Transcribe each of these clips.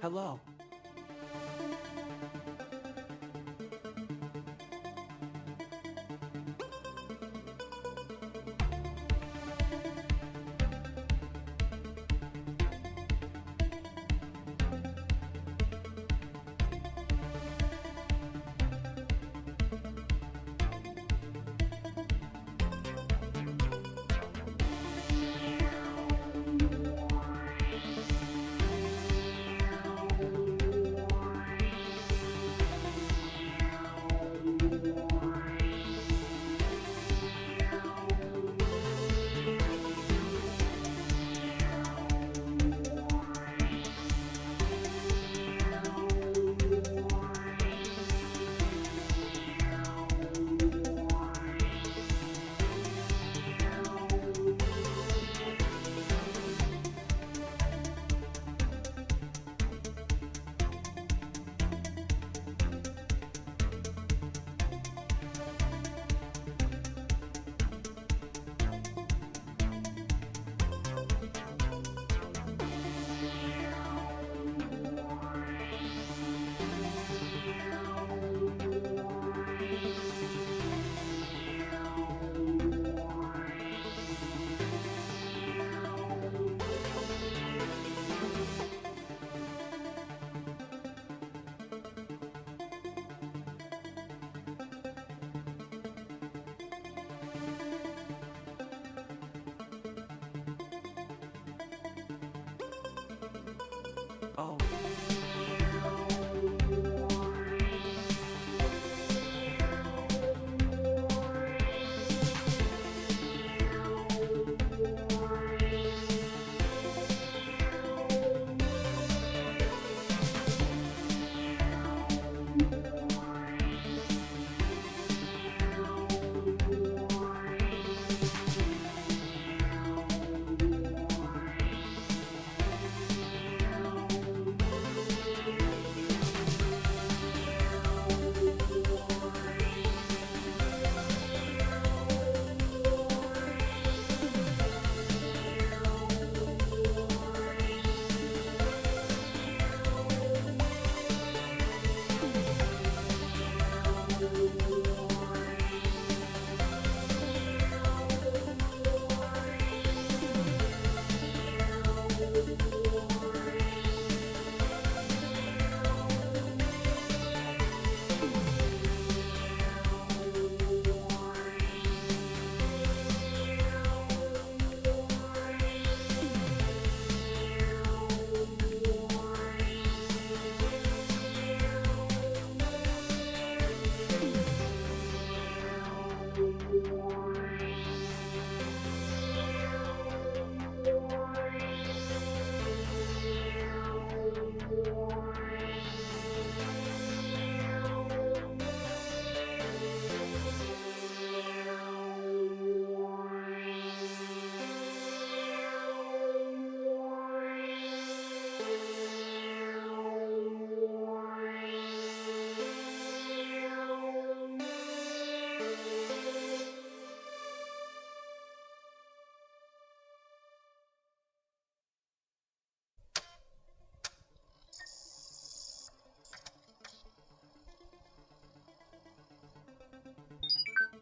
Hello. Oh.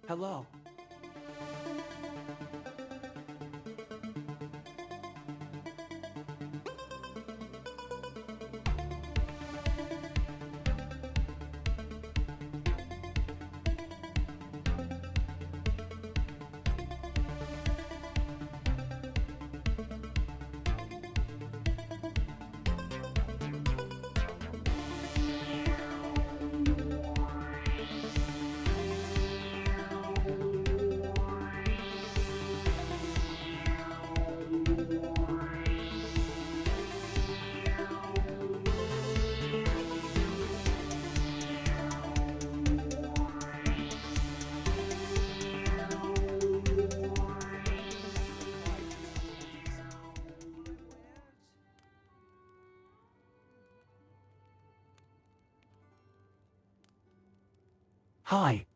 Hello. Hi.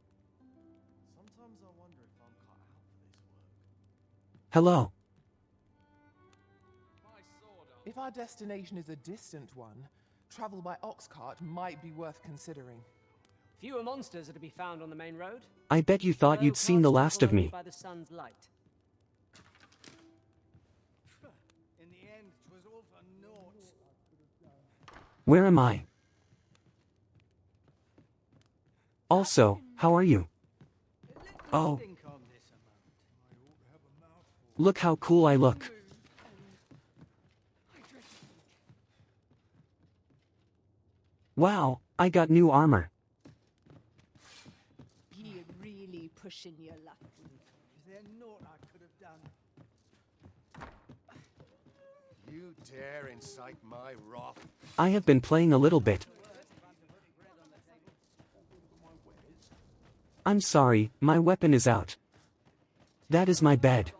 Sometimes I wonder if I'm cut out for this work. Hello. If our destination is a distant one, Travel by ox cart might be worth considering. Fewer monsters are to be found on the main road. I bet you thought you'd seen the last of me. By the sun's light. In the end, 'twas all for naught. Where am I? Also, how are you? Oh, Think on this a moment. look how cool I look. Wow, I got new armor. You're really pushing your luck. Is there naught I could have done? You dare incite my wrath? I have been playing a little bit. I'm sorry, my weapon is out. That is my bed.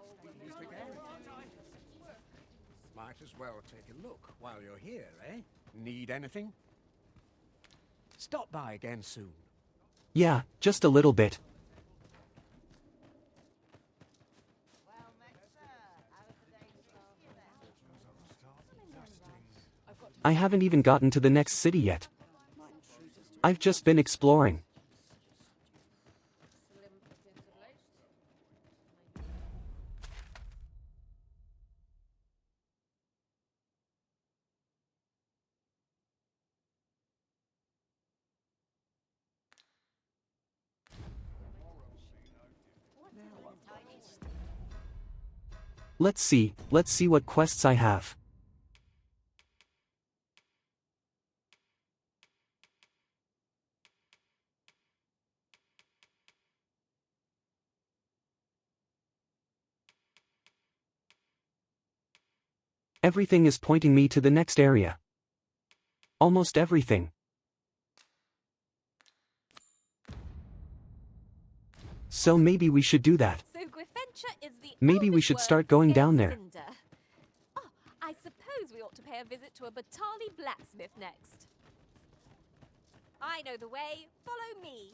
Might as well take a look while you're here, eh? Need anything? Stop by again soon. Yeah, just a little bit. I haven't even gotten to the next city yet. I've just been exploring. Let's see what quests I have. Everything is pointing me to the next area. Almost everything. So maybe we should do that. So Gryffindor is the Maybe we oldest should word start for going scared down there. cinder. Oh, I suppose we ought to pay a visit to a Batali blacksmith next. I know the way. Follow me.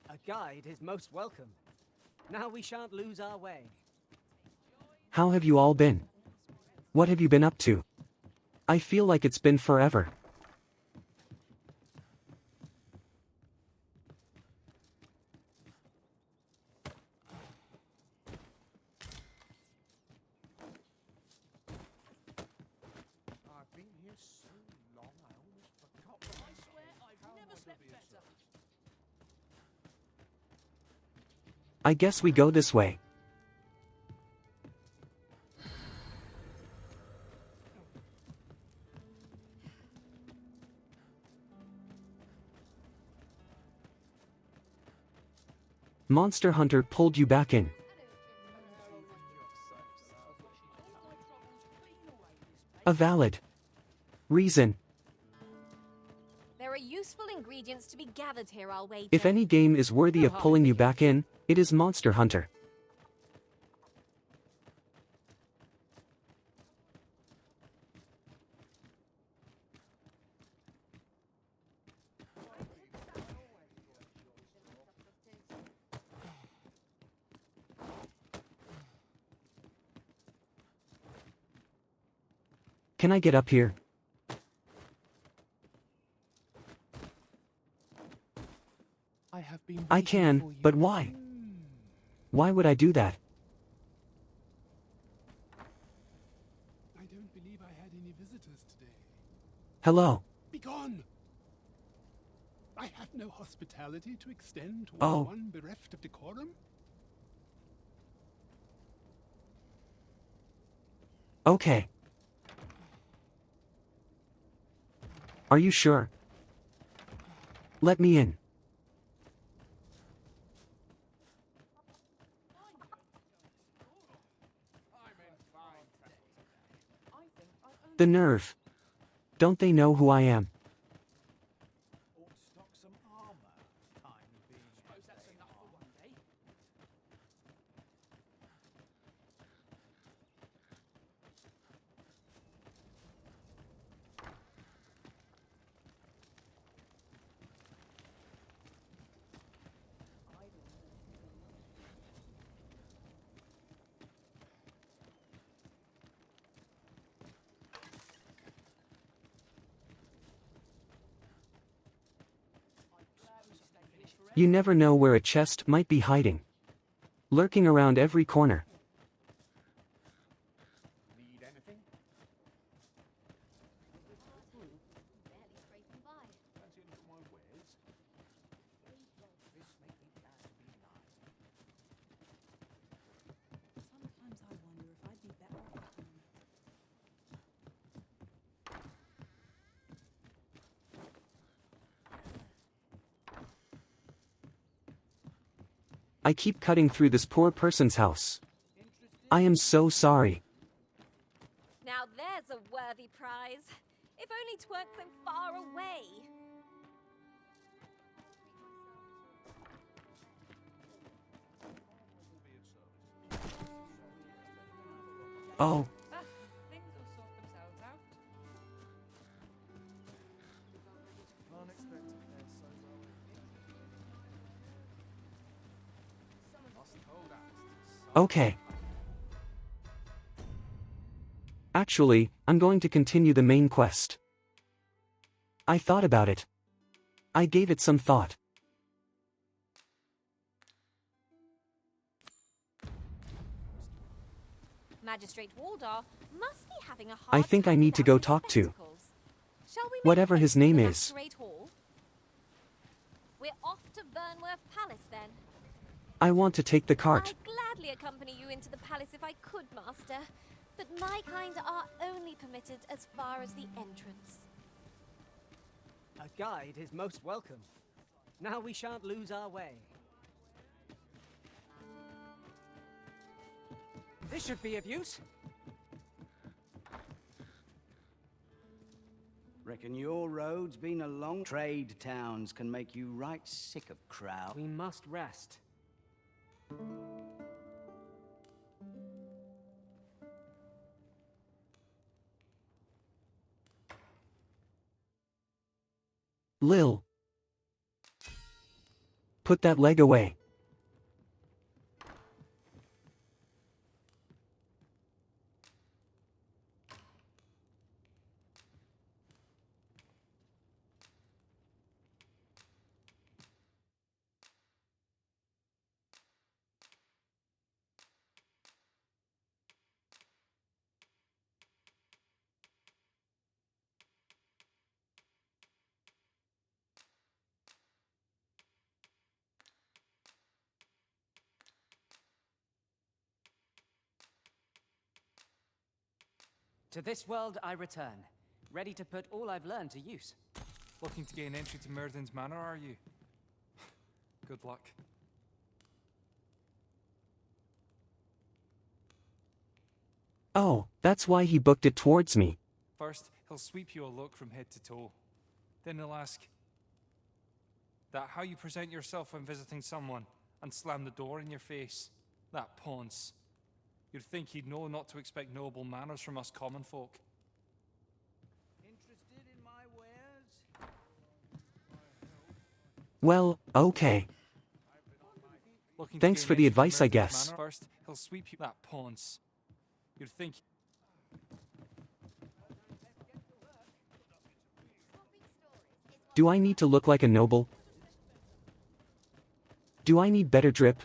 A guide is most welcome. Now we shan't lose our way. How have you all been? What have you been up to? I feel like it's been forever. I've been here so long I almost forgot. I swear I've never slept better. I guess we go this way. Monster Hunter pulled you back in. A valid reason. There are useful ingredients to be gathered here, I'll wager. If any game is worthy of pulling you back in, it is Monster Hunter. Can I get up here? I have been I waiting for can, you. but why? Why would I do that? I don't believe I had any visitors today. Hello. Begone! I have no hospitality to extend to Oh. one bereft of decorum. Okay. Are you sure? Let me in. The nerve. Don't they know who I am? Ought to stock some armor. Time being. Suppose that's enough for one day. You never know where a chest might be hiding. Lurking around every corner. Need anything? Barely scraping by. Fancy any of my wares? This make me glad to be alive. Sometimes I wonder if I'd be better off at home. I keep cutting through this poor person's house. I am so sorry. Now there's a worthy prize. If only 'tweren't so far away. Oh, Things will sort themselves out. Can't expect to fare so well. Must hold out. okay. Actually, I'm going to continue the main quest. I thought about it. I gave it some thought. Magistrate Waldar must be having a hard I think I time need to without go his talk to spectacles. Shall we make whatever haste his to the name is. Masquerade Hall? We're off to Burnworth Palace then. I want to take the cart. I'd gladly accompany you into the palace if I could, Master. But my kind are only permitted as far as the entrance. A guide is most welcome. Now we shan't lose our way. This should be of use. Reckon your road's been a long trade towns can make you right sick of crowd. We must rest. Lil. Put that leg away. To this world I return, ready to put all I've learned to use. Looking to gain entry to Myrddin's Manor, are you? Good luck. Oh, that's why he booked it towards me. First, he'll sweep you a look from head to toe. Then he'll ask that how you present yourself when visiting someone and slam the door in your face. That ponce. You'd think he'd know not to expect noble manners from us common folk. Interested in my wares? Well, okay. Looking to Thanks gain for the entry to advice, I Myrddin's guess. Manor? First, he'll sweep you that ponce. You'd think Do I need to look like a noble? Do I need better drip?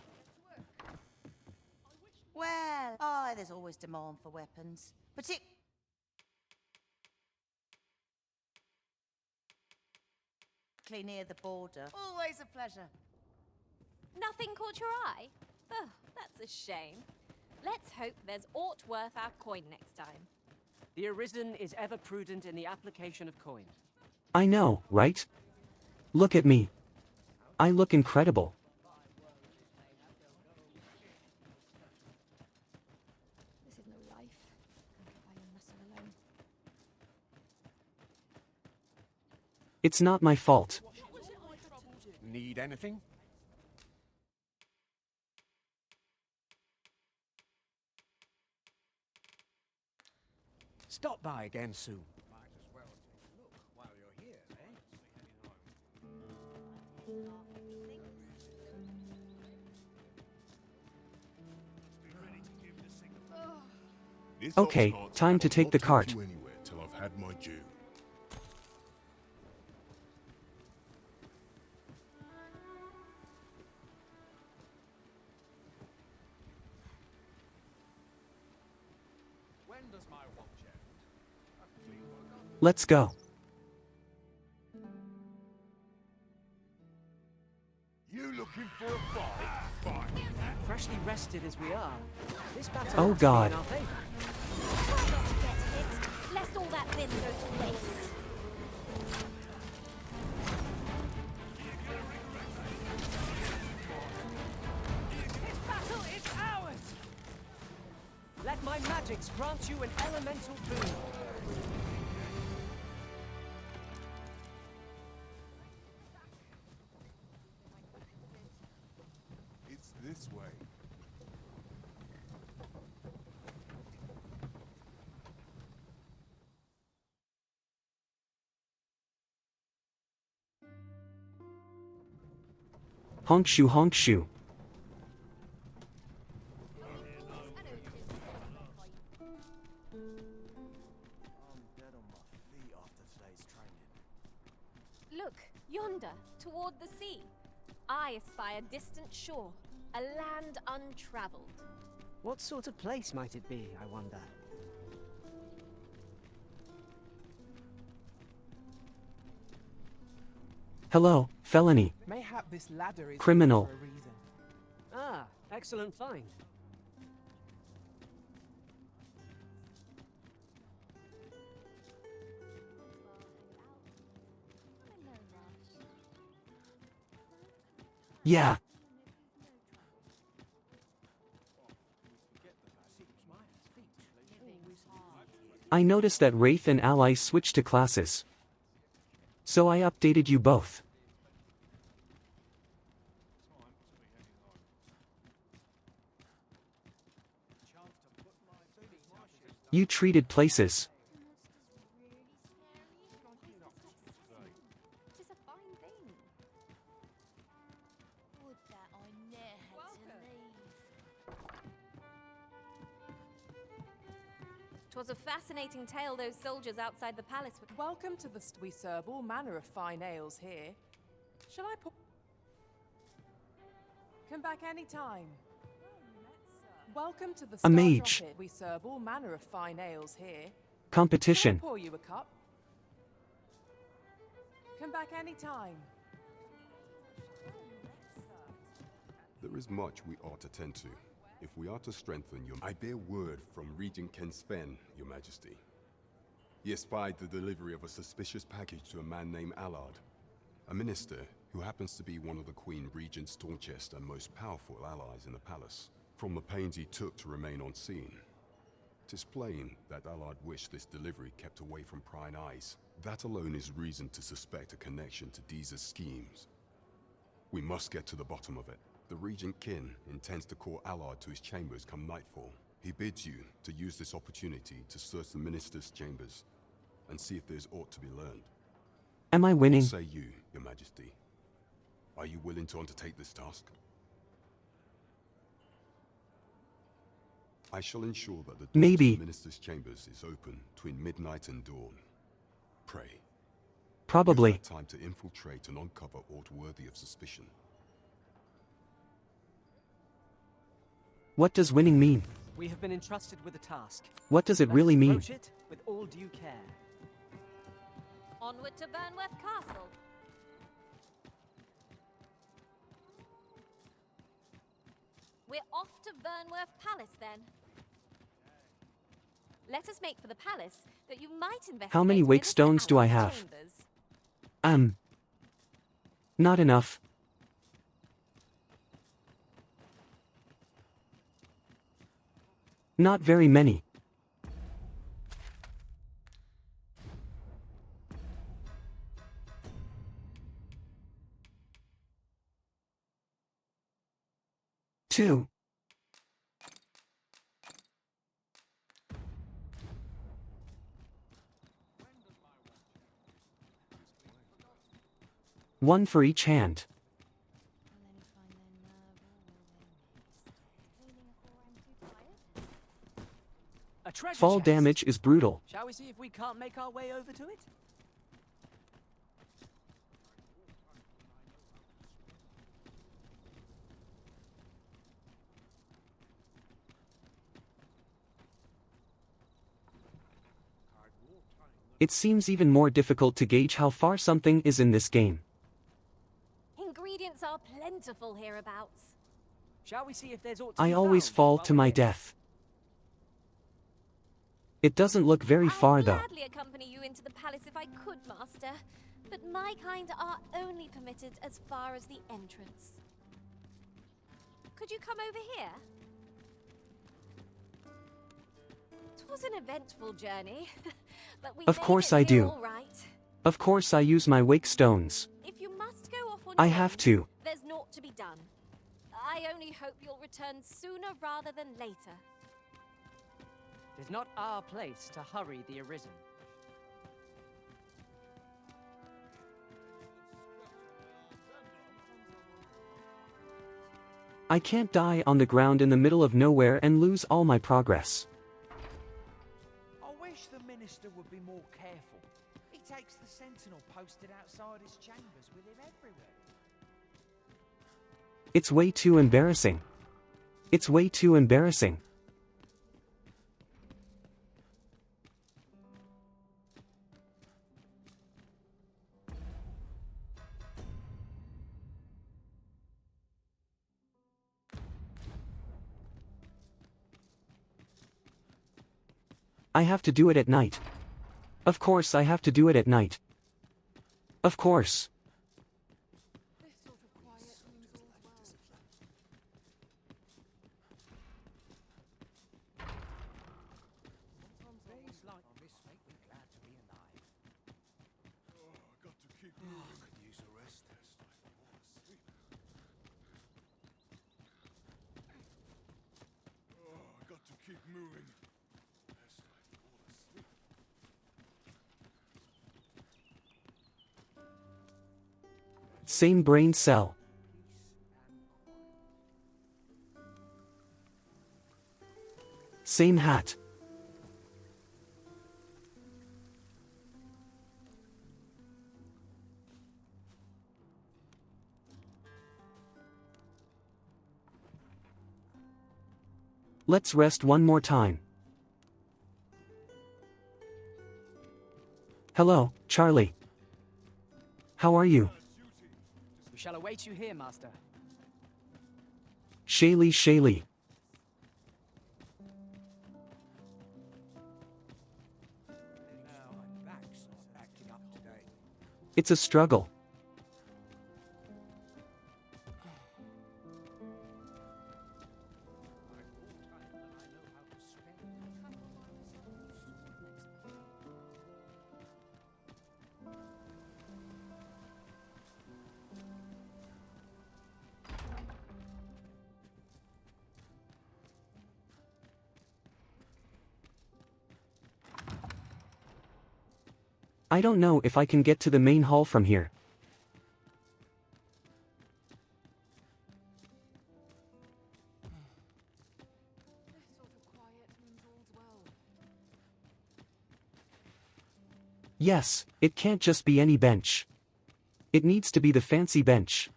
Well, there's always demand for weapons. Particularly near the border. Always a pleasure. Nothing caught your eye? Oh, that's a shame. Let's hope there's aught worth our coin next time. The Arisen is ever prudent in the application of coin. I know, right? Look at me. I look incredible. This is no life. Can't get by on muscle alone. It's not my fault. Need anything? Stop by again soon. Might as well take a look while you're here, eh? This Okay, Oxcart's time to will take not the cart. you anywhere till I've had my due. Let's go. You looking for a fight? Fight. Freshly rested as we are, this battle Oh ought to be God. in our favor. Try not to get hit, lest all that vim go to waste. This battle is ours! Let my magics grant you an elemental boon. It's this way. Honk shoe, honk shoe. Look, yonder, toward the sea. I espy a distant shore, a land untraveled. What sort of place might it be, I wonder? Hello, felony. Mayhap this ladder is Criminal. for a reason. Ah, excellent find. Yeah. I noticed that Wraith and Ally switched to classes. So I updated you both. You treated places. Tis a fine thing. Would that I ne'er had to leave. 'Twas a fascinating tale those soldiers outside the palace were. Welcome to the we serve all manner of fine ales here. Shall I put? Come back any time. Welcome to the A Star mage. Dropit. We serve all manner of fine ales here. Competition. Shall I pour you a cup? Come back any time. There is much we ought to tend to. If we are to strengthen your... I bear word from Regent Ken Sven, Your Majesty. He espied the delivery of a suspicious package to a man named Allard, a minister who happens to be one of the Queen Regent's staunchest and most powerful allies in the palace. From the pains he took to remain on scene, 'tis plain that Allard wished this delivery kept away from prying eyes. That alone is reason to suspect a connection to Deeza's schemes. We must get to the bottom of it. The Regent Kin intends to call Allard to his chambers come nightfall. He bids you to use this opportunity to search the minister's chambers and see if there's aught to be learned. Am I winning? What say you, Your Majesty? Are you willing to undertake this task? I shall ensure that the door Maybe. to the minister's chambers is open between midnight and dawn. Pray. Probably. Use that time to infiltrate and uncover aught worthy of suspicion. What does winning mean? We have been entrusted with a task. What does it Let really us mean? approach it with all due care. Onward to Burnworth Castle. We're off to Burnworth Palace then. Let us make for the palace, that you might investigate. How many wake Minister stones do I Allard's have? chambers. Not enough. Not very many. Two. One for each hand. A treasure Fall chest. damage is brutal. Shall we see if we can't make our way over to it? It seems even more difficult to gauge how far something is in this game. Ingredients are plentiful hereabouts. Shall we see if there's aught to I be always found fall while to we're my here? death. It doesn't look very far I'd though. gladly accompany you into the palace if I could, Master. But my kind are only permitted as far as the entrance. Could you come over here? 'Twas an eventful journey, but we Of made course it I here do. all right. Of course I use my wake stones. If you must go off on I your have own, to. there's naught to be done. I only hope you'll return sooner rather than later. 'Tis not our place to hurry the arisen. I can't die on the ground in the middle of nowhere and lose all my progress. I wish the minister would be more careful. He takes the sentinel posted outside his chambers with him everywhere. It's way too embarrassing. It's way too embarrassing. I have to do it at night. Of course I have to do it at night. Of course. Days like this make me glad to be alive. Got to keep moving. Could use a rest. Got to keep moving. Same brain cell. Same hat. Let's rest one more time. Hello, Charlie. How are you? We shall await you here, Master. Shaylee, Shaylee. Now my back's not acting up today. It's a struggle. I don't know if I can get to the main hall from here. Yes, it can't just be any bench. It needs to be the fancy bench.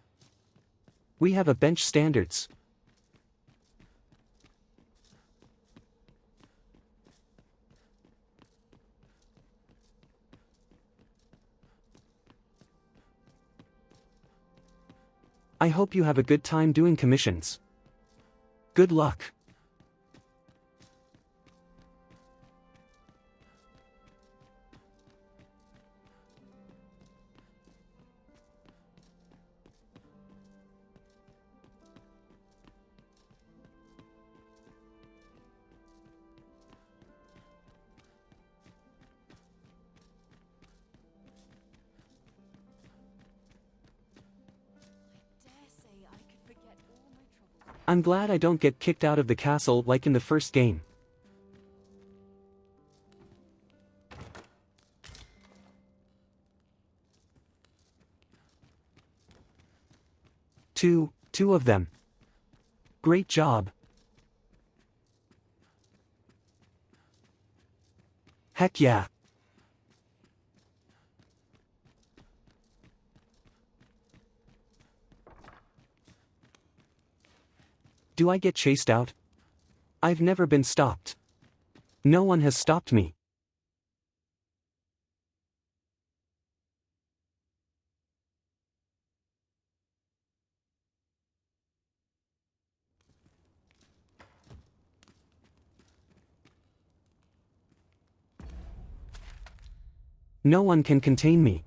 We have a bench standards. I hope you have a good time doing commissions. Good luck. I'm glad I don't get kicked out of the castle like in the first game. Two of them. Great job. Heck yeah. Do I get chased out? I've never been stopped. No one has stopped me. No one can contain me.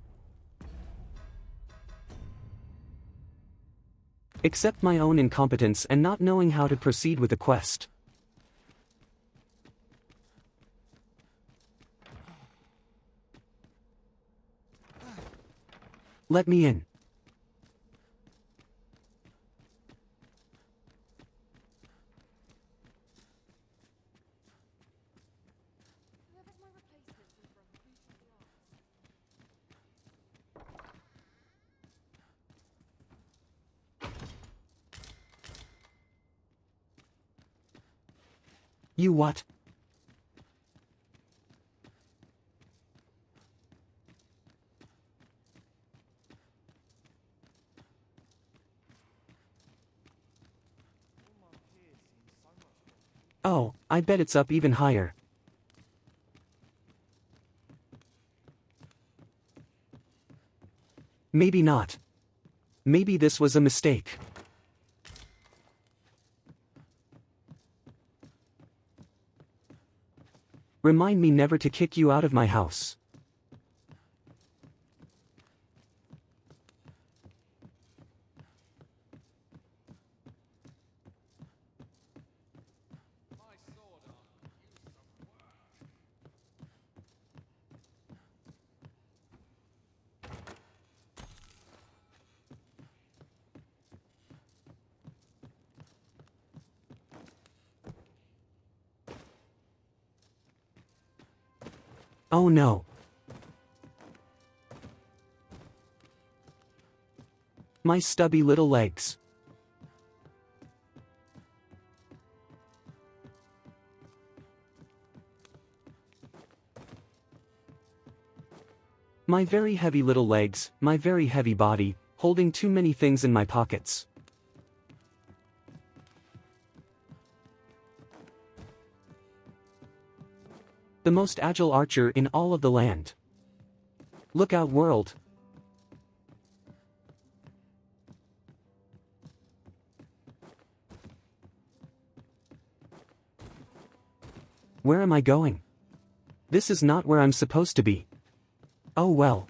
Except my own incompetence and not knowing how to proceed with the quest. Let me in. You what? Oh, I bet it's up even higher. Maybe not. Maybe this was a mistake. Remind me never to kick you out of my house. Oh no. My stubby little legs. My very heavy little legs, my very heavy body, holding too many things in my pockets. The most agile archer in all of the land. Look out, world. Where am I going? This is not where I'm supposed to be. Oh well.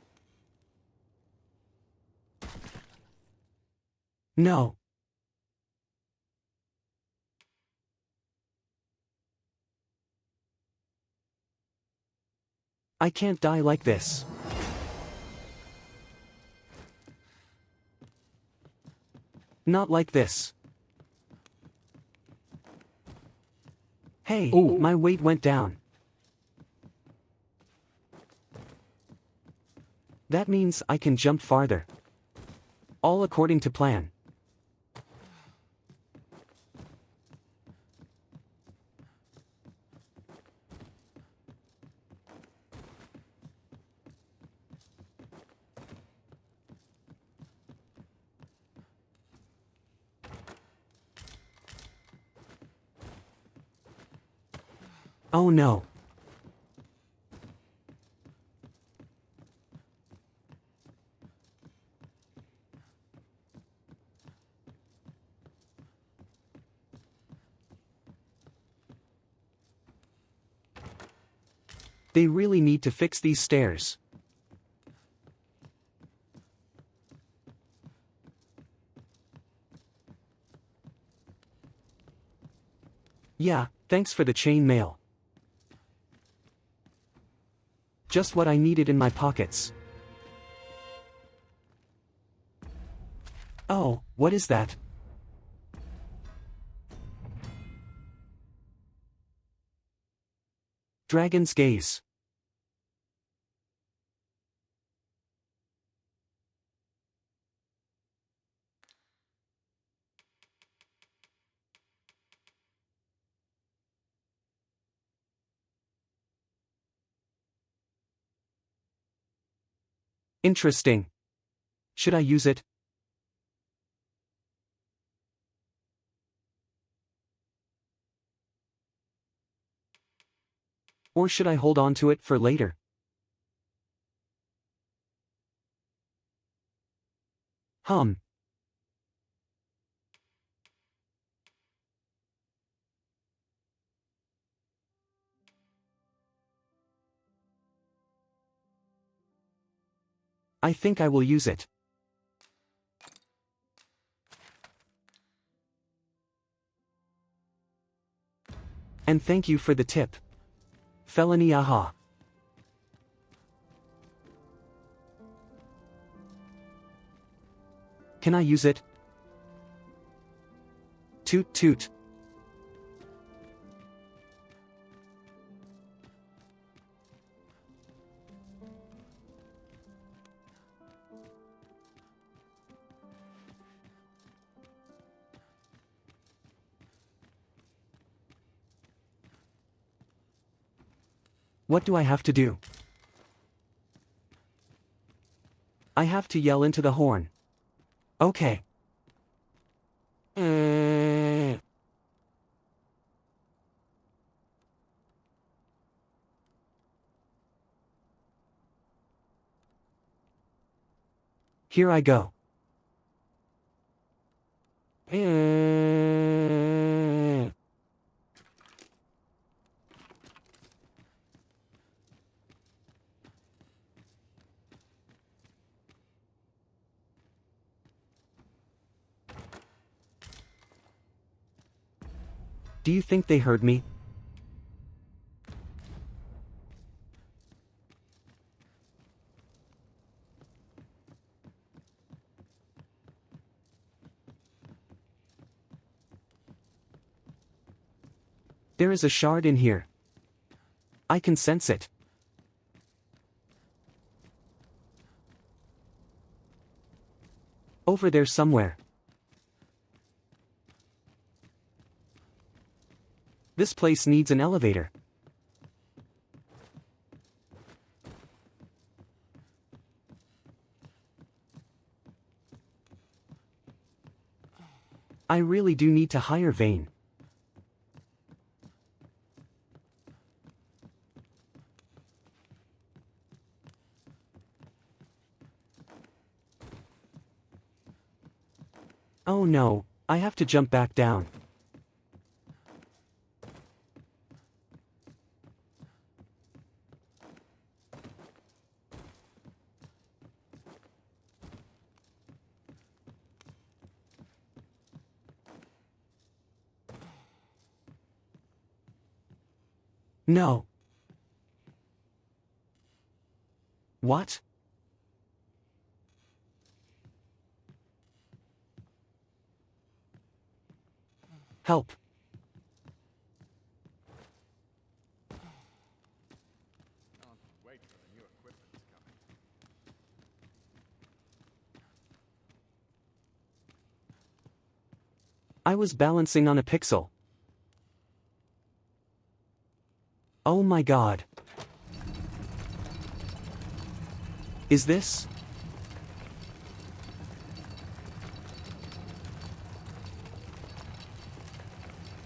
No. I can't die like this. Not like this. Hey, my weight went down. That means I can jump farther. All according to plan. Oh no. They really need to fix these stairs. Yeah, thanks for the chain mail. Just what I needed in my pockets. Oh, what is that? Dragon's gaze. Interesting. Should I use it? Or should I hold on to it for later? Hum. I think I will use it. And thank you for the tip. Felony aha. Can I use it? Toot toot. What do I have to do? I have to yell into the horn. Okay. Here I go. Do you think they heard me? There is a shard in here. I can sense it. Over there somewhere. This place needs an elevator. I really do need to hire Vane. Oh no, I have to jump back down. No. What? Help. Wait for the new equipment's coming. I was balancing on a pixel. Oh my god. Is this?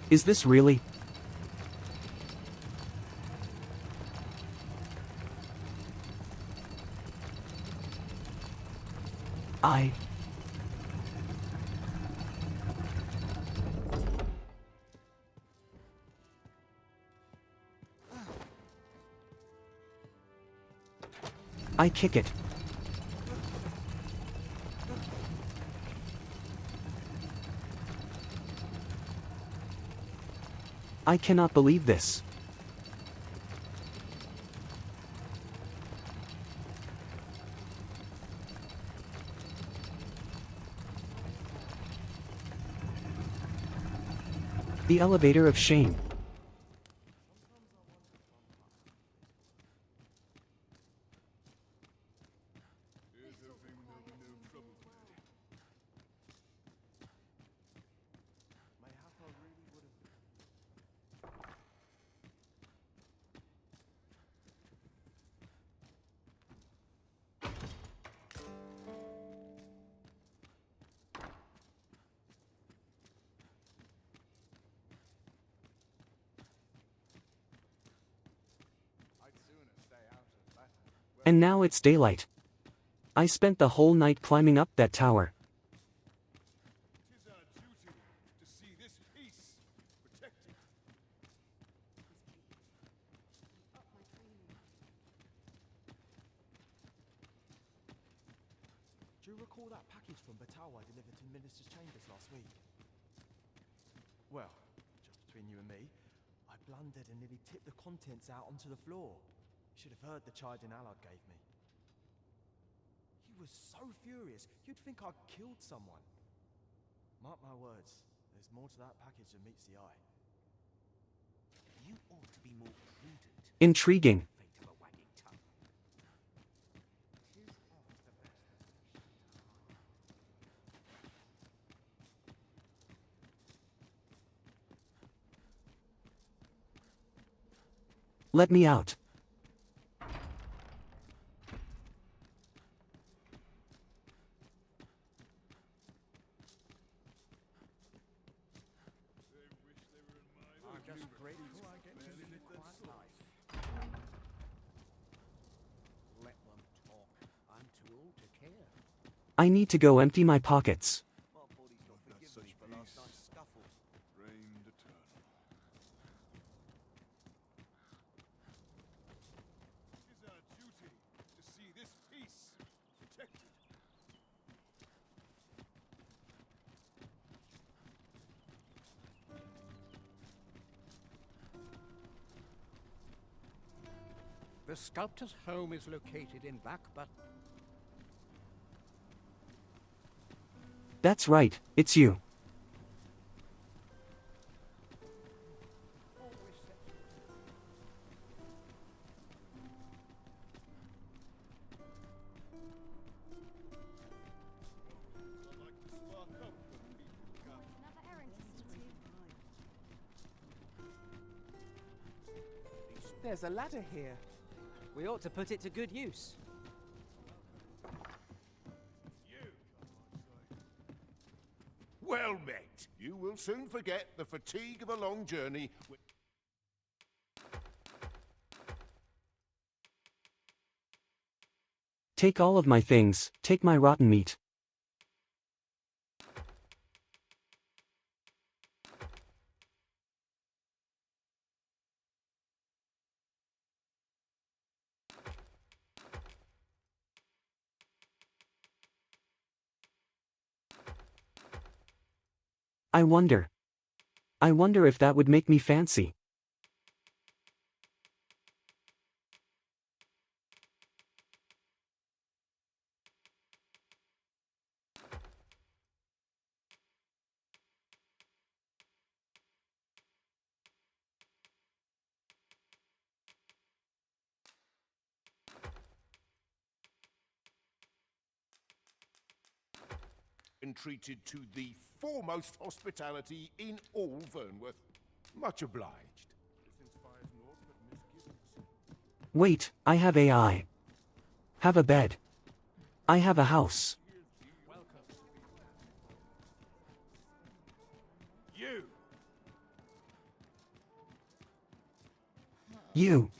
Is this really? I kick it. I cannot believe this. The elevator of shame. And now it's daylight. I spent the whole night climbing up that tower. Tis our duty to see this peace protected. you recall that package from Batawa delivered to Minister's Chambers last week? Well, just between you and me, I blundered and nearly tipped the contents out onto the floor. You should have heard the chiding Allard gave me. He was so furious, you'd think I'd killed someone. Mark my words, there's more to that package than meets the eye. You ought to be more prudent. Intriguing. Fate of a wagging tongue. Let me out. I'm just grateful I get to live a quiet life. Let them talk. I'm too old to care. I need to go empty my pockets. My body's not forgiven me for last night's scuffle. Reigned eternal. It is our duty to see this peace protected. The sculptor's home is located in back, but That's right, it's you. Another errand to see to. There's a ladder here. We ought to put it to good use. Well met. You will soon forget the fatigue of a long journey. Take all of my things, take my rotten meat. I wonder if that would make me fancy. Entreated to the foremost hospitality in all Vernworth. Much obliged. This inspires naught but misgivings. Wait, I have AI. Have a bed. I have a house. You! You.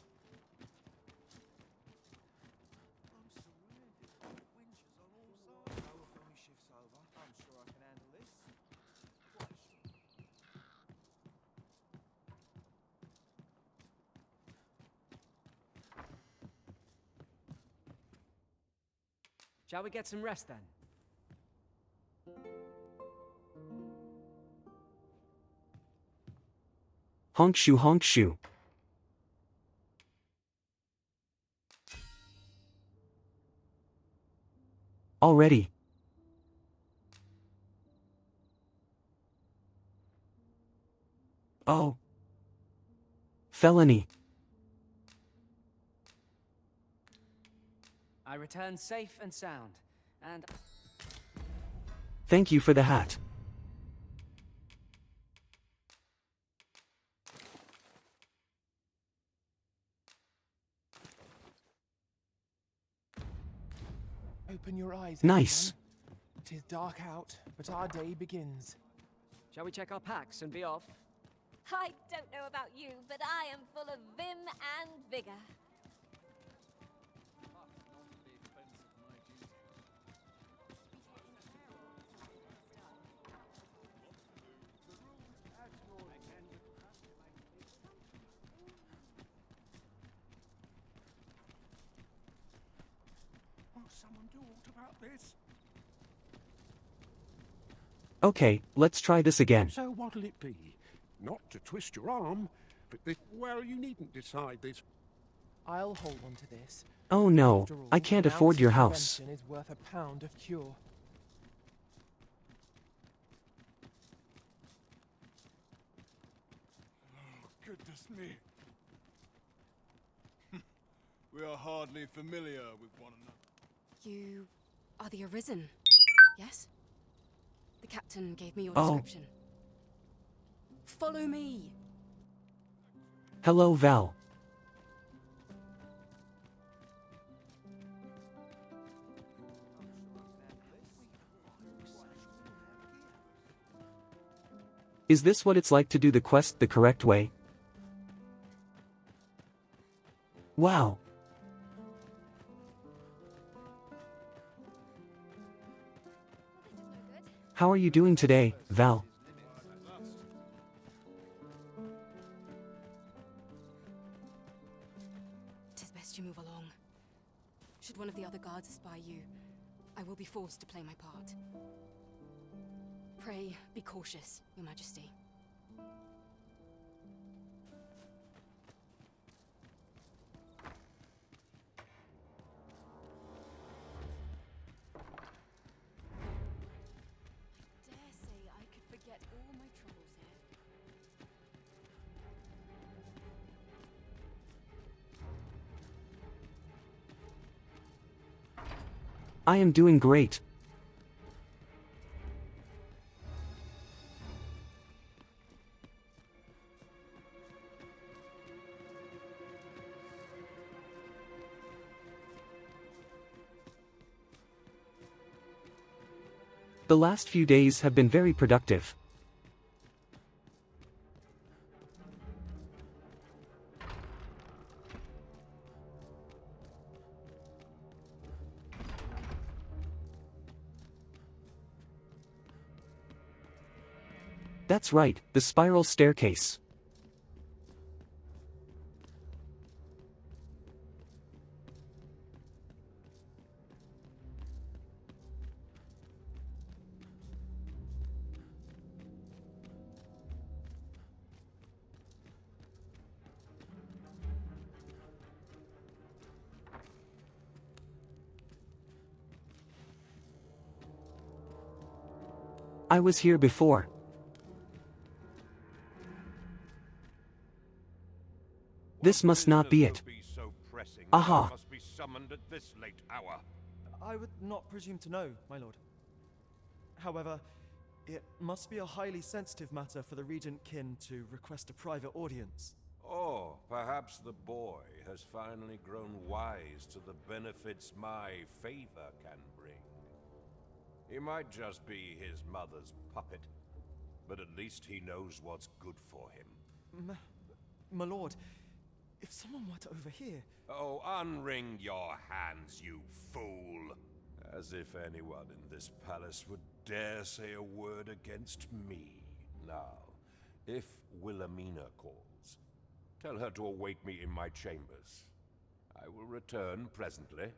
Shall we get some rest then? Honk shoe, honk shoe. Already. Oh. Felony. I return safe and sound, and Thank you for the hat. Open your eyes. Nice. Everyone. 'Tis dark out, but our day begins. shall we check our packs and be off? I don't know about you, but I am full of vim and vigor. Will someone do aught about this? Okay, let's try this again. So what'll it be? Not to twist your arm, but well, you needn't decide this. I'll hold on to this. Oh no, After all, I can't an afford ounce your of house. prevention is worth a pound of cure. Oh, goodness me. We are hardly familiar with one another. You are the Arisen, yes? The captain gave me your Oh. description. Follow me! Hello, Val. Is this what it's like to do the quest the correct way? Wow. How are you doing today, Val? Tis best you move along. Should one of the other guards espy you, I will be forced to play my part. Pray, be cautious, Your Majesty. I dare say I could forget all my troubles here. I am doing great. The last few days have been very productive. That's right, the spiral staircase. I was here before. This must not be it. Aha! Must be summoned at this late hour. I would not presume to know, my lord. However, it must be a highly sensitive matter for the Regent Kin to request a private audience. Or perhaps the boy has finally grown wise to the benefits my favor can bring. He might just be his mother's puppet, but at least he knows what's good for him. My lord, if someone were to overhear... Oh, unwring your hands, you fool! As if anyone in this palace would dare say a word against me. Now, if Wilhelmina calls, tell her to await me in my chambers. I will return presently.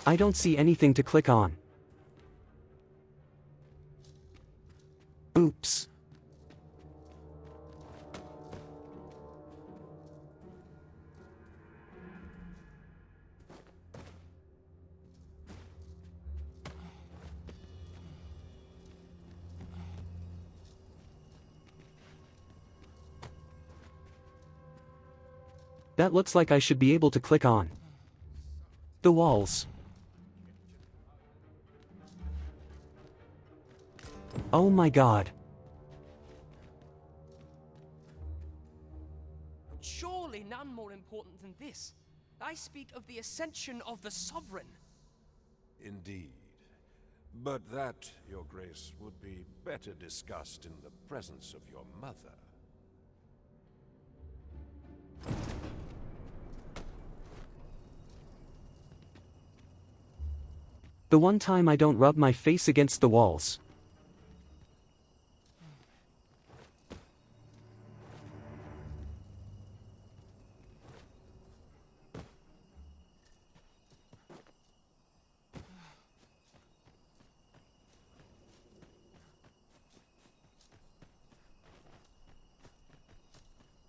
I don't see anything to click on. Oops. That looks like I should be able to click on the walls. Oh my god. Surely none more important than this. I speak of the ascension of the Sovereign. Indeed. But that, Your Grace, would be better discussed in the presence of your mother. The one time I don't rub my face against the walls.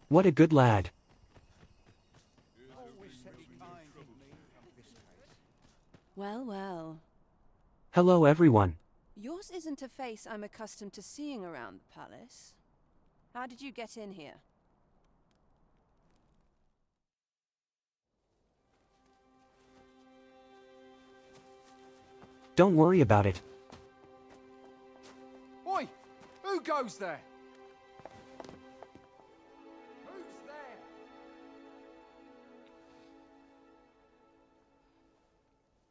What a good lad. Well, well. Hello everyone. Yours isn't a face I'm accustomed to seeing around the palace. How did you get in here? Don't worry about it. Oi! Who goes there? Who's there?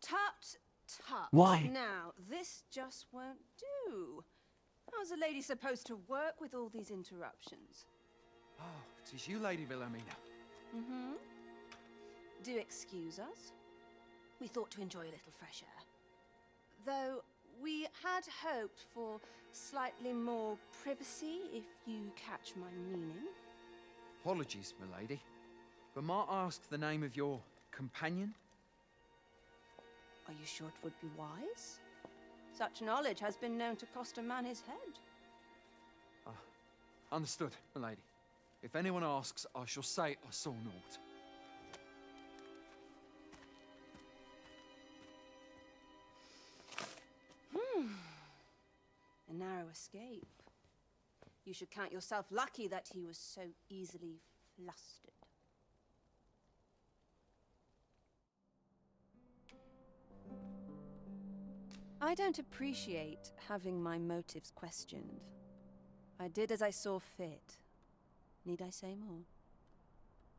Tut, tut. Why? Now, this just won't do. How's a lady supposed to work with all these interruptions? Oh, it is you, Lady Wilhelmina. Mm-hmm. Do excuse us. We thought to enjoy a little fresh air. Though we had hoped for slightly more privacy, if you catch my meaning. Apologies, milady. But might I ask the name of your companion? Are you sure it would be wise? Such knowledge has been known to cost a man his head. Understood, milady. If anyone asks, I shall say I saw naught. A narrow escape. You should count yourself lucky that he was so easily flustered. I don't appreciate having my motives questioned. I did as I saw fit. Need I say more?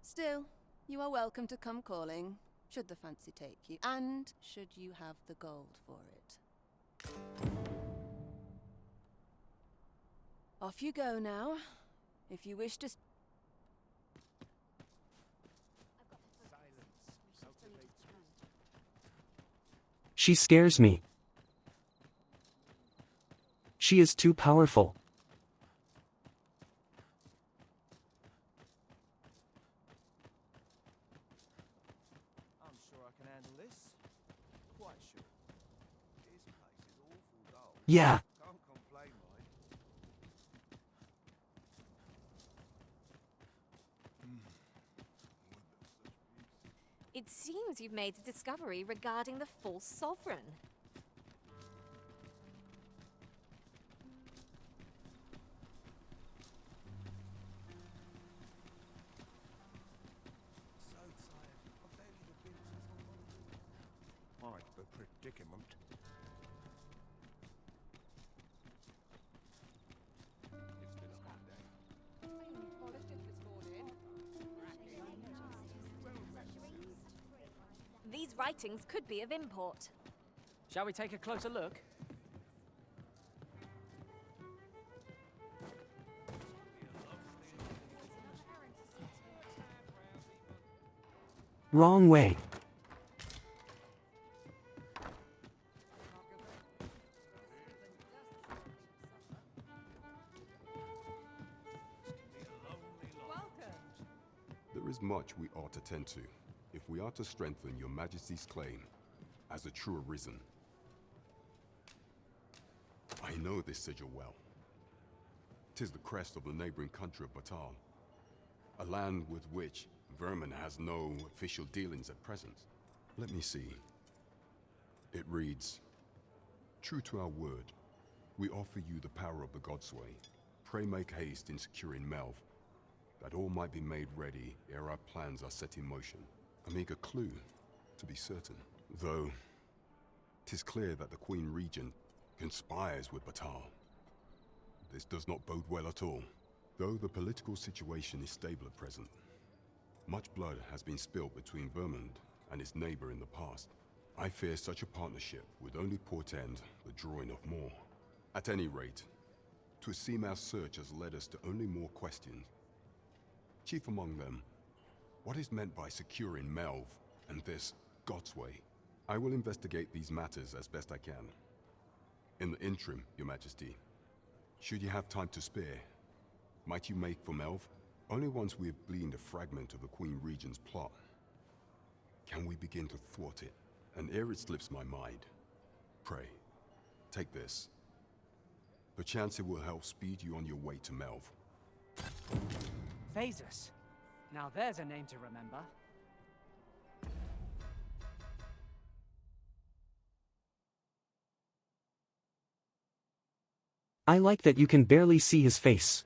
Still, you are welcome to come calling, should the fancy take you, and should you have the gold for it. Off you go now. If you wish to... She scares me. She is too powerful. I'm sure I can handle this. Quite sure. This place is awful dull. Yeah. Can't complain, mate. It seems you've made a discovery regarding the false sovereign. Quite the predicament. These writings could be of import. Shall we take a closer look? Wrong way. There is much we ought to tend to, if we are to strengthen your Majesty's claim as a true arisen. I know this sigil well. 'Tis the crest of the neighboring country of Batal, a land with which Vermin has no official dealings at present. Let me see. It reads, "True to our word, we offer you the power of the Godsway. Pray make haste in securing Melv. that all might be made ready ere our plans are set in motion. A meager clue, to be certain. Though, 'tis clear that the Queen Regent conspires with Batal. This does not bode well at all. Though the political situation is stable at present, much blood has been spilled between Vermund and its neighbor in the past. I fear such a partnership would only portend the drawing of more. At any rate, 'twould seem our search has led us to only more questions. Chief among them, what is meant by securing Melv and this Godsway? I will investigate these matters as best I can. In the interim, Your Majesty, should you have time to spare, might you make for Melv? Only once we have gleaned a fragment of the Queen Regent's plot can we begin to thwart it. And ere it slips my mind, pray, take this. Perchance it will help speed you on your way to Melv. Phasus. Now there's a name to remember. I like that you can barely see his face.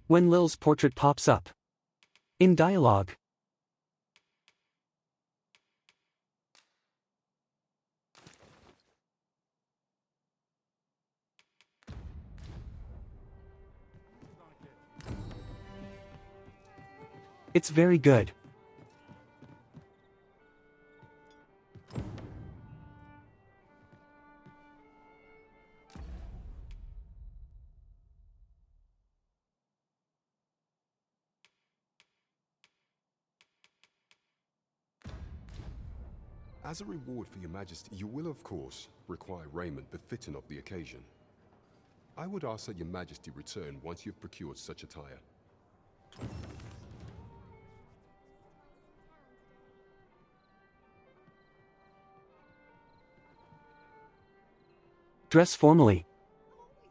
When Lil's portrait pops up in dialogue. It's very good. As a reward for Your Majesty, you will of course require raiment befitting of the occasion. I would ask that Your Majesty return once you've procured such attire. Dress formally.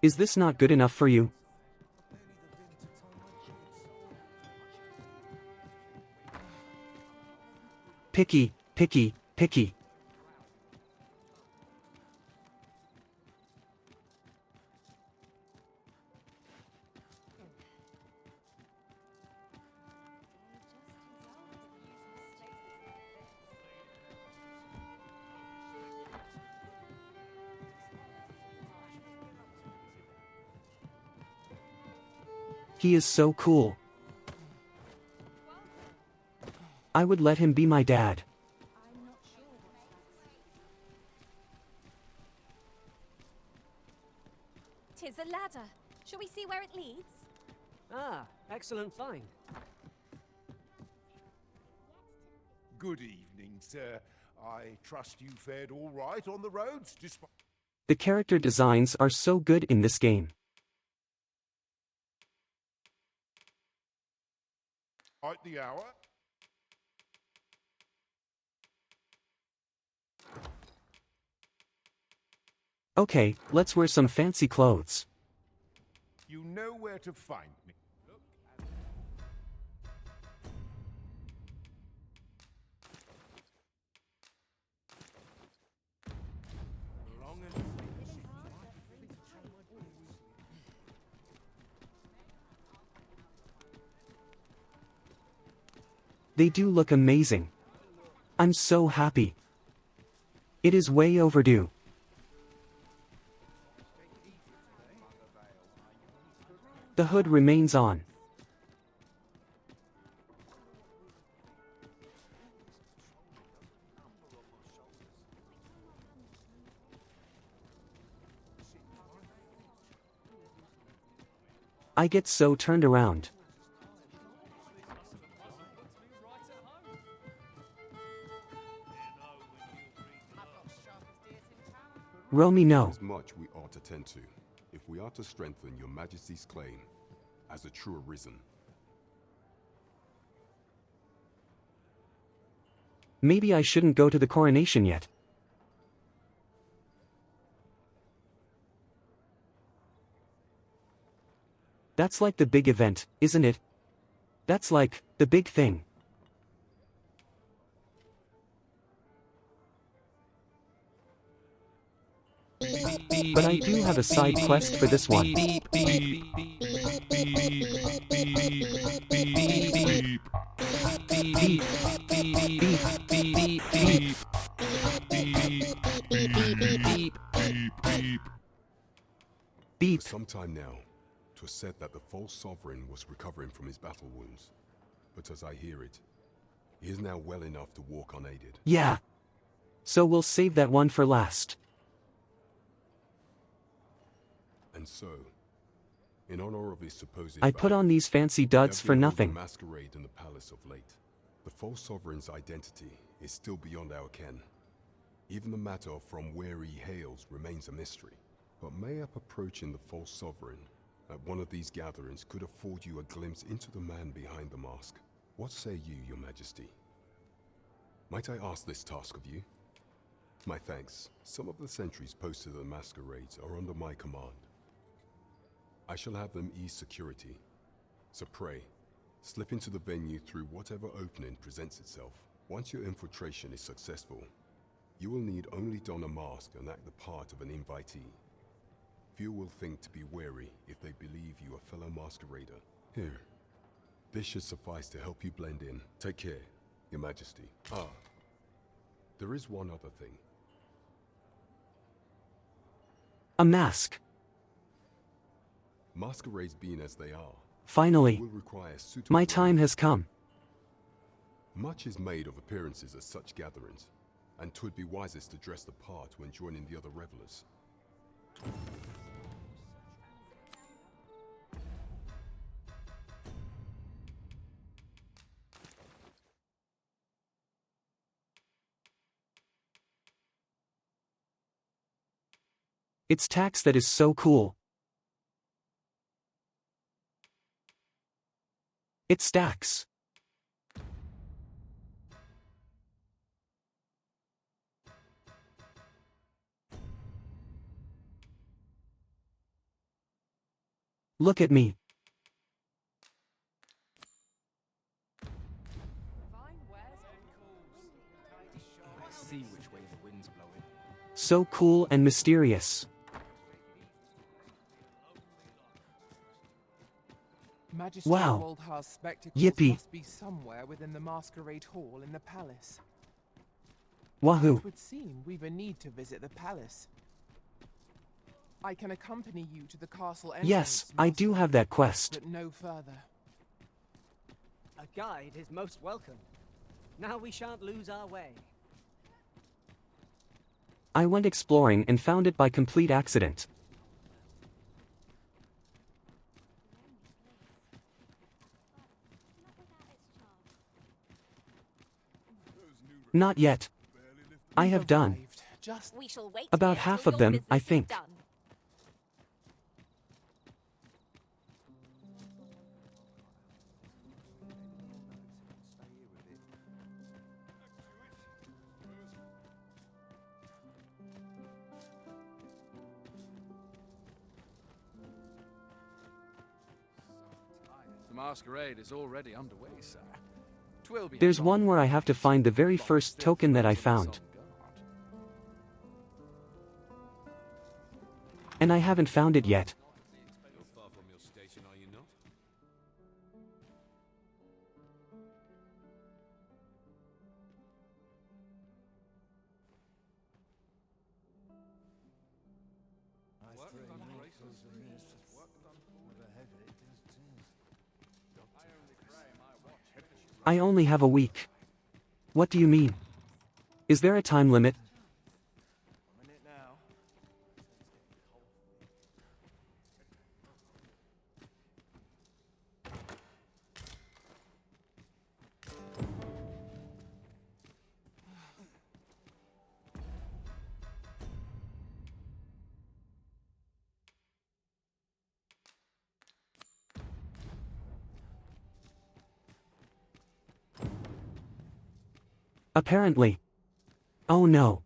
Is this not good enough for you? Picky, picky, picky. He is so cool. I would let him be my dad. Tis a ladder. Shall we see where it leads? Ah, excellent find. Good evening, sir. I trust you fared all right on the roads, despite The character designs are so good in this game. the hour. Okay, let's wear some fancy clothes. You know where to find me. They do look amazing. I'm so happy. It is way overdue. The hood remains on. I get so turned around. Romy, no. There's much we ought to tend to, if we are to strengthen your Majesty's claim as a true arisen. Maybe I shouldn't go to the coronation yet. That's like the big event, isn't it? That's like the big thing. But I do have a side quest for this one. Beep. For some time now, 'twas said that the false sovereign was recovering from his battle wounds. But as I hear it, he is now well enough to walk unaided. Yeah. So we'll save that one for last. And so, in honor of his supposed I put on these fancy duds for nothing. Masquerade in the palace of late. The false sovereign's identity is still beyond our ken. Even the matter from where he hails remains a mystery. But mayhap approaching the false sovereign at one of these gatherings could afford you a glimpse into the man behind the mask. What say you, Your Majesty? Might I ask this task of you? My thanks. Some of the sentries posted at the masquerades are under my command. I shall have them ease security. So pray, slip into the venue through whatever opening presents itself. Once your infiltration is successful, you will need only don a mask and act the part of an invitee. Few will think to be wary if they believe you a fellow masquerader. Here, this should suffice to help you blend in. Take care, Your Majesty. Ah, there is one other thing. A mask. Masquerades being as they are, Finally. will require suitable My time has come. Much is made of appearances at such gatherings, and 'twould be wisest to dress the part when joining the other revelers. It's tax that is so cool. It stacks. Look at me. I see which way the wind's blowing. So cool and mysterious. Magister Wow. Woldhar's spectacles Yippee. must be somewhere within the masquerade hall in the palace. Wahoo. It would seem we've a need to visit the palace. I can accompany you to the castle entrance, Yes, I do have that quest. but no further. A guide is most welcome. Now we shan't lose our way. I went exploring and found it by complete accident. Not yet. I have done We shall wait about here half till of your them, I business is think. done. The masquerade is already underway, sir. 'Twill be There's a one where I have to find the very first token that I found. And I haven't found it yet. You're far from your station, are you not? I only have a week. What do you mean? Is there a time limit? Apparently. Oh no.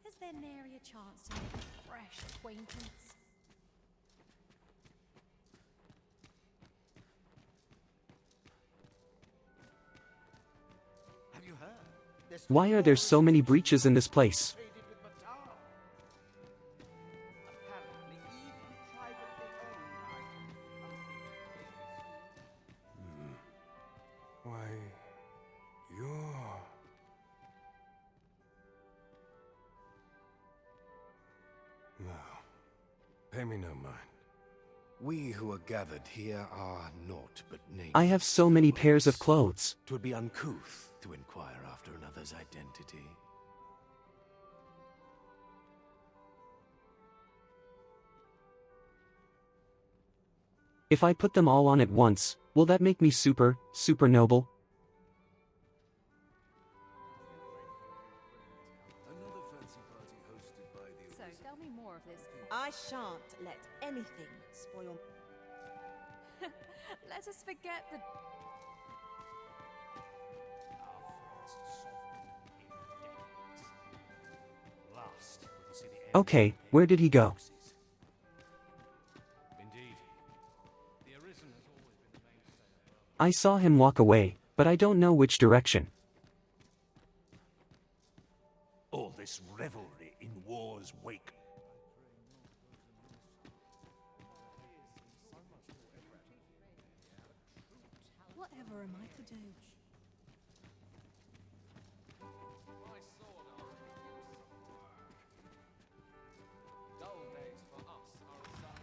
Is there nary a chance to make a fresh acquaintance? Have you heard? There's Why are there so many breaches in this place? Why, you're... No. Pay me no mind. We who are gathered here are naught but nameless. I have so many pairs of clothes. 'Twould be uncouth to inquire after another's identity. If I put them all on at once, will that make me super noble? So, tell me more of this. I shan't let anything spoil. Let us forget the... Okay, where did he go? I saw him walk away, but I don't know which direction. All this revelry in war's wake. Whatever am I to do?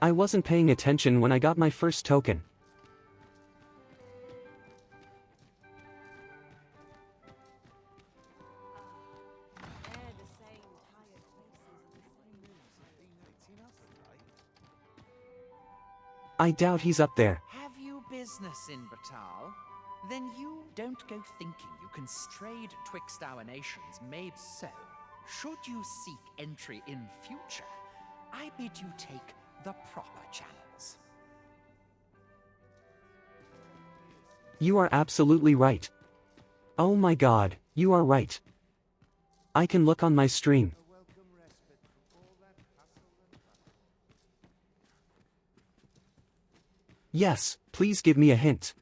I wasn't paying attention when I got my first token. I doubt he's up there. Have you business in Batal? Then you don't go thinking you can strayed twixt our nations, maybe so. Should you seek entry in future, I bid you take the proper channels. You are absolutely right. Oh my god, you are right. I can look on my stream. Yes, please give me a hint.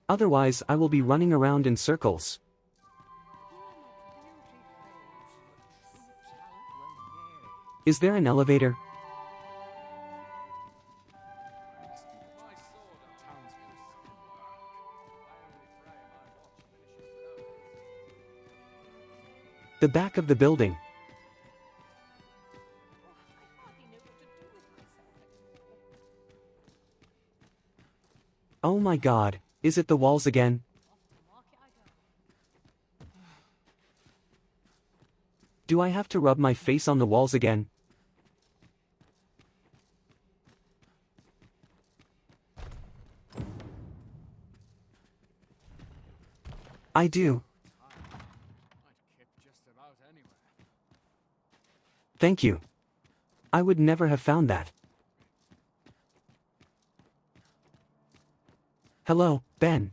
Otherwise, I will be running around in circles. Is there an elevator? The back of the building. Oh my god, is it the walls again? Do I have to rub my face on the walls again? I do. Thank you. I would never have found that. Hello, Ben.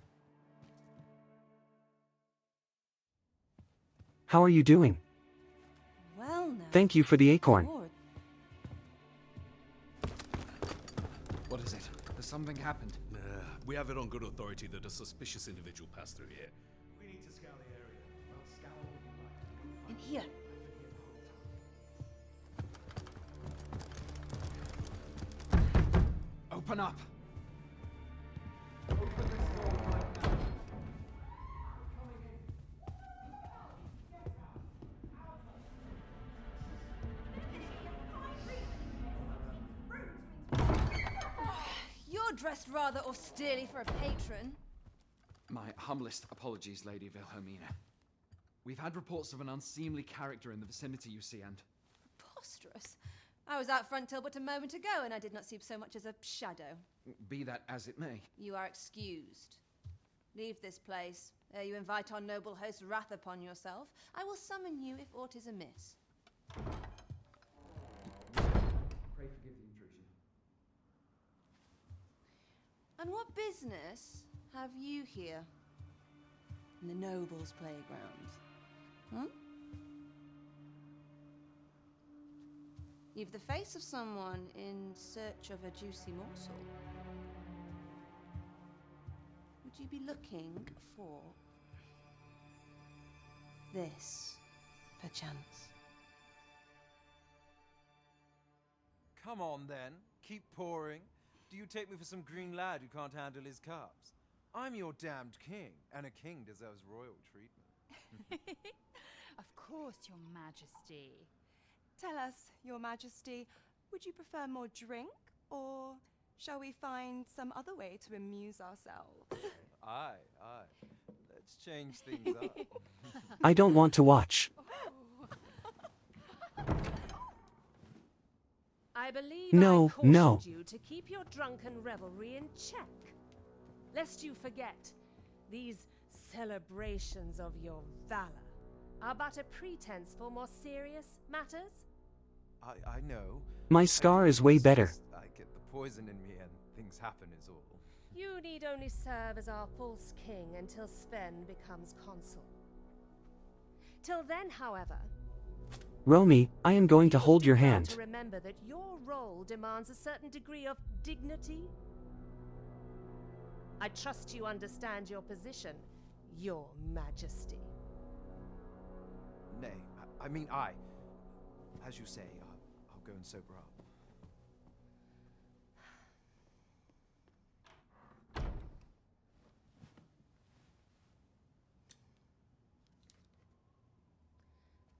How are you doing? Well, now. Thank you for the acorn. Lord. What is it? Has something happened? We have it on good authority that a suspicious individual passed through here. We need to scour the area. Well, scour all you like. In here. Open up! You're dressed rather austerely for a patron. My humblest apologies, Lady Wilhelmina. We've had reports of an unseemly character in the vicinity, you see, and... Preposterous. I was out front till but a moment ago, and I did not see so much as a shadow. Be that as it may. You are excused. Leave this place, ere you invite our noble host's wrath upon yourself. I will summon you if aught is amiss. Pray forgive the intrusion. And what business have you here? In the nobles' playground? Hmm? You've the face of someone in search of a juicy morsel. Would you be looking for this, perchance? Come on then, keep pouring. Do you take me for some green lad who can't handle his cups? I'm your damned king, and a king deserves royal treatment. Of course, Your Majesty. Tell us, Your Majesty, would you prefer more drink, or shall we find some other way to amuse ourselves? Aye. Let's change things up. I don't want to watch. I believe No, I cautioned no. you to keep your drunken revelry in check. Lest you forget, these celebrations of your valor are but a pretense for more serious matters. I know. My scar is way better. I get the poison in me and things happen is all. You need only serve as our false king until Sven becomes consul. Till then, however, Romy, I am going to hold your hand. to remember that your role demands a certain degree of dignity. I trust you understand your position, Your Majesty. Nay, I mean I. As you say, I'll go and sober up.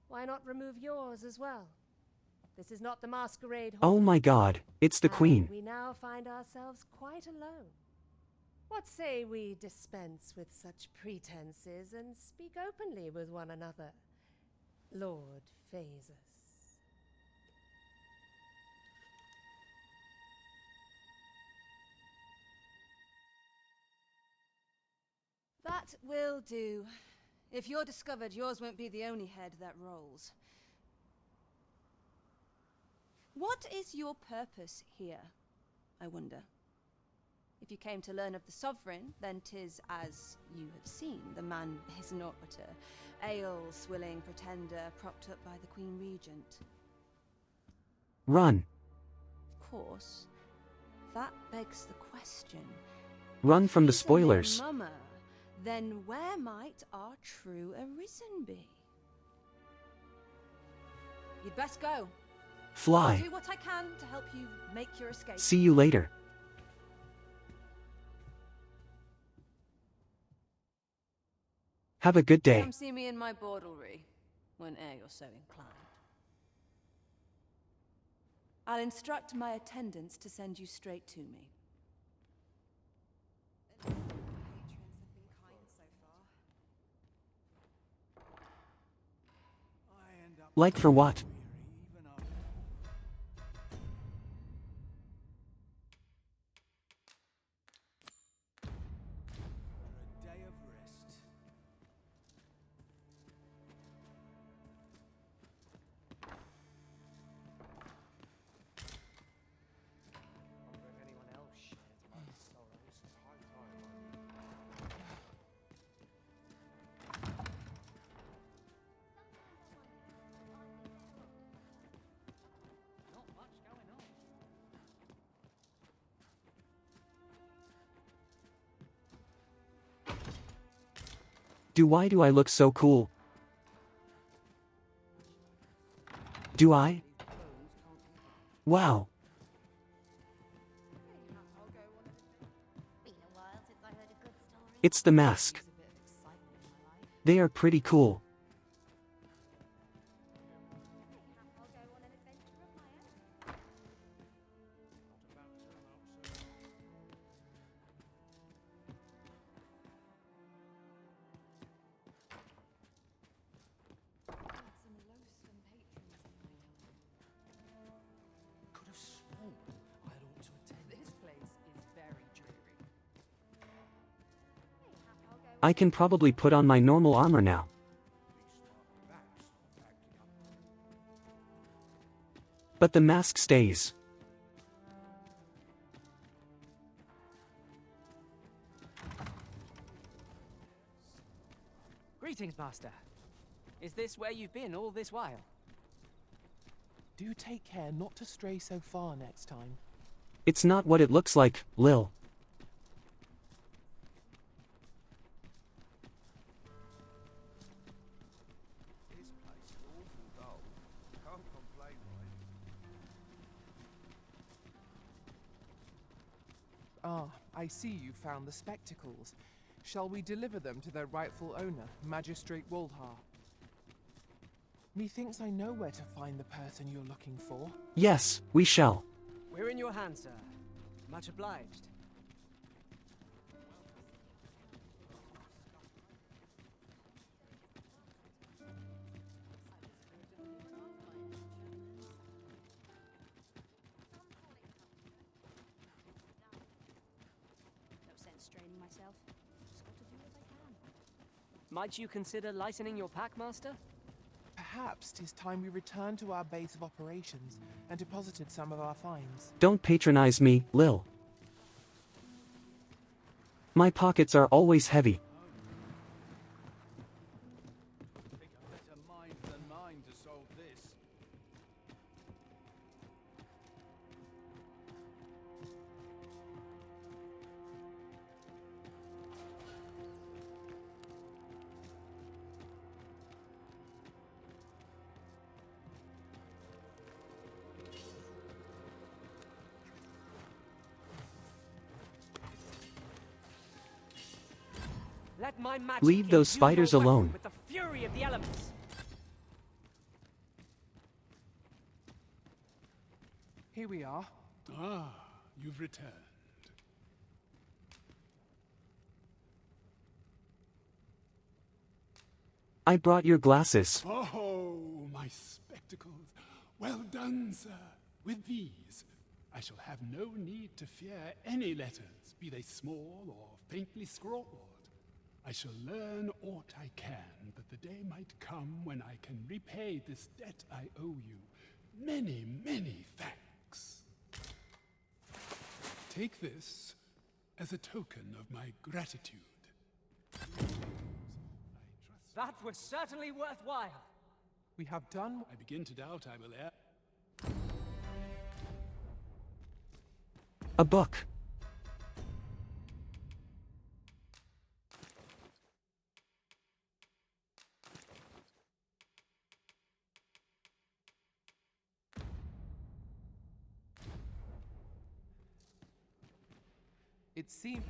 Why not remove yours as well? This is not the masquerade Oh hall. my god, it's the And queen. we now find ourselves quite alone. What say we dispense with such pretenses and speak openly with one another, Lord Phaesus? That will do. If you're discovered, yours won't be the only head that rolls. What is your purpose here, I wonder? If you came to learn of the Sovereign, then 'tis as you have seen. The man is naught but a ale-swilling pretender propped up by the Queen Regent. Run. Of course, that begs the question. Run from the If he's a mere spoilers. mummer, then where might our true arisen be? You'd best go. Fly. I'll do what I can to help you make your escape. See you later. Have a good day. Come see me in my bordlery, whene'er you're so inclined. I'll instruct my attendants to send you straight to me. Like for what? Why do I look so cool? Do I? Wow. It's the mask. They are pretty cool. Could have sworn I ought to attend. This place is very dreary. I can probably put on my normal armor now. But the mask stays. Greetings, Master. Is this where you've been all this while? Do take care not to stray so far next time. It's not what it looks like, Lil. This place is awful dull. Can't complain, right? Ah, I see you found the spectacles. Shall we deliver them to their rightful owner, Magistrate Woldhar? Methinks I know where to find the person you're looking for. Yes, we shall. We're in your hands, sir. Much obliged. No sense straining myself. Just got to do what I can. Might you consider lightening your pack, Master? Perhaps 'tis time we returned to our base of operations and deposited some of our finds. Don't patronize me, Lil. My pockets are always heavy. Take a better mind than mine to solve this. Let my magic Leave those imbue spiders your weapon alone. with the fury of the elements. Here we are. Ah, you've returned. I brought your glasses. Oh, my spectacles. Well done, sir. With these, I shall have no need to fear any letters, be they small or faintly scrawled. I shall learn aught I can, but the day might come when I can repay this debt I owe you. Many, many thanks. Take this as a token of my gratitude. That was certainly worthwhile. We have done. I begin to doubt I will err. A book. It seems.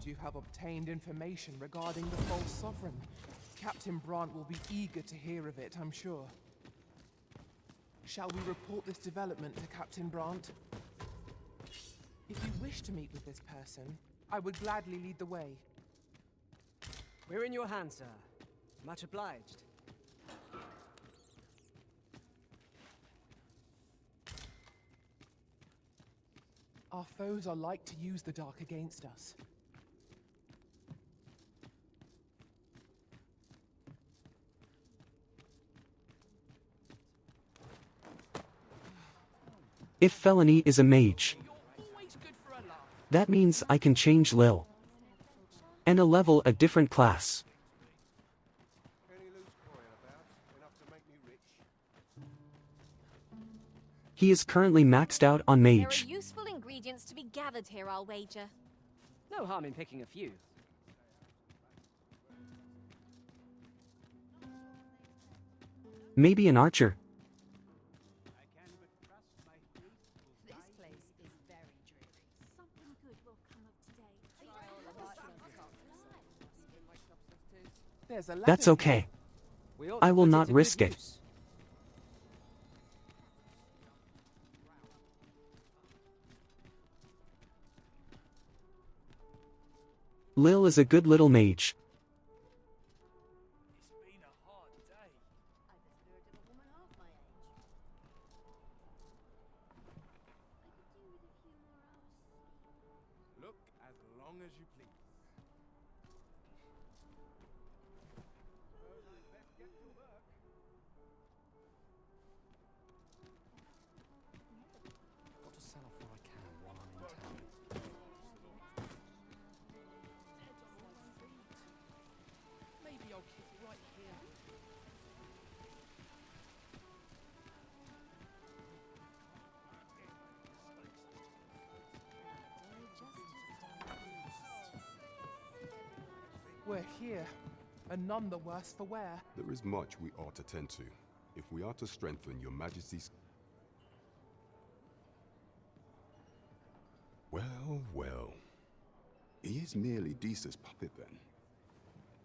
You have obtained information regarding the false sovereign. Captain Brant will be eager to hear of it, I'm sure. Shall we report this development to Captain Brant? If you wish to meet with this person, I would gladly lead the way. We're in your hands, sir. Much obliged. Our foes are like to use the dark against us. If felony is a mage, that means I can change Lil. And a level a different class. He is currently maxed out on mage. There are useful ingredients to be gathered here, I'll wager. No harm in picking a few. Maybe an archer. This place is very dreary. Something good will come of today. There's a ladder That's okay. I will not risk it. Lil is a good little mage. Look as long as you please. Got to sell off what I can while I'm in town. Maybe I'll keep right here. We're here, and none the worse for wear. There is much we ought to tend to, if we are to strengthen your majesty's... Well, well. He is merely Disa's puppet then.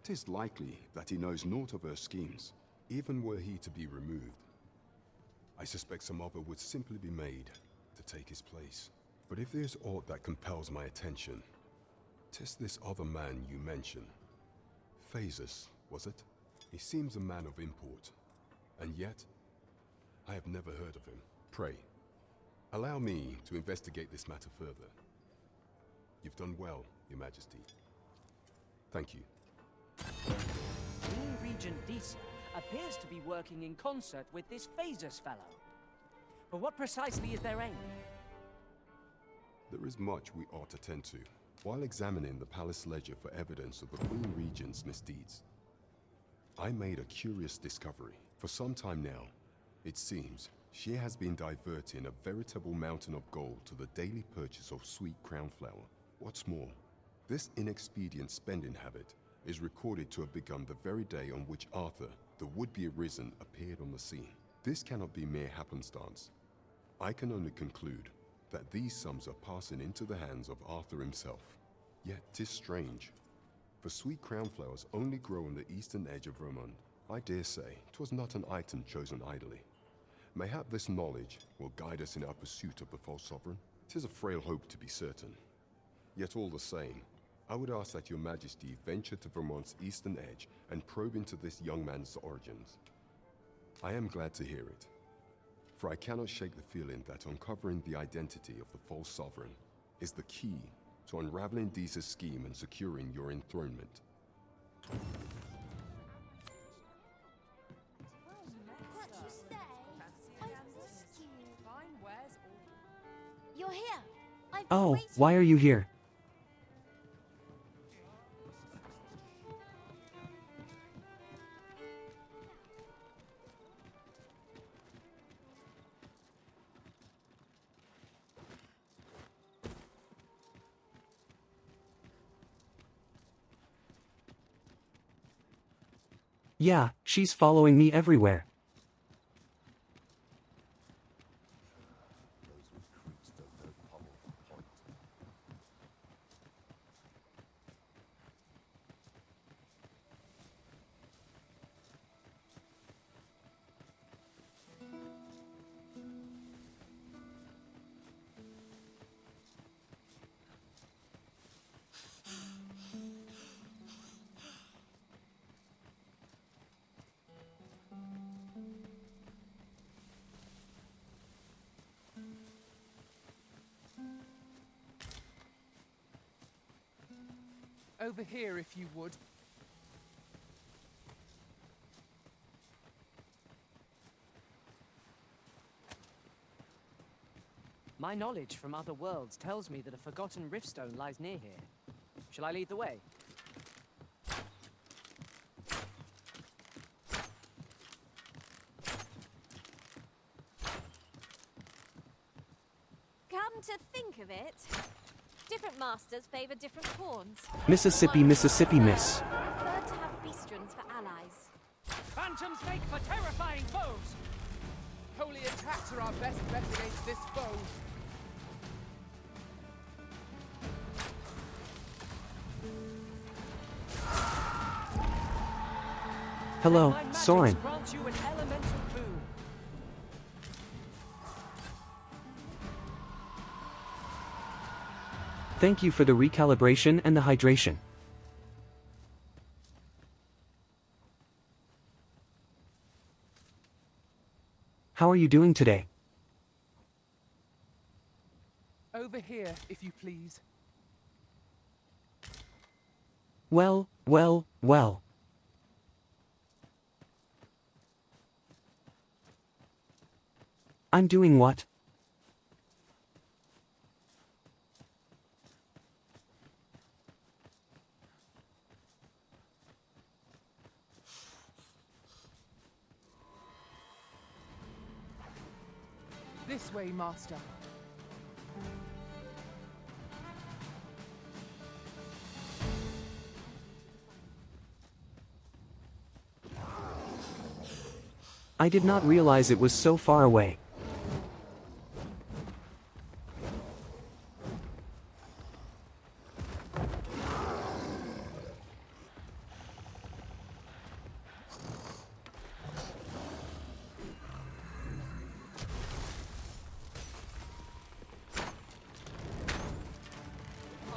'Tis likely that he knows naught of her schemes, even were he to be removed. I suspect some other would simply be made to take his place. But if there's aught that compels my attention, 'tis this other man you mention. Phases, was it? He seems a man of import, and yet I have never heard of him. Pray, allow me to investigate this matter further. You've done well, Your Majesty. Thank you. Queen Regent Disa appears to be working in concert with this Phases fellow. But what precisely is their aim? There is much we ought to tend to, while examining the palace ledger for evidence of the Queen Regent's misdeeds. I made a curious discovery. For some time now, it seems, she has been diverting a veritable mountain of gold to the daily purchase of sweet crown flower. What's more, this inexpedient spending habit is recorded to have begun the very day on which Arthur, the would-be arisen, appeared on the scene. This cannot be mere happenstance. I can only conclude that these sums are passing into the hands of Arthur himself. Yet 'tis strange, for sweet crown flowers only grow on the eastern edge of Vermont. I dare say 'twas not an item chosen idly. Mayhap this knowledge will guide us in our pursuit of the false sovereign. 'Tis a frail hope, to be certain. Yet all the same, I would ask that Your Majesty venture to Vermont's eastern edge and probe into this young man's origins. I am glad to hear it, for I cannot shake the feeling that uncovering the identity of the false sovereign is the key to unraveling Disa's scheme and securing your enthronement. What you say? I missed you. You're here. I've been Oh, waiting. why are you here? Yeah, she's following me everywhere. Over here, if you would. My knowledge from other worlds tells me that a forgotten riftstone lies near here. Shall I lead the way? Come to think of it, different masters favor different pawns. Mississippi, Mississippi, miss. Prefer to have beastrons for allies. Phantoms make for terrifying foes! Holy attacks are our best bet against this foe. Hello, My magics Soren. grant you an elemental boon. Thank you for the recalibration and the hydration. How are you doing today? Over here, if you please. Well, well, well. I'm doing what? This way, Master. I did not realize it was so far away.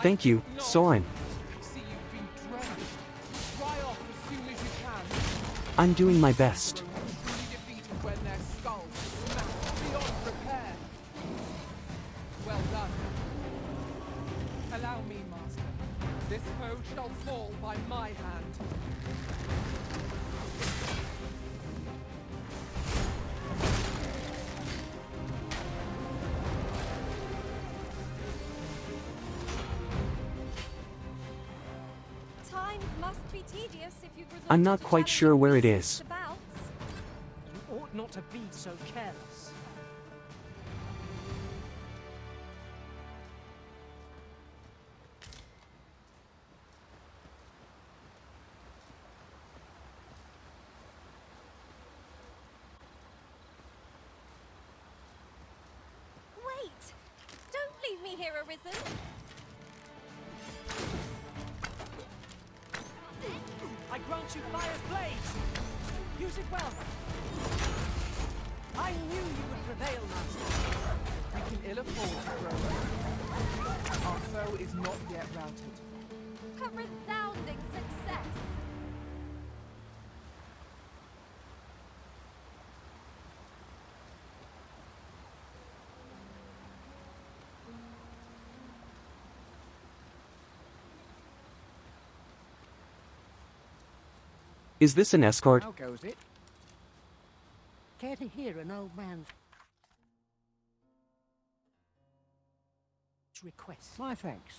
Thank you, Soren. See you've been drenched. Dry off as soon as you can. I'm doing my best. Truly defeated when their skulls smash beyond repair. Well done. Allow me, Master. This foe shall fall by my hand. Times must be tedious if you've resorted I'm not to quite sure where it challenging is. beasts about. You ought not to be so careless. Wait! Don't leave me here, Arisen! I grant you fire's blaze! Use it well! I knew you would prevail, Master. We can ill afford to grow old. Our foe is not yet routed. A resounding success! Is this an escort? How goes it? Care to hear an old man's request? My thanks.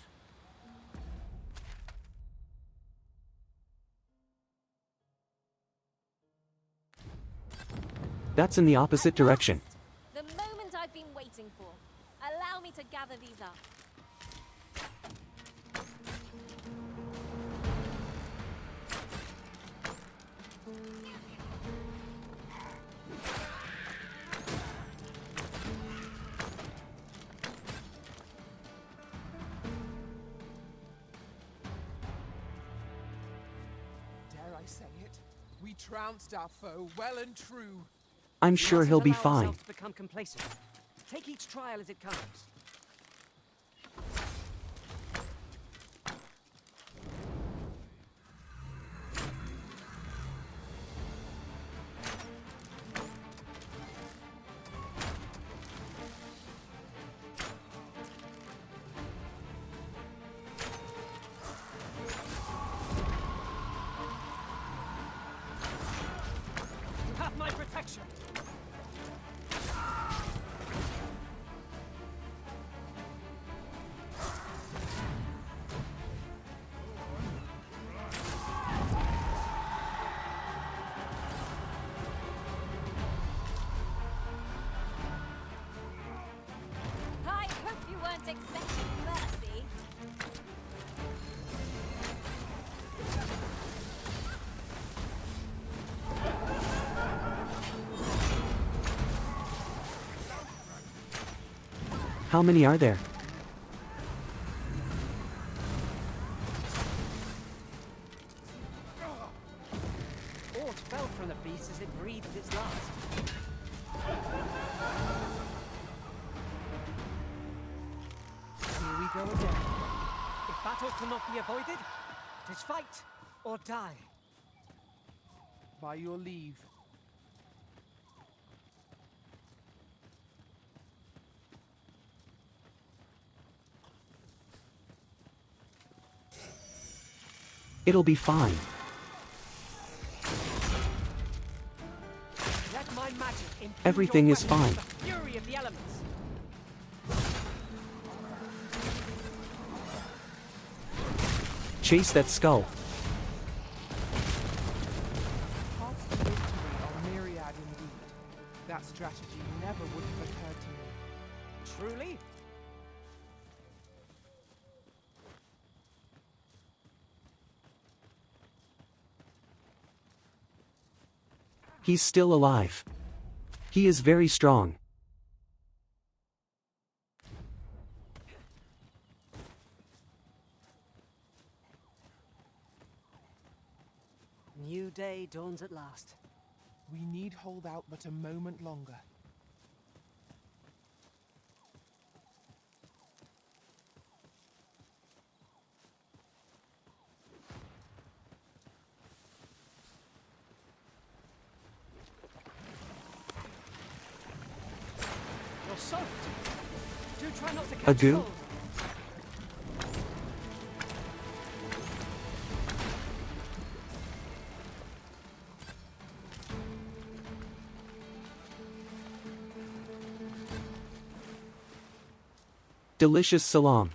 That's in the opposite direction. The moment I've been waiting for. Allow me to gather these up. Dare I say it? We trounced our foe well and true. I'm sure he'll be Allow fine. ourselves to become complacent. Take each trial as it comes. You have my protection. I hope you weren't expecting mercy. How many are there? Aught fell from the beast as it breathed its last. Here we go again. If battle cannot be avoided, 'tis fight or die. By your leave. It'll be fine. Let my magic imbue Everything your is weapons fine. with the fury of the elements. Chase that skull. Paths to victory are myriad indeed. That strategy never would have occurred to me. Truly? He's still alive. He is very strong. New day dawns at last. We need hold out but a moment longer. You're soaked. Do try not to catch Agu? cold. Delicious salam.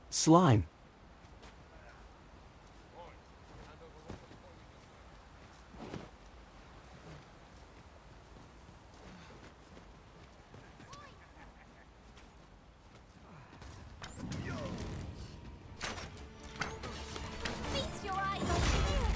Slime. Feast your eyes on this!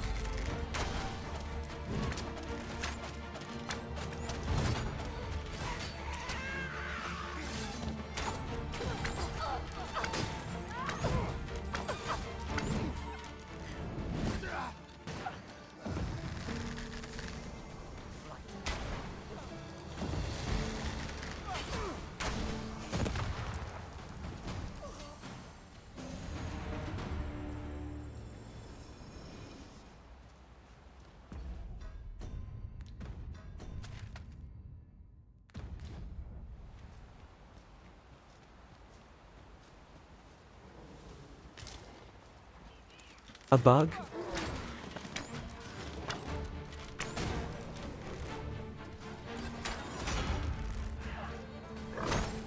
A bug?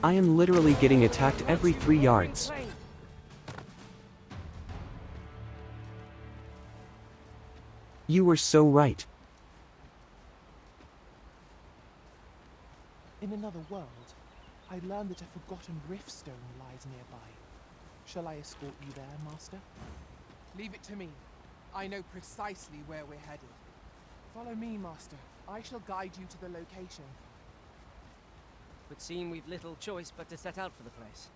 I am literally getting attacked every 3 yards. You were so right. In another world, I learned that a forgotten riftstone lies nearby. Shall I escort you there, Master? Leave it to me. I know precisely where we're headed. Follow me, Master. I shall guide you to the location. Would seem we've little choice but to set out for the place.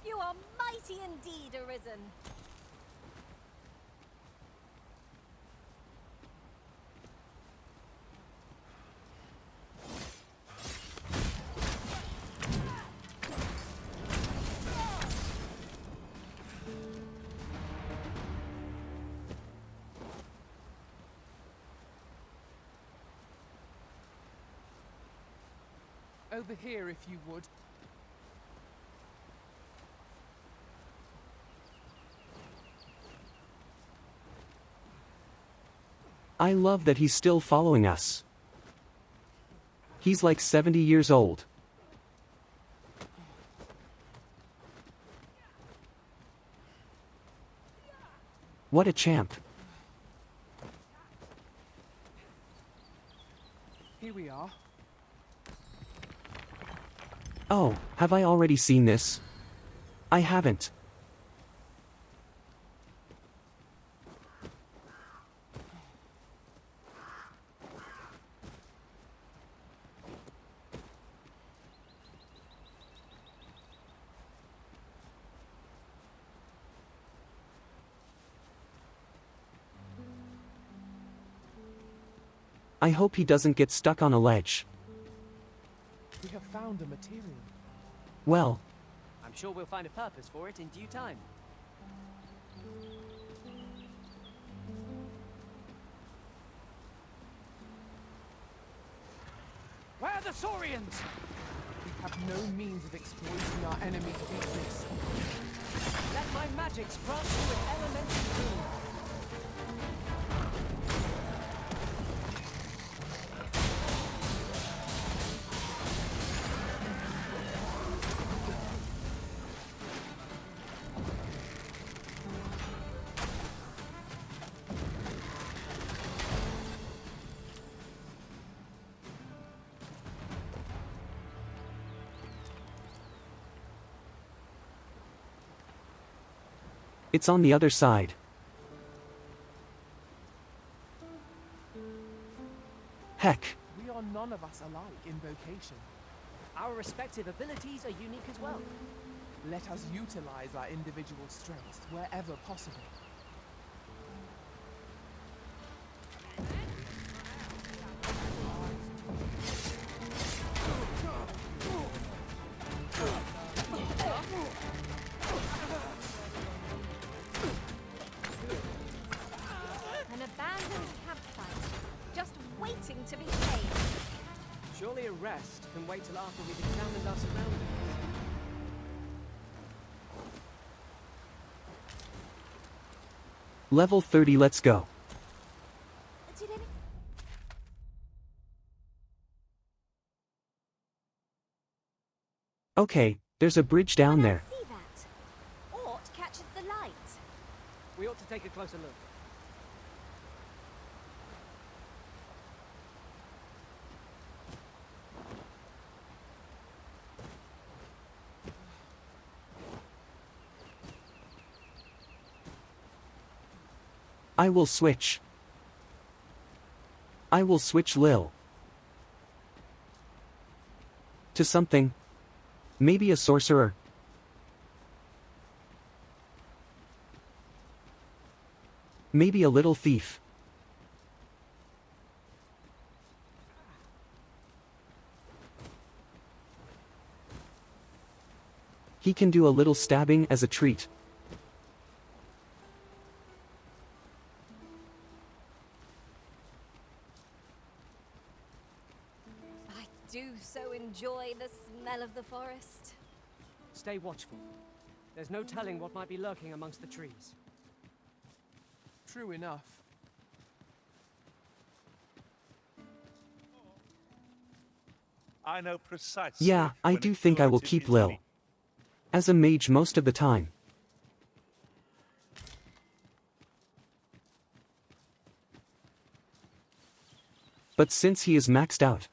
You are mighty indeed, Arisen. Over here, if you would. I love that he's still following us. He's like 70 years old. What a champ. Here we are. Oh, have I already seen this? I haven't. I hope he doesn't get stuck on a ledge. We have found a material. Well, I'm sure we'll find a purpose for it in due time. Where are the Saurians? We have no means of exploiting our enemy's weakness. Let my magics grant you an elemental boon. It's on the other side. Heck. We are none of us alike in vocation. Our respective abilities are unique as well. Let us utilize our individual strengths wherever possible. An abandoned campsite, just waiting to be saved. Surely a rest can wait till after we've examined our surroundings. Level 30, let's go. Okay, there's a bridge down there. See that? Ort catches the light. We ought to take a closer look. I will switch. I will switch Lil. To something. Maybe a sorcerer. Maybe a little thief. He can do a little stabbing as a treat. I do so enjoy the smell of the forest. Stay watchful. There's no telling what might be lurking amongst the trees. True enough. I know precisely. Yeah, I when do it's think I good will to keep eat Lil. meat. As a mage most of the time. But since he is maxed out,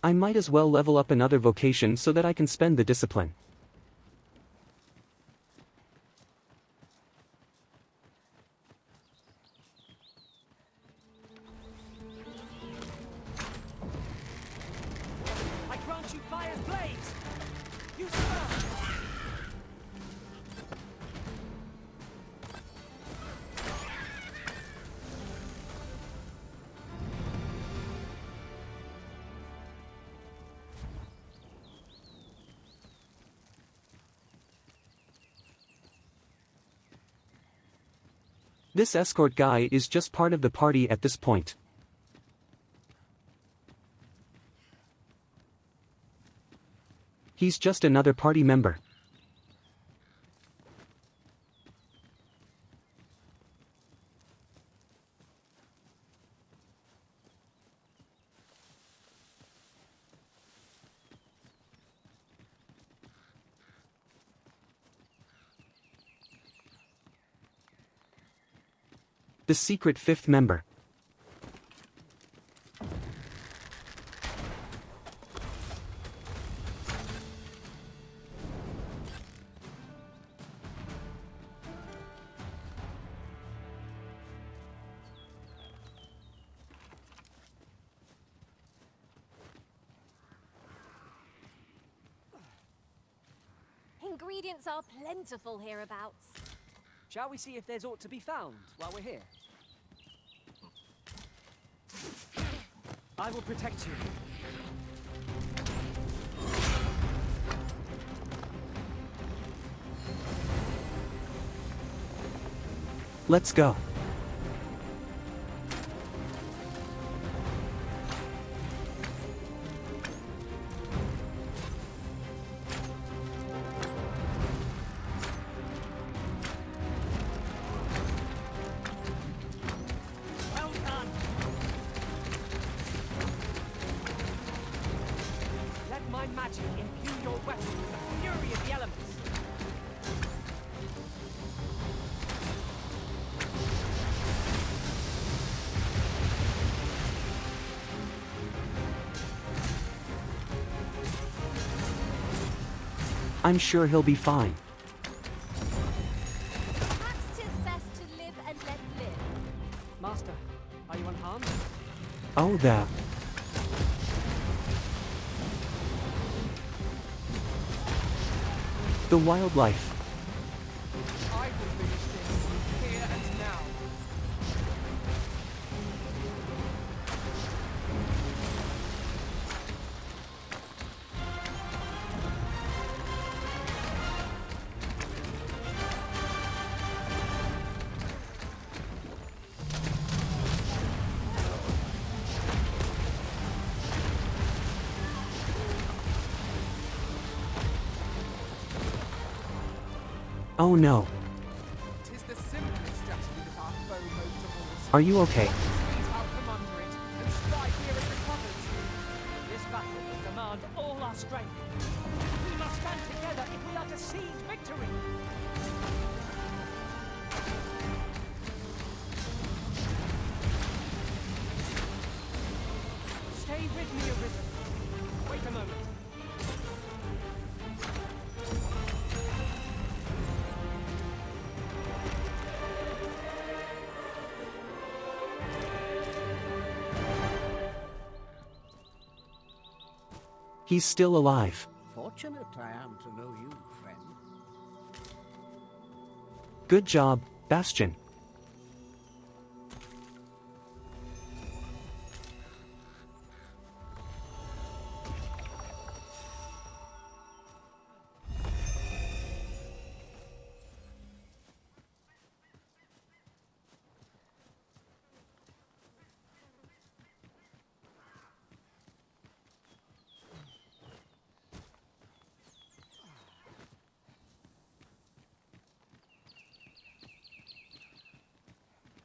I might as well level up another vocation so that I can spend the discipline. I grant you fire's blades! You spell! This escort guy is just part of the party at this point. He's just another party member. The secret fifth member. Ingredients are plentiful hereabouts. Shall we see if there's aught to be found while we're here? I will protect you. Let's go. Well done! Let my magic imbue your weapon with the fury of the elements. I'm sure he'll be fine. Perhaps 'tis best to live and let live. Master, are you unharmed? Oh, that. The wildlife. I will finish this, here and now. Oh no. 'Tis the simplest strategy that our foe most abhors. Are you okay? Squeeze out from under it, and strike here it recovers. This battle will demand all our strength. We must stand together if we are to seize victory. Stay with me, Arisen. Wait a moment. He's still alive. Fortunate I am to know you, friend. Good job, Bastion.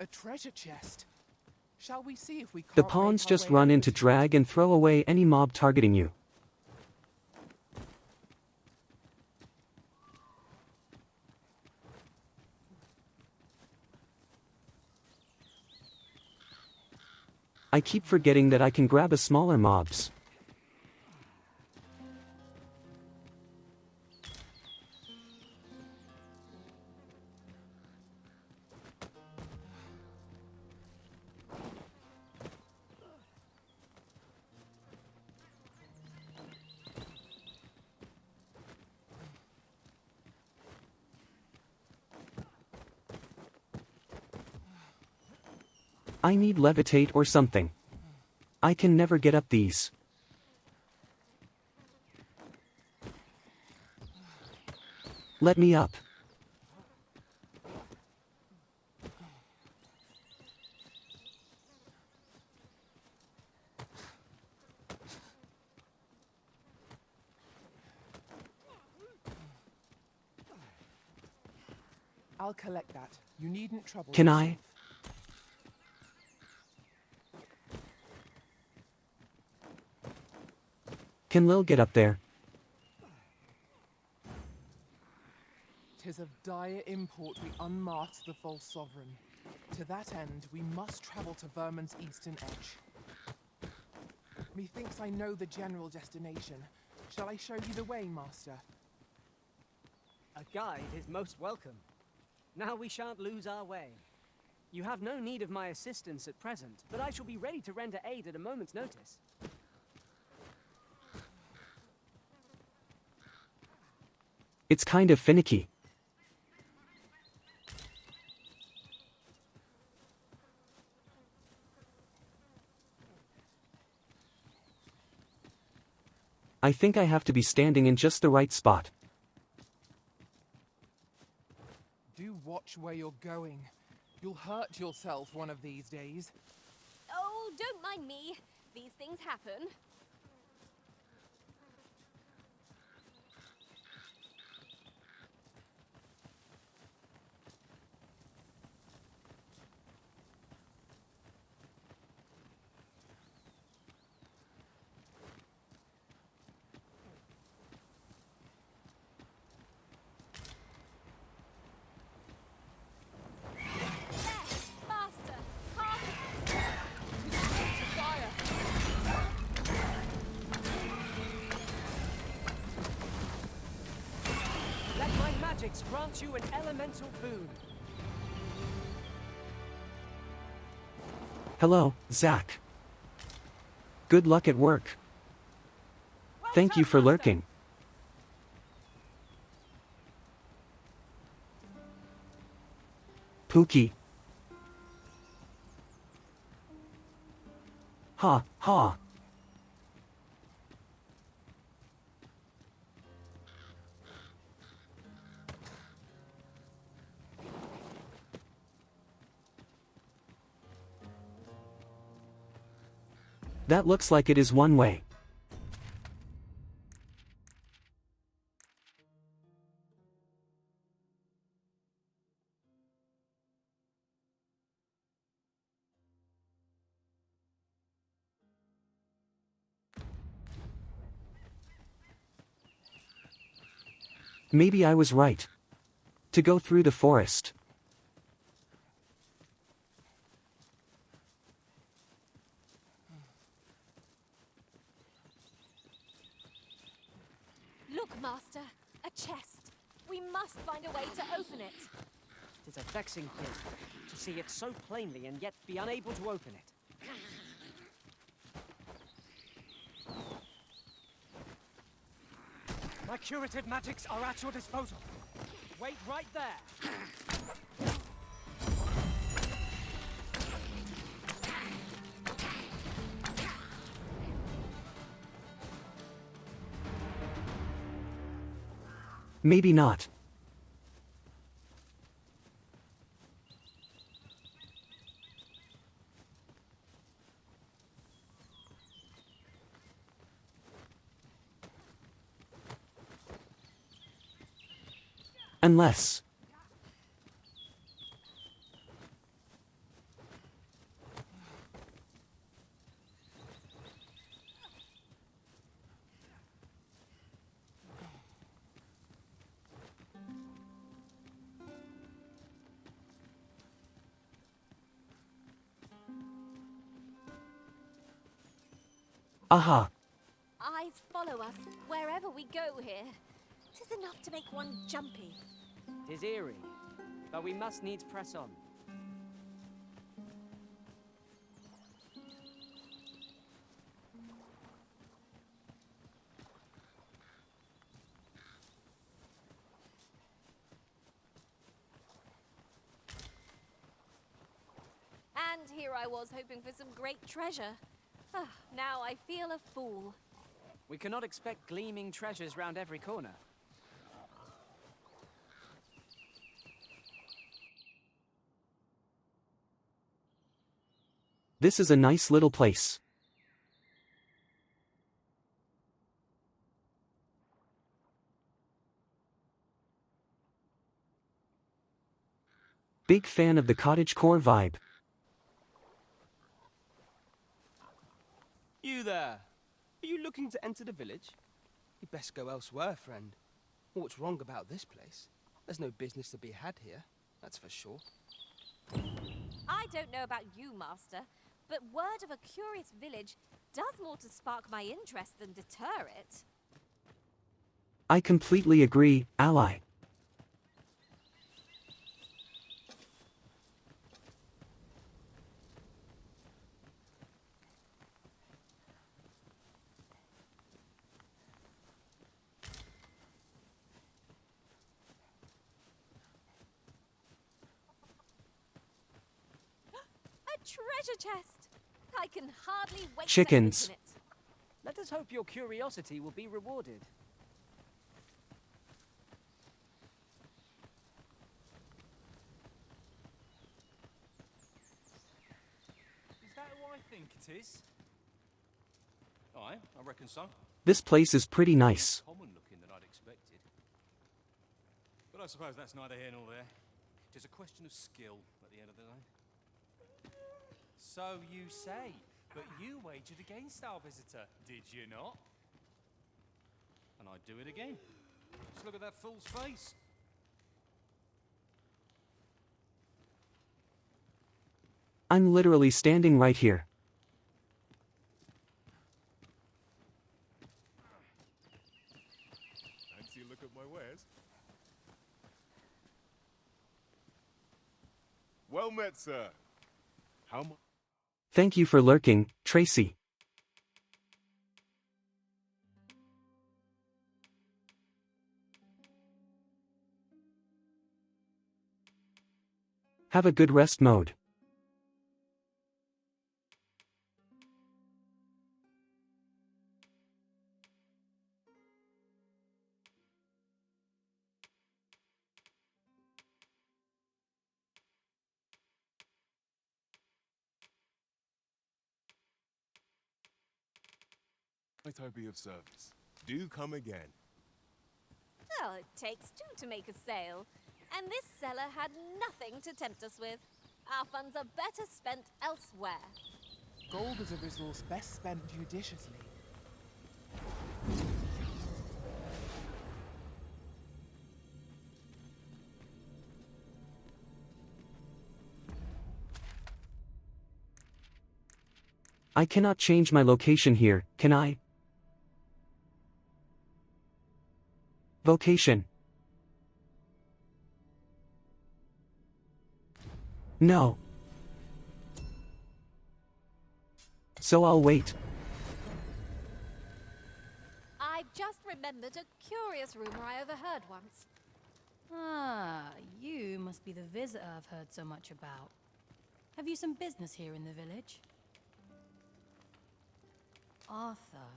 A treasure chest. Shall we see if we can't The make pawns our just way run over in to drag and throw away any mob targeting you. I keep forgetting that I can grab a smaller mobs. I need levitate or something. I can never get up these. Let me up. I'll collect that. You needn't trouble Can yourself. I? Can Lil get up there? 'Tis of dire import we unmask the false sovereign. To that end, we must travel to Vermin's eastern edge. Methinks I know the general destination. Shall I show you the way, Master? A guide is most welcome. Now we shan't lose our way. You have no need of my assistance at present, but I shall be ready to render aid at a moment's notice. It's kind of finicky. I think I have to be standing in just the right spot. Do watch where you're going. You'll hurt yourself one of these days. Oh, don't mind me. These things happen. magics grant you an elemental boon. Hello, Zack. Good luck at work. Thank you for lurking. Pookie. Ha, ha. That looks like it is one way. Maybe I was right. To go through the forest. Look, Master, a chest. We must find a way to open it. It is a vexing thing to see it so plainly and yet be unable to open it. My curative magics are at your disposal. Wait right there. Maybe not. Unless. Aha. Eyes follow us wherever we go here. 'Tis enough to make one jumpy. 'Tis eerie, but we must needs press on. And here I was hoping for some great treasure. Ah, now I feel a fool. We cannot expect gleaming treasures round every corner. This is a nice little place. Big fan of the cottagecore vibe. You there! Are you looking to enter the village? You'd best go elsewhere, friend. What's wrong about this place? There's no business to be had here, that's for sure. I don't know about you, Master, but word of a curious village does more to spark my interest than deter it. I completely agree, ally. A treasure chest! I can hardly wait Chickens. to open it. Let us hope your curiosity will be rewarded. Is that who I think it is? Aye, I reckon so. This place is pretty nice. Common looking than I'd expected. But I suppose that's neither here nor there. It's a question of skill at the end of the day. So you say, but you wagered against our visitor, did you not? And I'd do it again. Just look at that fool's face. I'm literally standing right here. Fancy a look at my wares? Well met, sir. How much? Thank you for lurking, Tracy. Have a good rest mode. Might I be of service? Do come again. Well, it takes two to make a sale. And this seller had nothing to tempt us with. Our funds are better spent elsewhere. Gold is a resource best spent judiciously. I cannot change my location here, can I? Vocation. No. So I'll wait. I've just remembered a curious rumor I overheard once. Ah, you must be the visitor I've heard so much about. Have you some business here in the village? Arthur.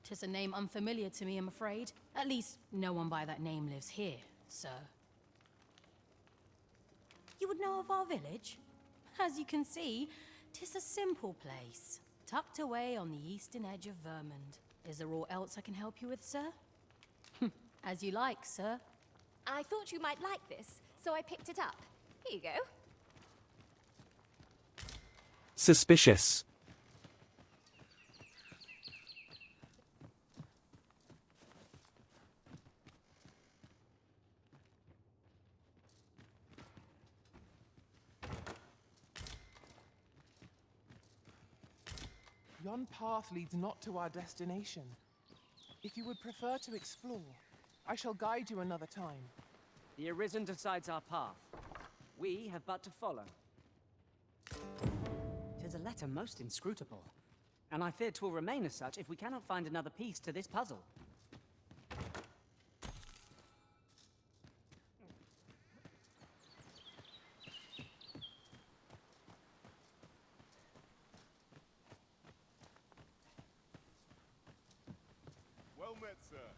'Tis a name unfamiliar to me, I'm afraid. At least, no one by that name lives here, sir. You would know of our village? As you can see, 'tis a simple place, tucked away on the eastern edge of Vermund. Is there aught else I can help you with, sir? As you like, sir. I thought you might like this, so I picked it up. Here you go. Suspicious. Yon path leads not to our destination. If you would prefer to explore, I shall guide you another time. The Arisen decides our path. We have but to follow. 'Tis a letter most inscrutable, and I fear 'twill remain as such if we cannot find another piece to this puzzle. Well met, sir.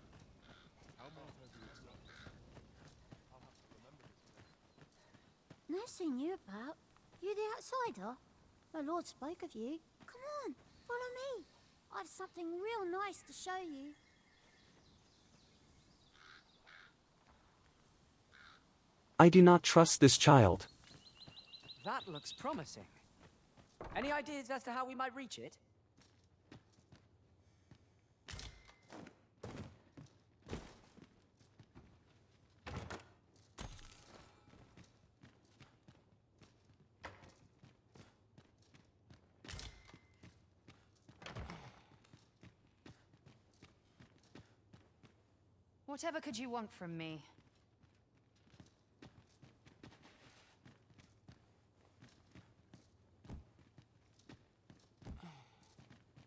How might I be of service? I'll have to remember this. No seeing you about. You the outsider? My lord spoke of you. Come on, follow me. I've something real nice to show you. I do not trust this child. That looks promising. Any ideas as to how we might reach it? Whatever could you want from me?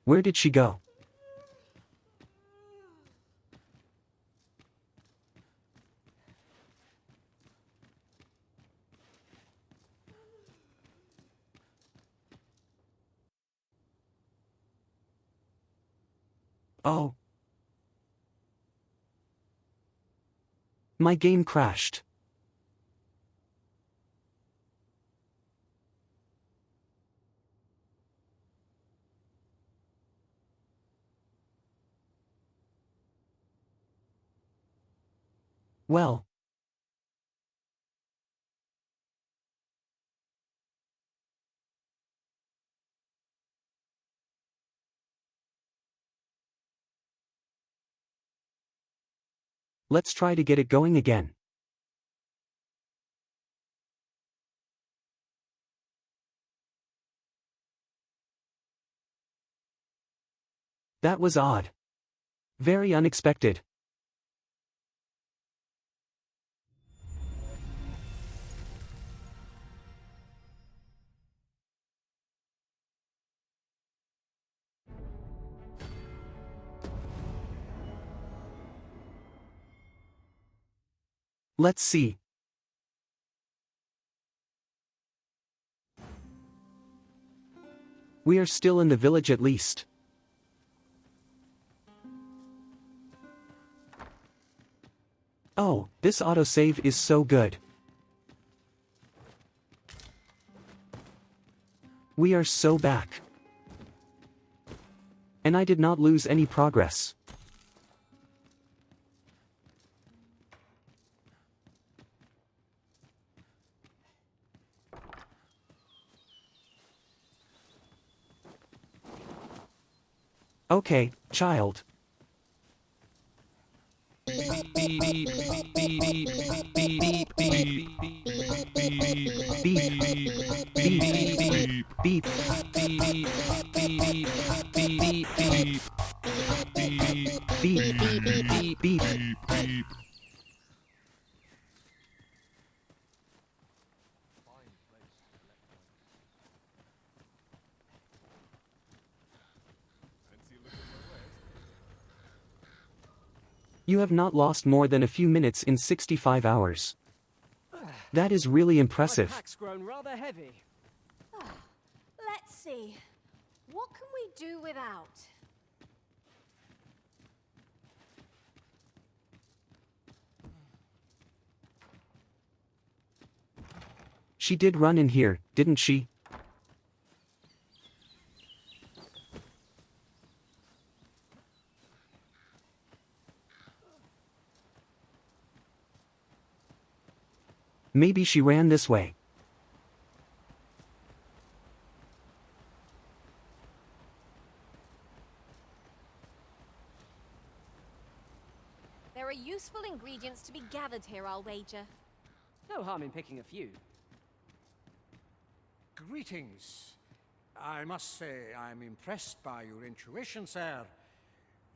Where did she go? Oh. My game crashed. Well. Let's try to get it going again. That was odd. Very unexpected. Let's see. We are still in the village at least. Oh, this autosave is so good. We are so back. And I did not lose any progress. Okay, child. You have not lost more than a few minutes in 65 hours. That is really My impressive. pack's grown rather heavy. Let's see. What can we do without? She did run in here, didn't she? Maybe she ran this way. There are useful ingredients to be gathered here, I'll wager. No harm in picking a few. Greetings. I must say I'm impressed by your intuition, sir.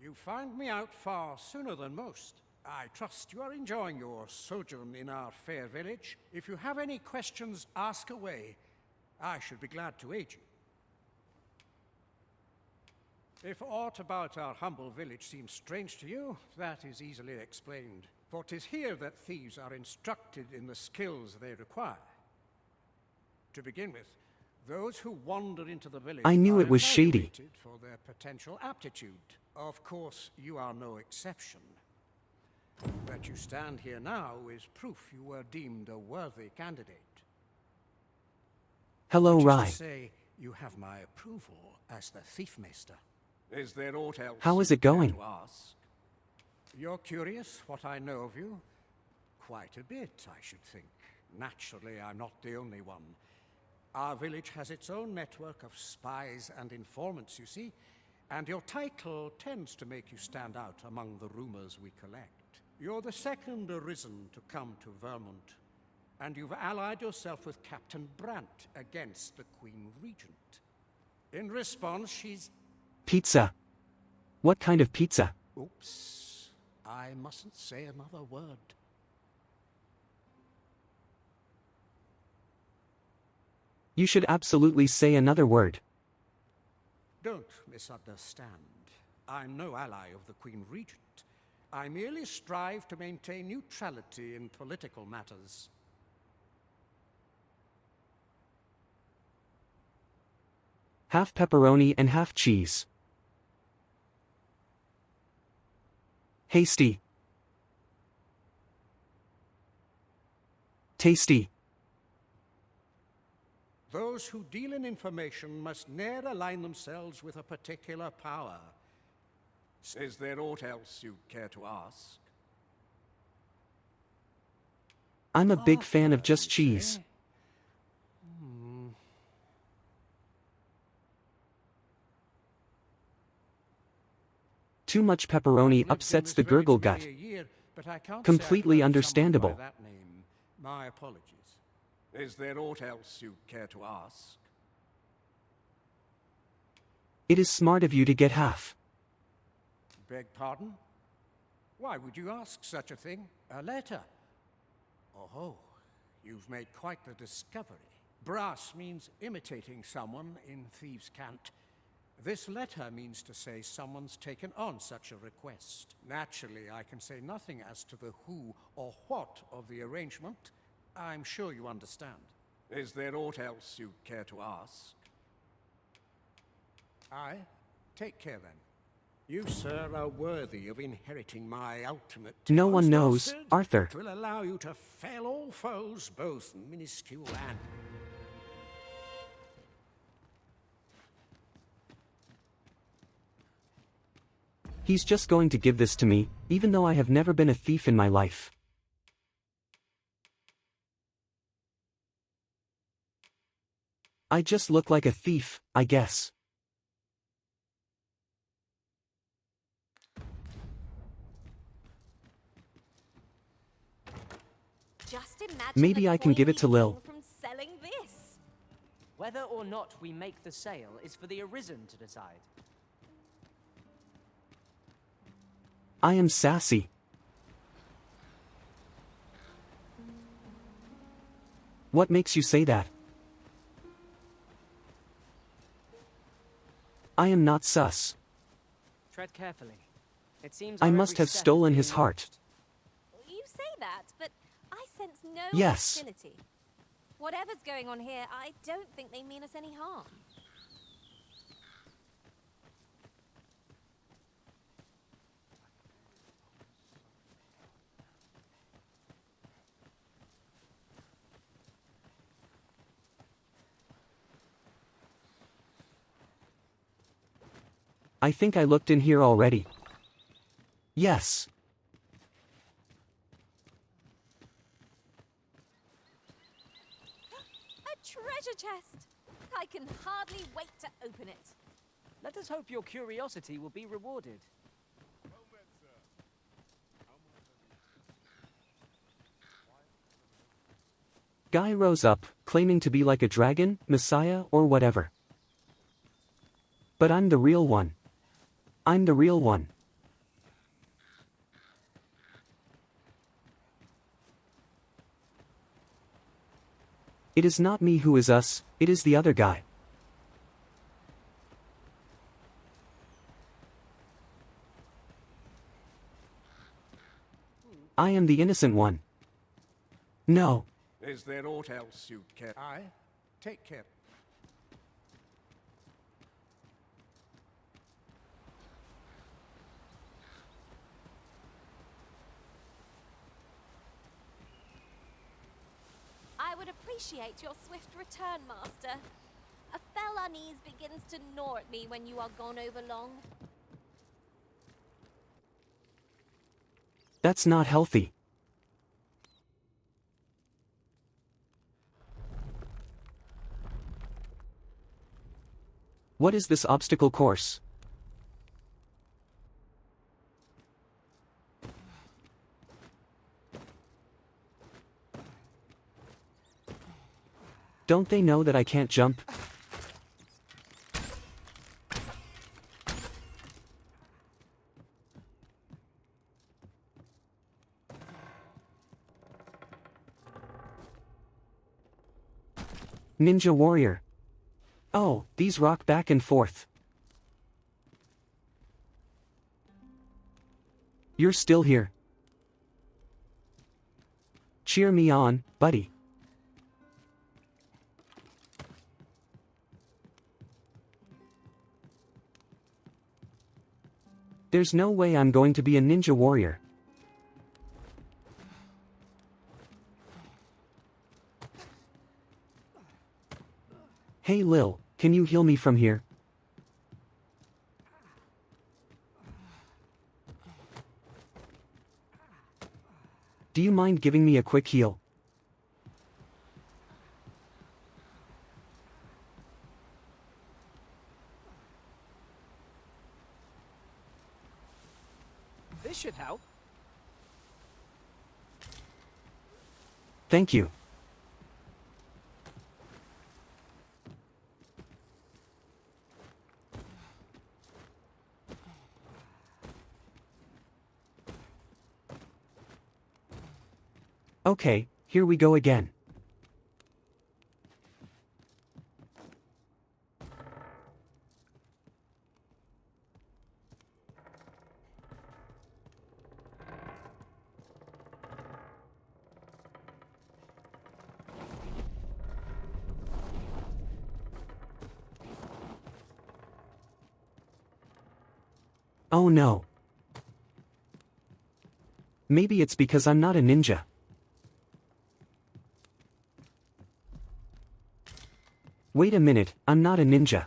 You found me out far sooner than most. I trust you are enjoying your sojourn in our fair village. If you have any questions, ask away. I should be glad to aid you. If aught about our humble village seems strange to you, that is easily explained. For 'tis here that thieves are instructed in the skills they require. To begin with, those who wander into the village I knew are it was shady. evaluated for their potential aptitude. Of course, you are no exception. That you stand here now is proof you were deemed a worthy candidate. Hello, Which is Rye. to say, you have my approval as the Thiefmeister. Is there aught else How is you it going? care to ask? You're curious what I know of you? Quite a bit, I should think. Naturally, I'm not the only one. Our village has its own network of spies and informants, you see, and your title tends to make you stand out among the rumors we collect. You're the second arisen to come to Vermont, and you've allied yourself with Captain Brant against the Queen Regent. In response, she's... Pizza. What kind of pizza? Oops. I mustn't say another word. You should absolutely say another word. Don't misunderstand. I'm no ally of the Queen Regent. I merely strive to maintain neutrality in political matters. Half pepperoni and half cheese. Hasty. Tasty. Those who deal in information must ne'er align themselves with a particular power. Is there aught else you care to ask? I'm a big fan of just cheese. Too much pepperoni upsets the gurgle gut. Completely understandable. That name. My apologies. Is there aught else you care to ask? It is smart of you to get half. Beg pardon? Why would you ask such a thing? A letter? Oh, you've made quite the discovery. Brass means imitating someone in thieves' cant. This letter means to say someone's taken on such a request. Naturally, I can say nothing as to the who or what of the arrangement. I'm sure you understand. Is there aught else you care to ask? Aye. Take care then. You, sir, are worthy of inheriting my ultimate No one talents, knows, bastard. Arthur. It will allow you to fell all foes, both minuscule and... He's just going to give this to me, even though I have never been a thief in my life. I just look like a thief, I guess. Just imagine Maybe the I can coin give it we to Lil. gain from selling this. Whether or not we make the sale is for the Arisen to decide. I am sassy. What makes you say that? I am not sus. Tread carefully. It seems I our must every have step is stolen being his heart. You say that, but I sense no Yes. hostility. Whatever's going on here, I don't think they mean us any harm. I think I looked in here already. Yes. A treasure chest! I can hardly wait to open it. Let us hope your curiosity will be rewarded. Guy rose up, claiming to be like a dragon, messiah, or whatever. But I'm the real one. I'm the real one. It is not me who is us, it is the other guy. I am the innocent one. No. Is there aught else you care? Aye. Take care. I would appreciate your swift return, Master. A fell unease begins to gnaw at me when you are gone over long. That's not healthy. What is this obstacle course? Don't they know that I can't jump? Ninja warrior. Oh, these rock back and forth. You're still here. Cheer me on, buddy. There's no way I'm going to be a ninja warrior. Hey Lil, can you heal me from here? Do you mind giving me a quick heal? This should help. Thank you. Okay, here we go again. Oh no. Maybe it's because I'm not a ninja. Wait a minute, I'm not a ninja.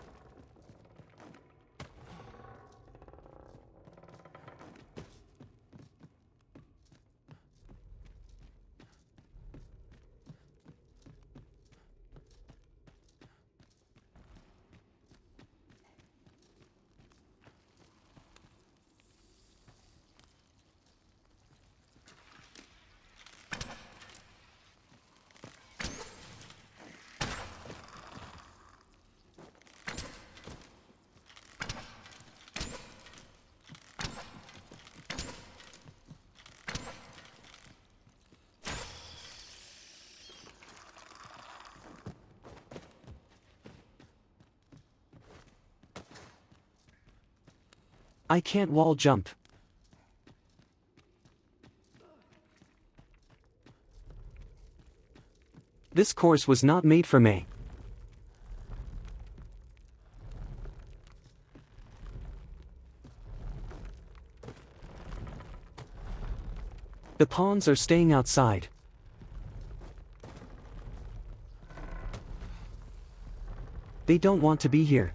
I can't wall jump. This course was not made for me. The pawns are staying outside. They don't want to be here.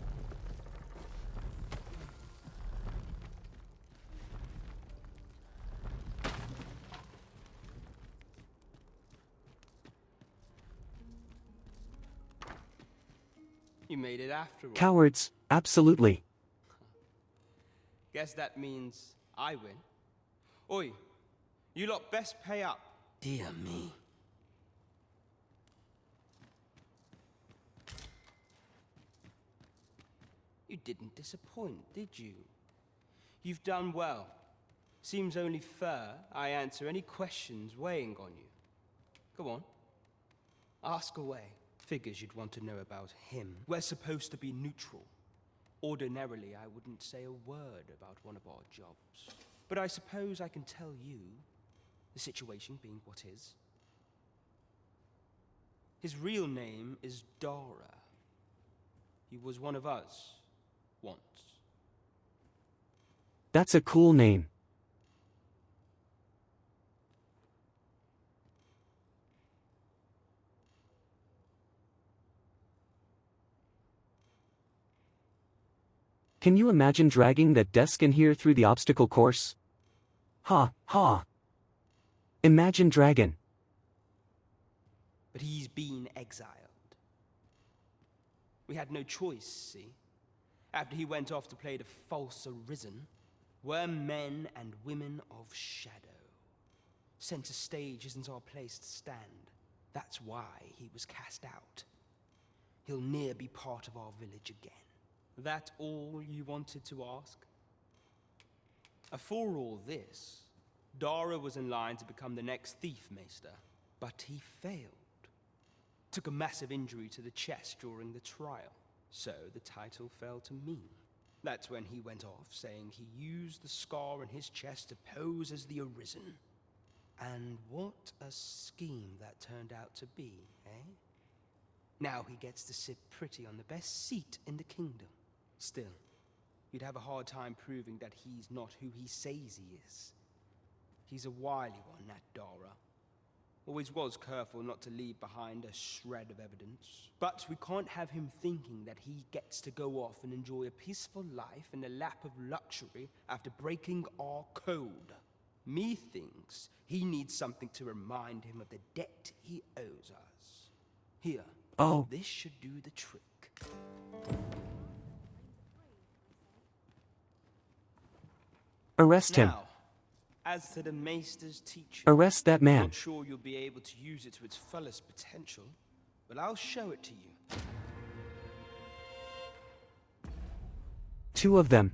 You made it after all. Cowards, absolutely. Guess that means I win. Oi, you lot best pay up. Dear me. You didn't disappoint, did you? You've done well. Seems only fair I answer any questions weighing on you. Go on. Ask away. Figures you'd want to know about him. We're supposed to be neutral. Ordinarily, I wouldn't say a word about one of our jobs. But I suppose I can tell you, the situation being what is. His real name is Dara. He was one of us, once. That's a cool name. Can you imagine dragging that desk in here through the obstacle course? Ha, ha. Imagine dragon. But he's been exiled. We had no choice, see? After he went off to play the false arisen, we're men and women of shadow. Center stage isn't our place to stand. That's why he was cast out. He'll ne'er be part of our village again. That all you wanted to ask? For all this, Dara was in line to become the next thief maester, but he failed. Took a massive injury to the chest during the trial, so the title fell to me. That's when he went off, saying he used the scar in his chest to pose as the Arisen. And what a scheme that turned out to be, eh? Now he gets to sit pretty on the best seat in the kingdom. Still, you'd have a hard time proving that he's not who he says he is. He's a wily one, that Dara. Always was careful not to leave behind a shred of evidence. But we can't have him thinking that he gets to go off and enjoy a peaceful life in a lap of luxury after breaking our code. Me thinks he needs something to remind him of the debt he owes us. Here, this should do the trick. Arrest him. Now, as to the Maester's teaching, Arrest that man. Not sure you'll be able to use it to its fullest potential, but I'll show it to you. Two of them.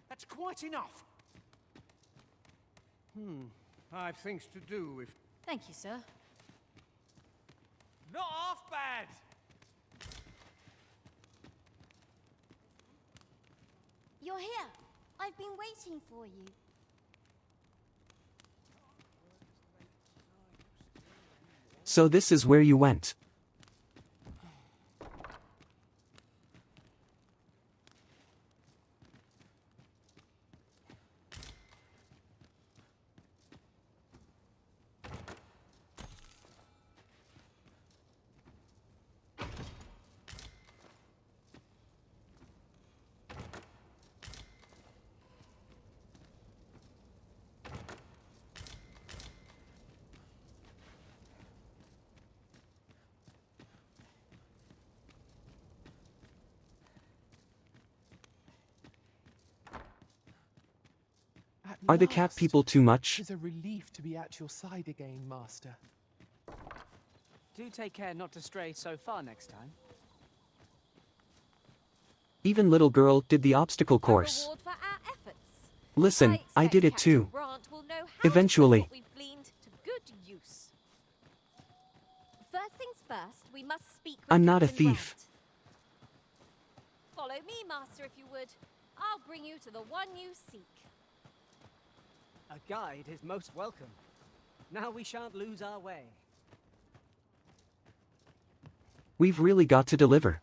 That's quite enough. I've things to do if... Thank you, sir. Not half bad! You're here. I've been waiting for you. So this is where you went. Are the cat people too much? It's a relief to be at your side again, Master. Do take care not to stray so far next time. Even little girl did the obstacle course. Reward for our efforts. Listen, I did it Captain too. Brant will know how to Eventually. put what we've gleaned to good use. First things first, we must speak with I'm not a Captain thief. Brant. Follow me, Master, if you would. I'll bring you to the one you seek. A guide is most welcome. Now we shan't lose our way. We've really got to deliver.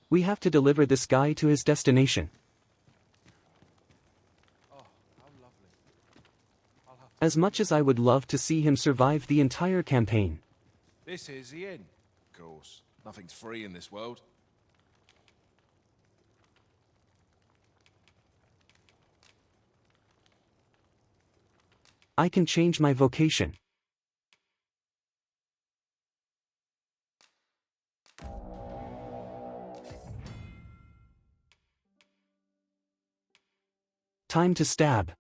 We have to deliver this guy to his destination. As much as I would love to see him survive the entire campaign. This is the inn. Of course, nothing's free in this world. I can change my vocation. Time to stab.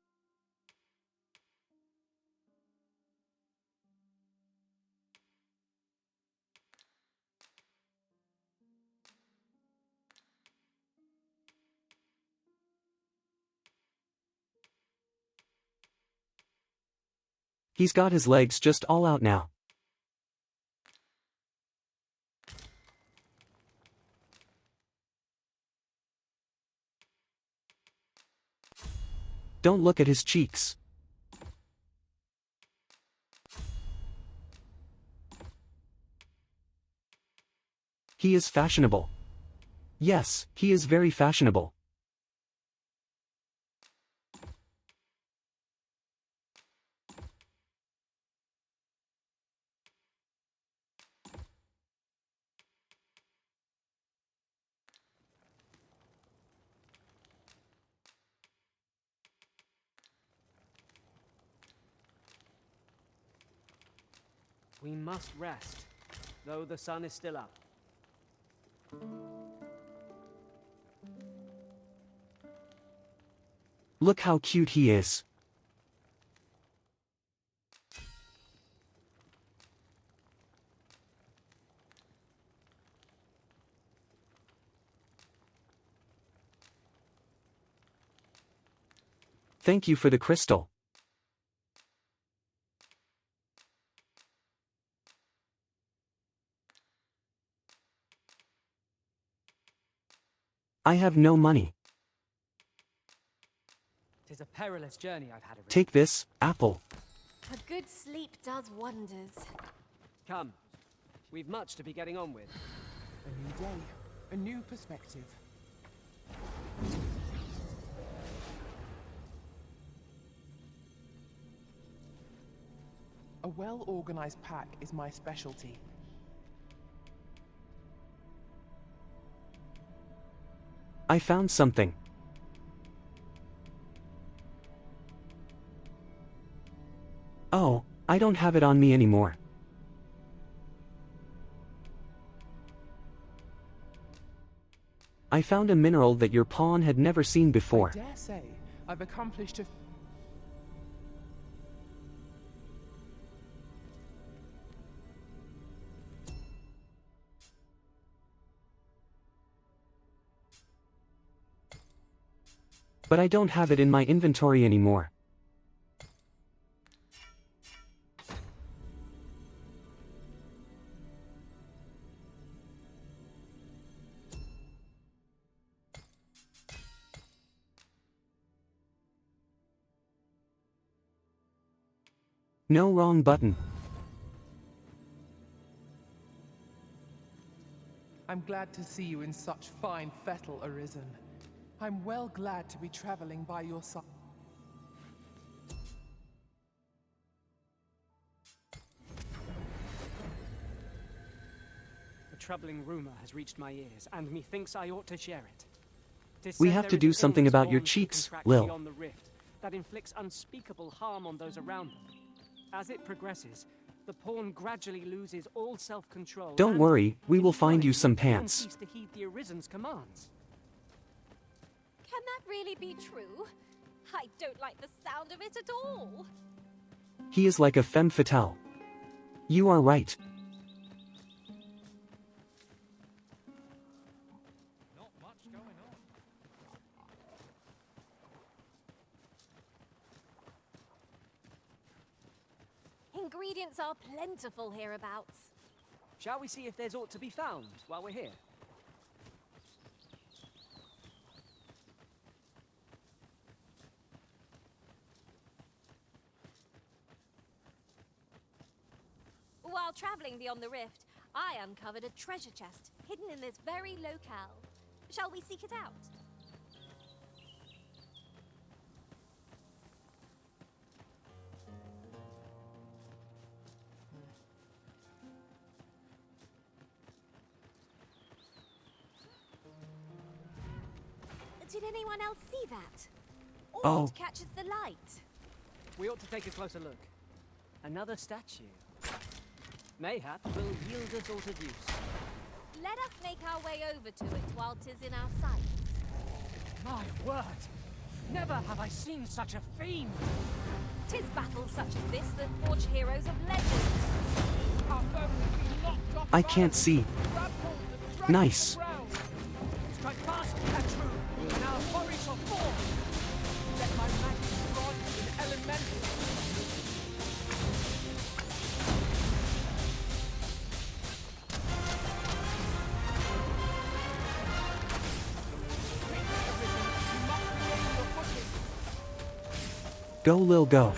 He's got his legs just all out now. Don't look at his cheeks. He is fashionable. Yes, he is very fashionable. We must rest, though the sun is still up. Look how cute he is. Thank you for the crystal. I have no money. 'Tis a perilous journey I've had. Take this, apple. A good sleep does wonders. Come, we've much to be getting on with. A new day, a new perspective. A well-organized pack is my specialty. I found something. Oh, I don't have it on me anymore. I found a mineral that your pawn had never seen before. I dare say I've accomplished a... But I don't have it in my inventory anymore. No, wrong button. I'm glad to see you in such fine fettle, Arisen. I'm well glad to be traveling by your side. A troubling rumor has reached my ears, and methinks I ought to share it. 'Tis We said have there to is do an something illness about your born through cheeks, contraction Lil. beyond the rift that inflicts unspeakable harm on those around them. As it progresses, the pawn gradually loses all self-control. Don't and, worry, we will find you unknowingly, some even pants. cease to heed the Arisen's commands. Can that really be true? I don't like the sound of it at all. He is like a femme fatale. You are right. Not much going on. Ingredients are plentiful hereabouts. Shall we see if there's aught to be found while we're here? While traveling beyond the rift, I uncovered a treasure chest hidden in this very locale. Shall we seek it out? Did anyone else see that? Or Oh. what catches the light? We ought to take a closer look. Another statue. Mayhap will yield us aught of use. Let us make our way over to it while 'tis in our sights. My word! Never have I seen such a fiend! 'Tis battles such as this that forge heroes of legend. Our foe has been knocked off I can't see. Nice. Strike fast, Katru! Now hurry shall fall! Let my magic rod in elemental. Go, Lil, go.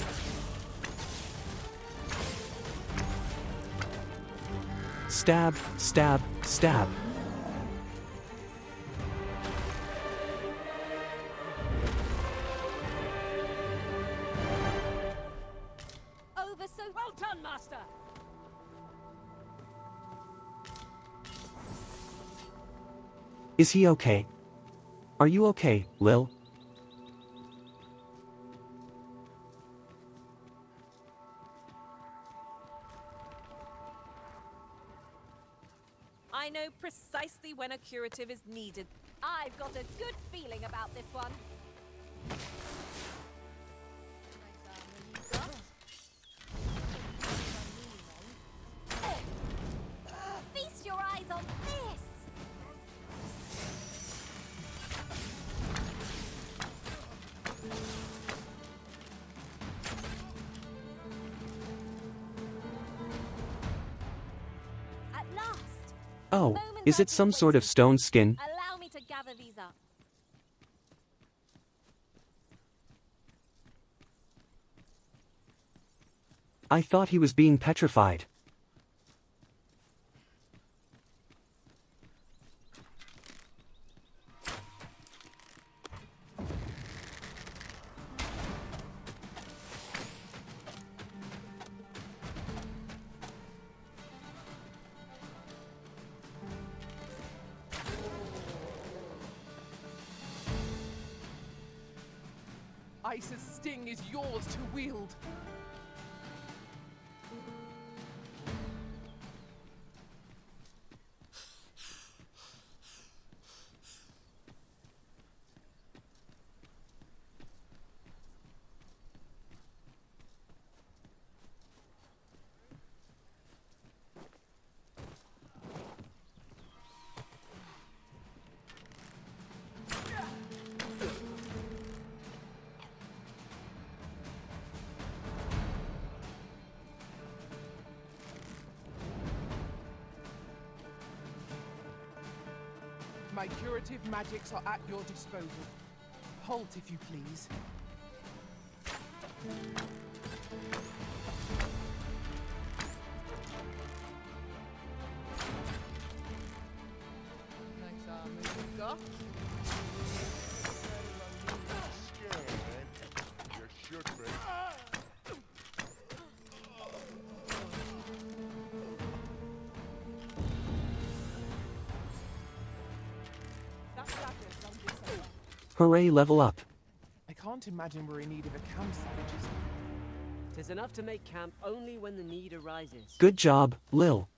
Stab, stab, stab. Over so well done, Master! Is he okay? Are you okay, Lil? I know precisely when a curative is needed. I've got a good feeling about this one. Feast your eyes on this! At last! Oh, is it some sort of stone skin? Allow me to gather these up. I thought he was being petrified. Ice's sting is yours to wield. My curative magics are at your disposal. Halt, if you please. Hooray, level up. I can't imagine we're in need of a campsite just... 'Tis enough to make camp only when the need arises. Good job, Lil.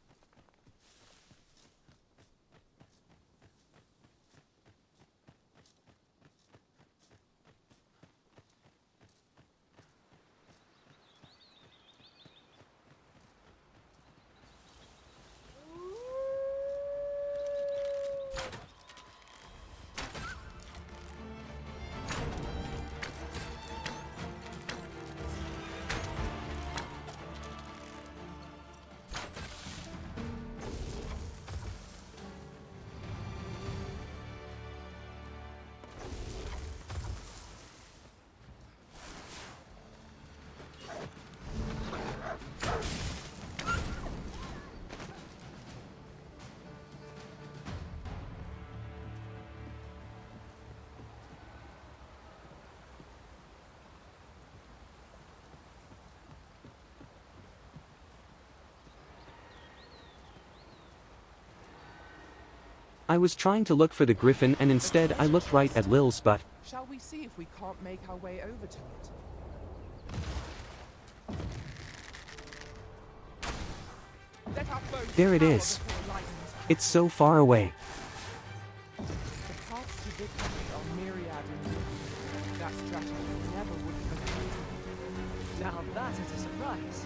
I was trying to look for the griffin and instead I looked right at Lil's butt. Shall we see if we can't make our way over to it? Let our boat There it power is. before it lightens. It's so far away. The paths to victory are myriad indeed. That strategy never would have been. Now that is a surprise.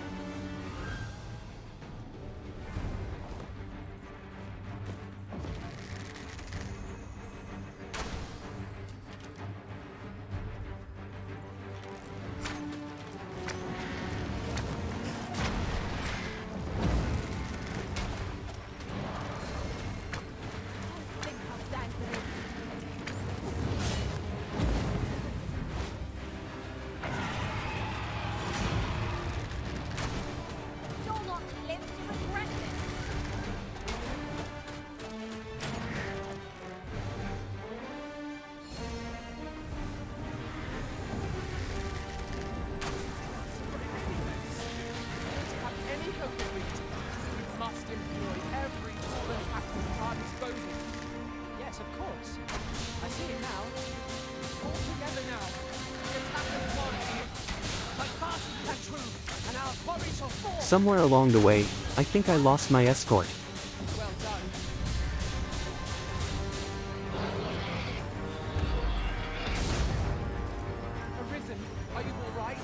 Yes, of course. I see it now. All together now. The attack is one. But fast and true, and our quarry shall fall. Somewhere along the way, I think I lost my escort. Well done. Arisen, are you all right?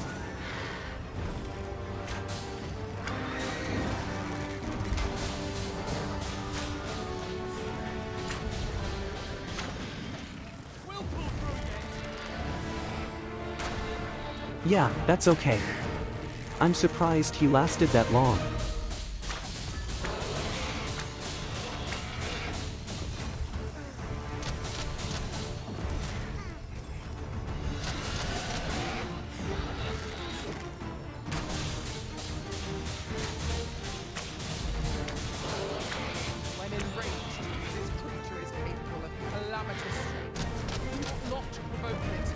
Yeah, that's okay. I'm surprised he lasted that long. When enraged, this creature is capable of calamitous strength. You ought not to provoke it.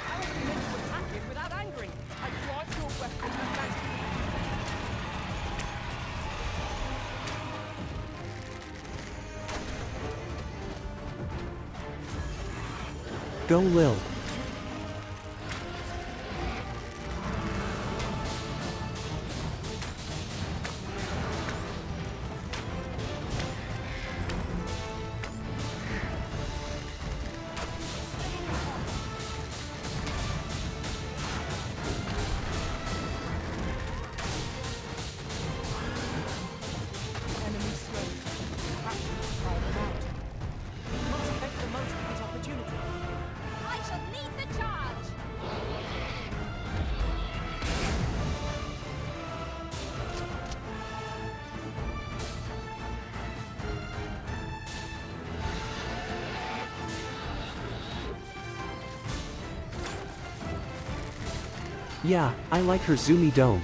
How are we meant to attack it without angering it? I grant your weapon and magic. Go Lil. Enemy slow. Captured by the mountain. Must make the most of this opportunity. I shall lead the charge! Yeah, I like her zoomy dome.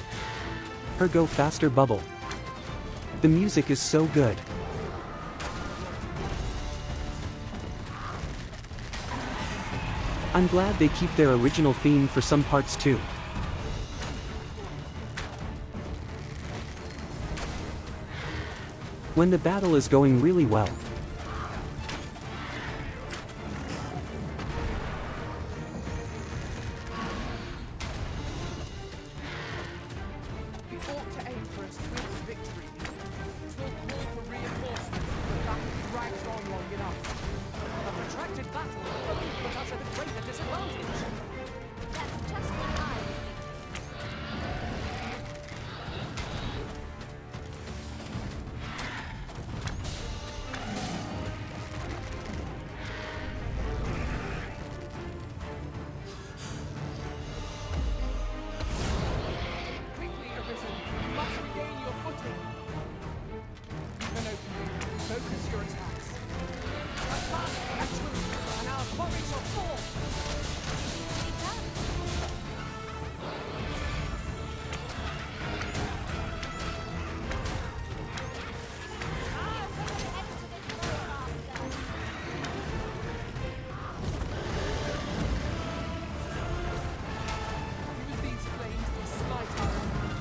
Her go faster bubble. The music is so good. I'm glad they keep their original theme for some parts too. When the battle is going really well. your attacks. Advance, actually, and our quarry shall fall. Use these flames to smite our enemies.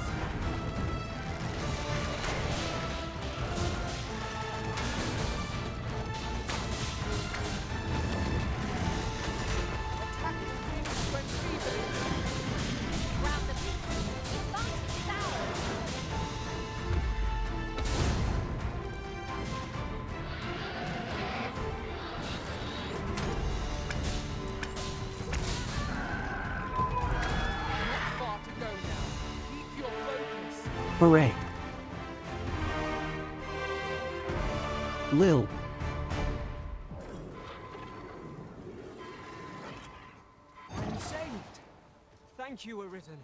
Attack the wings when feeble. Round the piece. The advantage is ours. Not far to go now. Keep your focus. Hooray. Lil. I'm saved. Thank you, Arisen.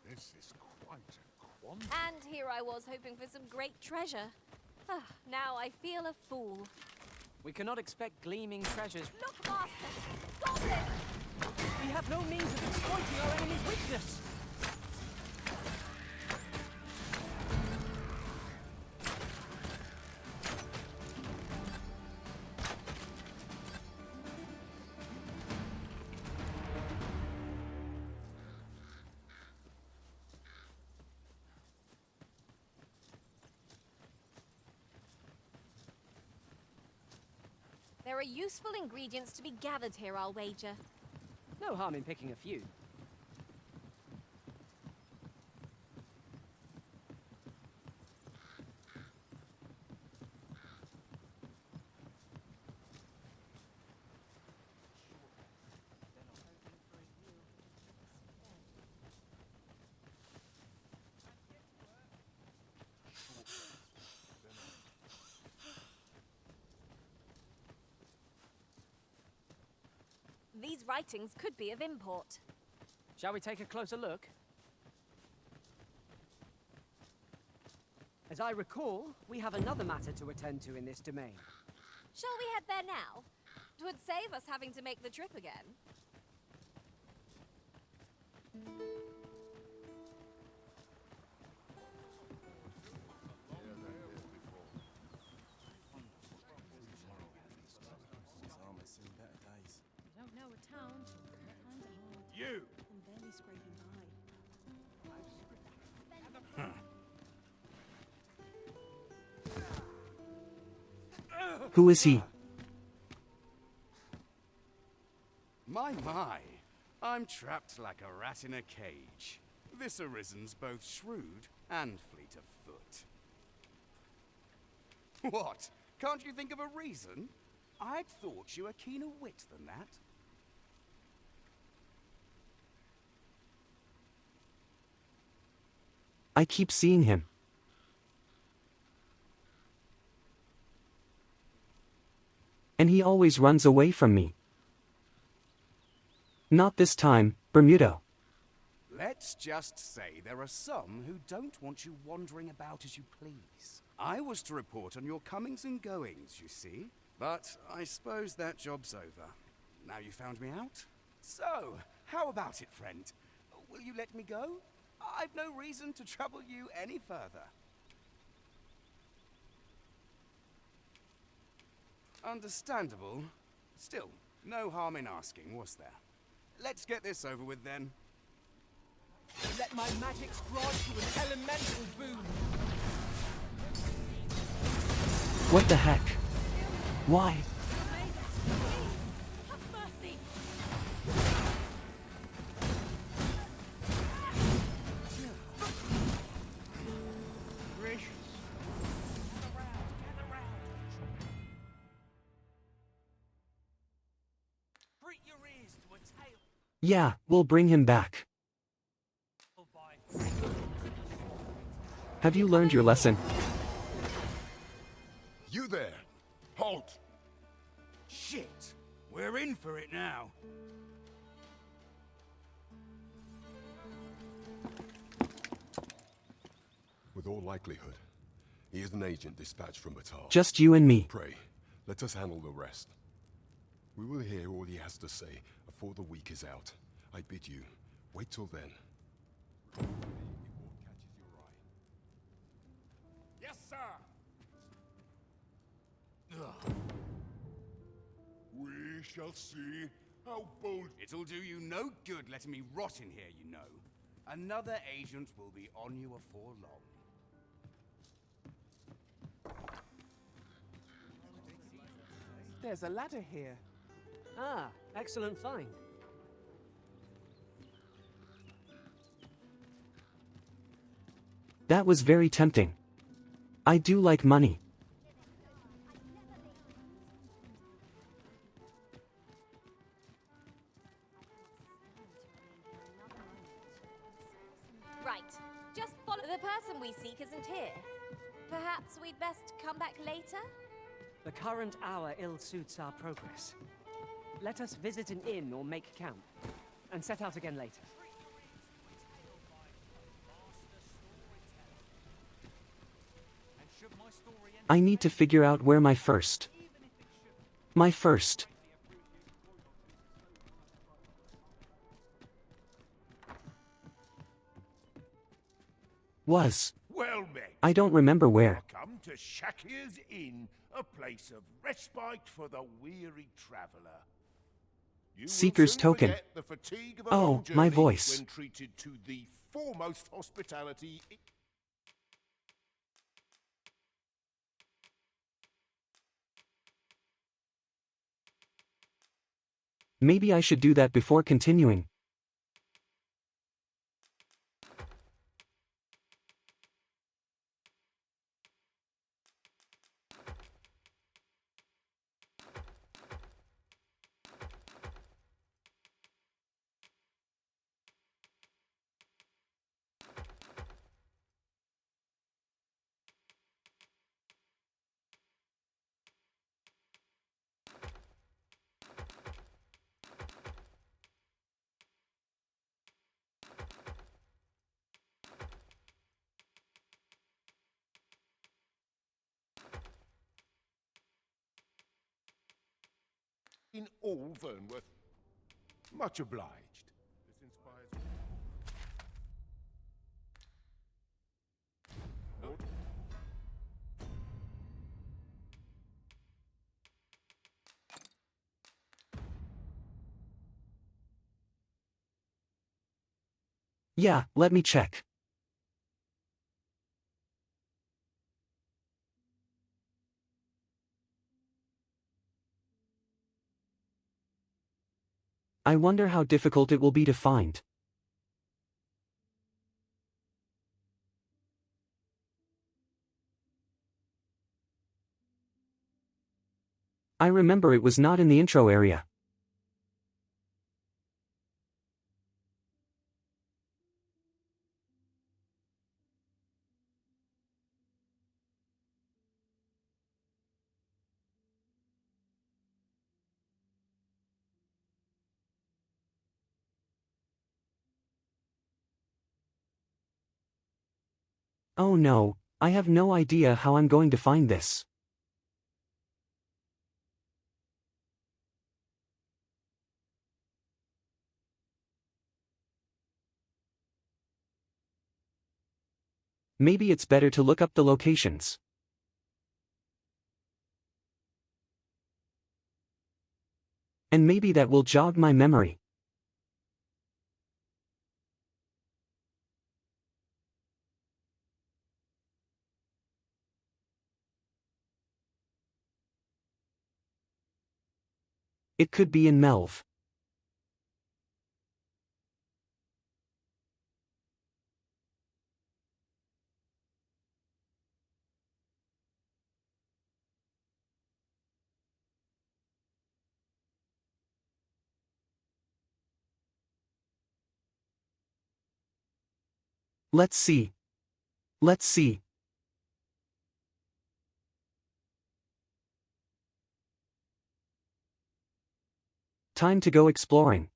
This is quite a quandary. And here I was hoping for some great treasure. Ah, now I feel a fool. We cannot expect gleaming treasures. Look, Master! Got it! We have no means of exploiting our enemy's weakness. There are useful ingredients to be gathered here, I'll wager. No harm in picking a few. These writings could be of import. Shall we take a closer look? As I recall, we have another matter to attend to in this domain. Shall we head there now? It would save us having to make the trip again. You don't know a town. Find it hard. You! I'm barely scraping by. Who is he? My, I'm trapped like a rat in a cage. This Arisen's both shrewd and fleet of foot. What? Can't you think of a reason? I'd thought you were keener wit than that. I keep seeing him. And he always runs away from me. Not this time, Bermudo. Let's just say there are some who don't want you wandering about as you please. I was to report on your comings and goings, you see. But I suppose that job's over. Now you found me out? So, how about it, friend? Will you let me go? I've no reason to trouble you any further. Understandable. Still, no harm in asking, was there? Let's get this over with then. Let my magics grant you an elemental boon. What the heck? Why? Have mercy! Gracious. Prick your ears to a tale. Yeah, we'll bring him back. Have you learned your lesson? You there! Halt! Shit! We're in for it now. With all likelihood, he is an agent dispatched from Batal. Just you and me. Pray, let us handle the rest. We will hear all he has to say before the week is out. I bid you, wait till then. Yes, sir! We shall see how bold... It'll do you no good letting me rot in here, you know. Another agent will be on you afore long. There's a ladder here. Ah, excellent find. That was very tempting. I do like money. Right. Just follow. The person we seek isn't here. Perhaps we'd best come back later? The current hour ill suits our progress. Let us visit an inn or make camp, and set out again later. I need to figure out where my first was. Well met. I don't remember where. Welcome to Shakir's Inn, a place of respite for the weary traveller. You will Seeker's soon token. forget the fatigue of a Oh, long my journey voice. when treated to the foremost hospitality. Maybe I should do that before continuing. In all Vernworth. Much obliged. This inspires... Yeah, let me check. I wonder how difficult it will be to find. I remember it was not in the intro area. Oh no, I have no idea how I'm going to find this. Maybe it's better to look up the locations. And maybe that will jog my memory. It could be in Melv. Let's see. Let's see. Time to go exploring.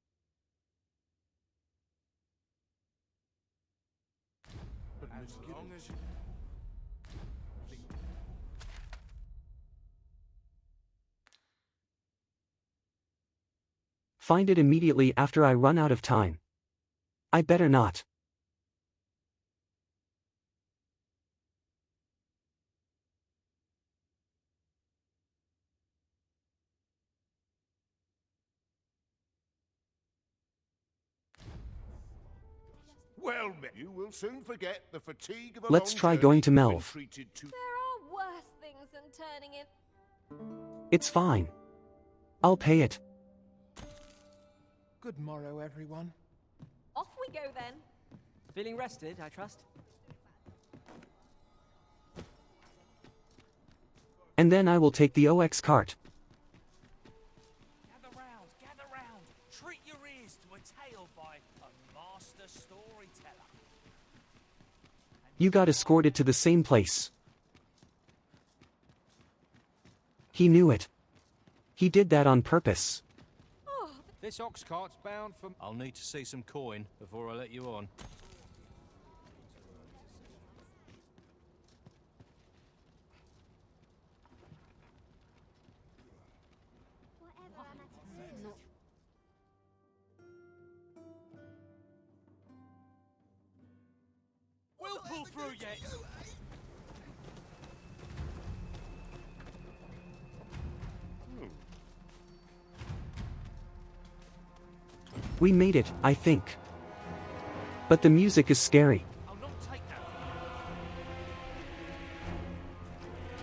Find it immediately after I run out of time. I better not. Well, you will soon forget the fatigue of a Let's long try journey going to when Melv. treated to- There are worse things than turning in. It's fine. I'll pay it. Good morrow, everyone. Off we go then. Feeling rested, I trust? And then I will take the OX cart. Gather round, gather round. Treat your ears to a tale by a master storyteller. You got escorted to the same place. He knew it. He did that on purpose. This ox cart's bound for... I'll need to see some coin before I let you on. We'll pull through yet. We made it, I think. But the music is scary. I'll not take that.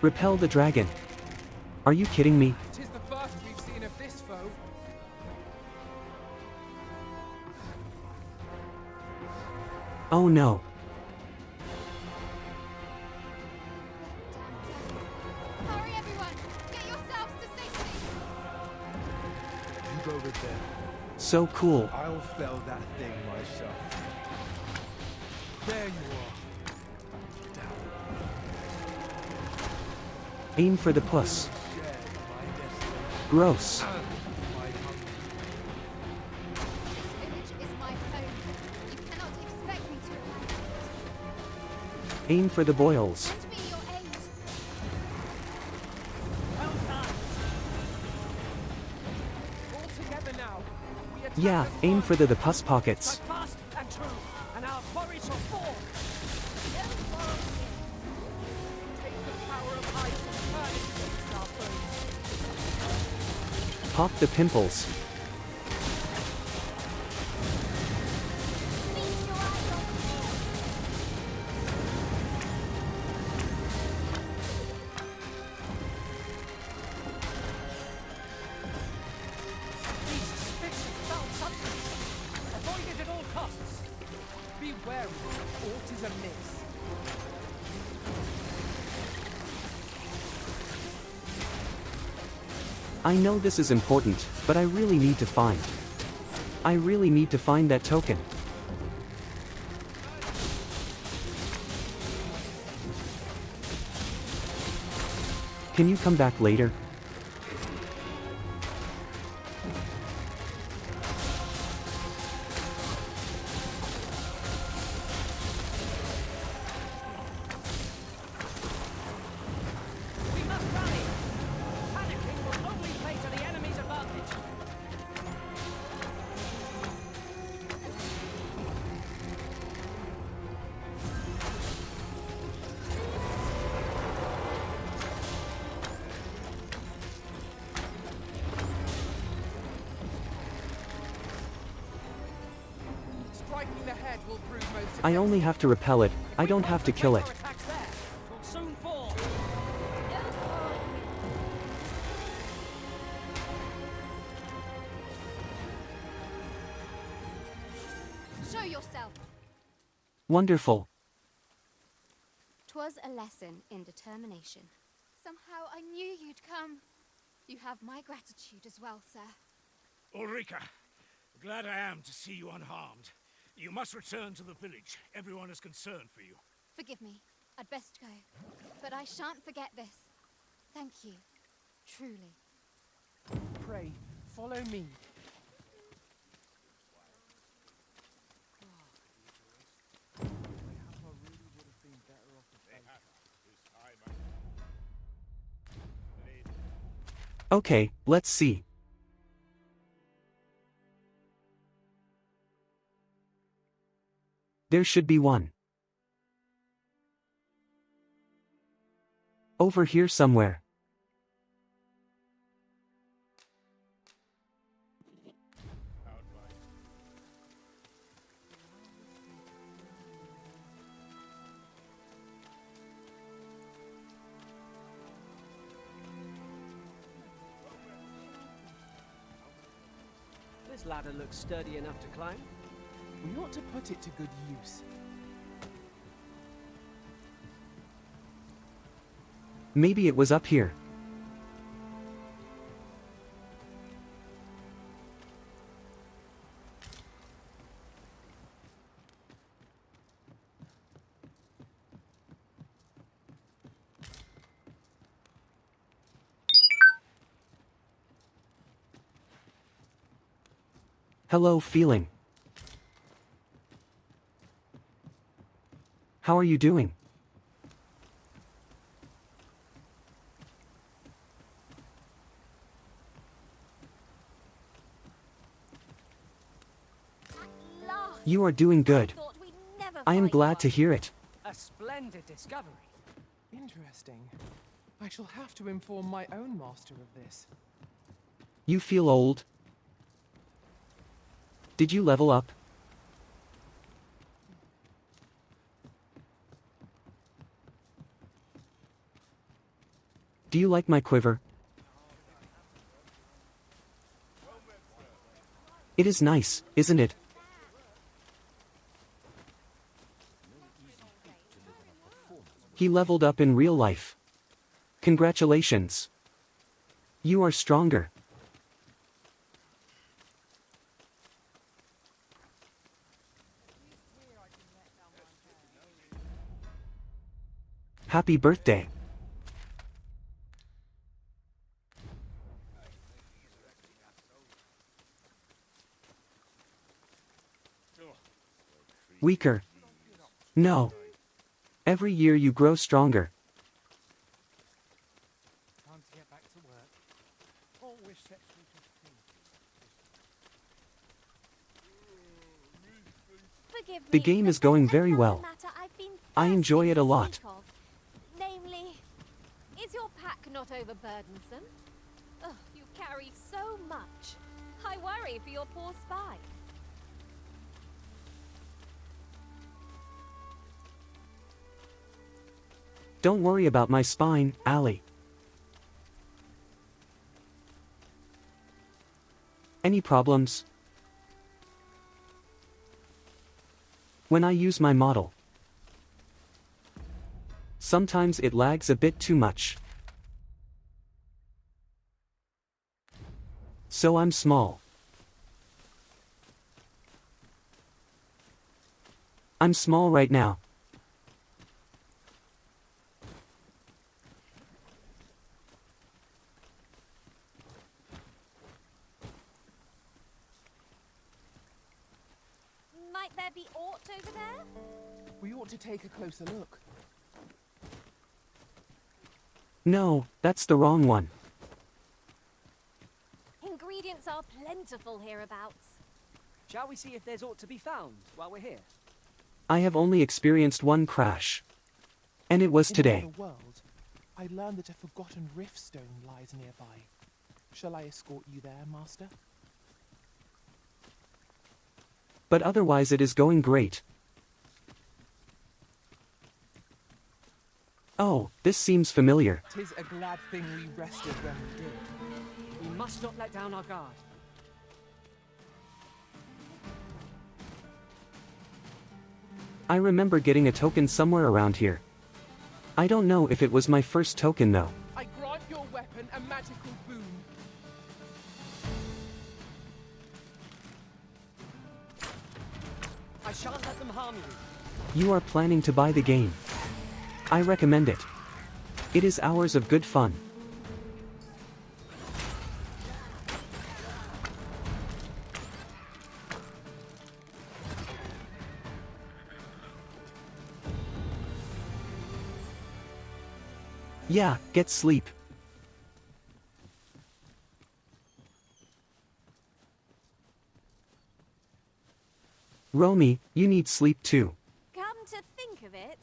Repel the dragon. Are you kidding me? 'Tis the first we've seen of this foe. Oh no. Hurry, everyone! Get yourselves to safety! You go with them. So cool. I'll fell that thing myself. There you are. Aim for the puss. Gross. This village is my home. You cannot expect me to abandon it. Aim for the boils. Lend me your aid. Well done. All together now. We attack Yeah, with aim one. for the pus pockets. Strike fast and true, and our quarry shall fall. Take the power of ice and turn it against our foes. Pop the pimples. Feast your eyes on These spits of foul substance. Avoid it at all costs. Be wary, aught is amiss. I know this is important, but I really need to find. I really need to find that token. Can you come back later? We must rally. Panicking will only play to the enemy's advantage. Striking the head will prove most I only have to repel it, I don't have to kill it. Attacks there. Will soon fall. Show yourself. Wonderful. 'Twas a lesson in determination. Somehow I knew you'd come. You have my gratitude as well, sir. Ulrika, glad I am to see you unharmed. You must return to the village. Everyone is concerned for you. Forgive me. I'd best go. But I shan't forget this. Thank you. Truly. Pray, follow me. Okay, let's see. There should be one. Over here somewhere. This ladder looks sturdy enough to climb. We ought to put it to good use. Maybe it was up here. Hello, feeling. How are you doing? You are doing good. I am glad to hear it. A splendid discovery. Interesting. I shall have to inform my own master of this. You feel old? Did you level up? Do you like my quiver? It is nice, isn't it? He leveled up in real life. Congratulations. You are stronger. Happy birthday. Weaker. No. Every year you grow stronger. Time to get back to work. Always sets me to think. Forgive The me, game but is going there's very another well. matter I've been I enjoy thirsting it a to lot. speak of. Namely, is your pack not overburdensome? Ugh, you carry so much. I worry for your poor spine. Don't worry about my spine, Allie. Any problems? When I use my model, sometimes it lags a bit too much. So I'm small. I'm small right now. Might there be aught over there? We ought to take a closer look. No, that's the wrong one. Ingredients are plentiful hereabouts. Shall we see if there's aught to be found while we're here? I have only experienced one crash. And it was today. In another world, I learned that a forgotten rift stone lies nearby. Shall I escort you there, Master? But otherwise it is going great. Oh, this seems familiar. 'Tis a glad thing we rested when we did. We must not let down our guard. I remember getting a token somewhere around here. I don't know if it was my first token though. I grant your weapon a magical boon. I shan't let them harm you. You are planning to buy the game. I recommend it. It is hours of good fun. Yeah, get sleep. Romy, you need sleep too. Come to think of it,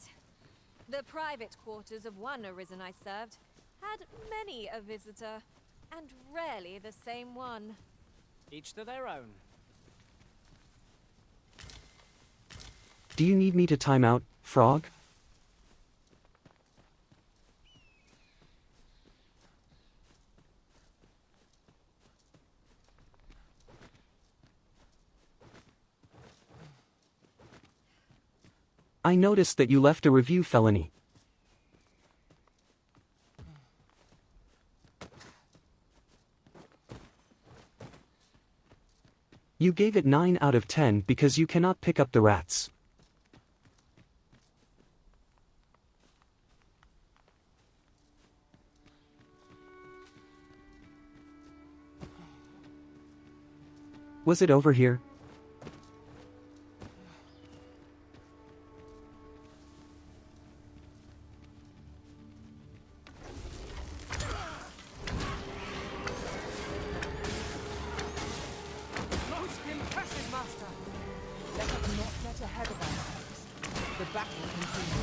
the private quarters of one Arisen I served had many a visitor, and rarely the same one. Each to their own. Do you need me to time out, Frog? I noticed that you left a review, Felony. You gave it 9 out of 10 because you cannot pick up the rats. Was it over here? Most impressive, Master. Let us not get ahead of ourselves. The battle continues.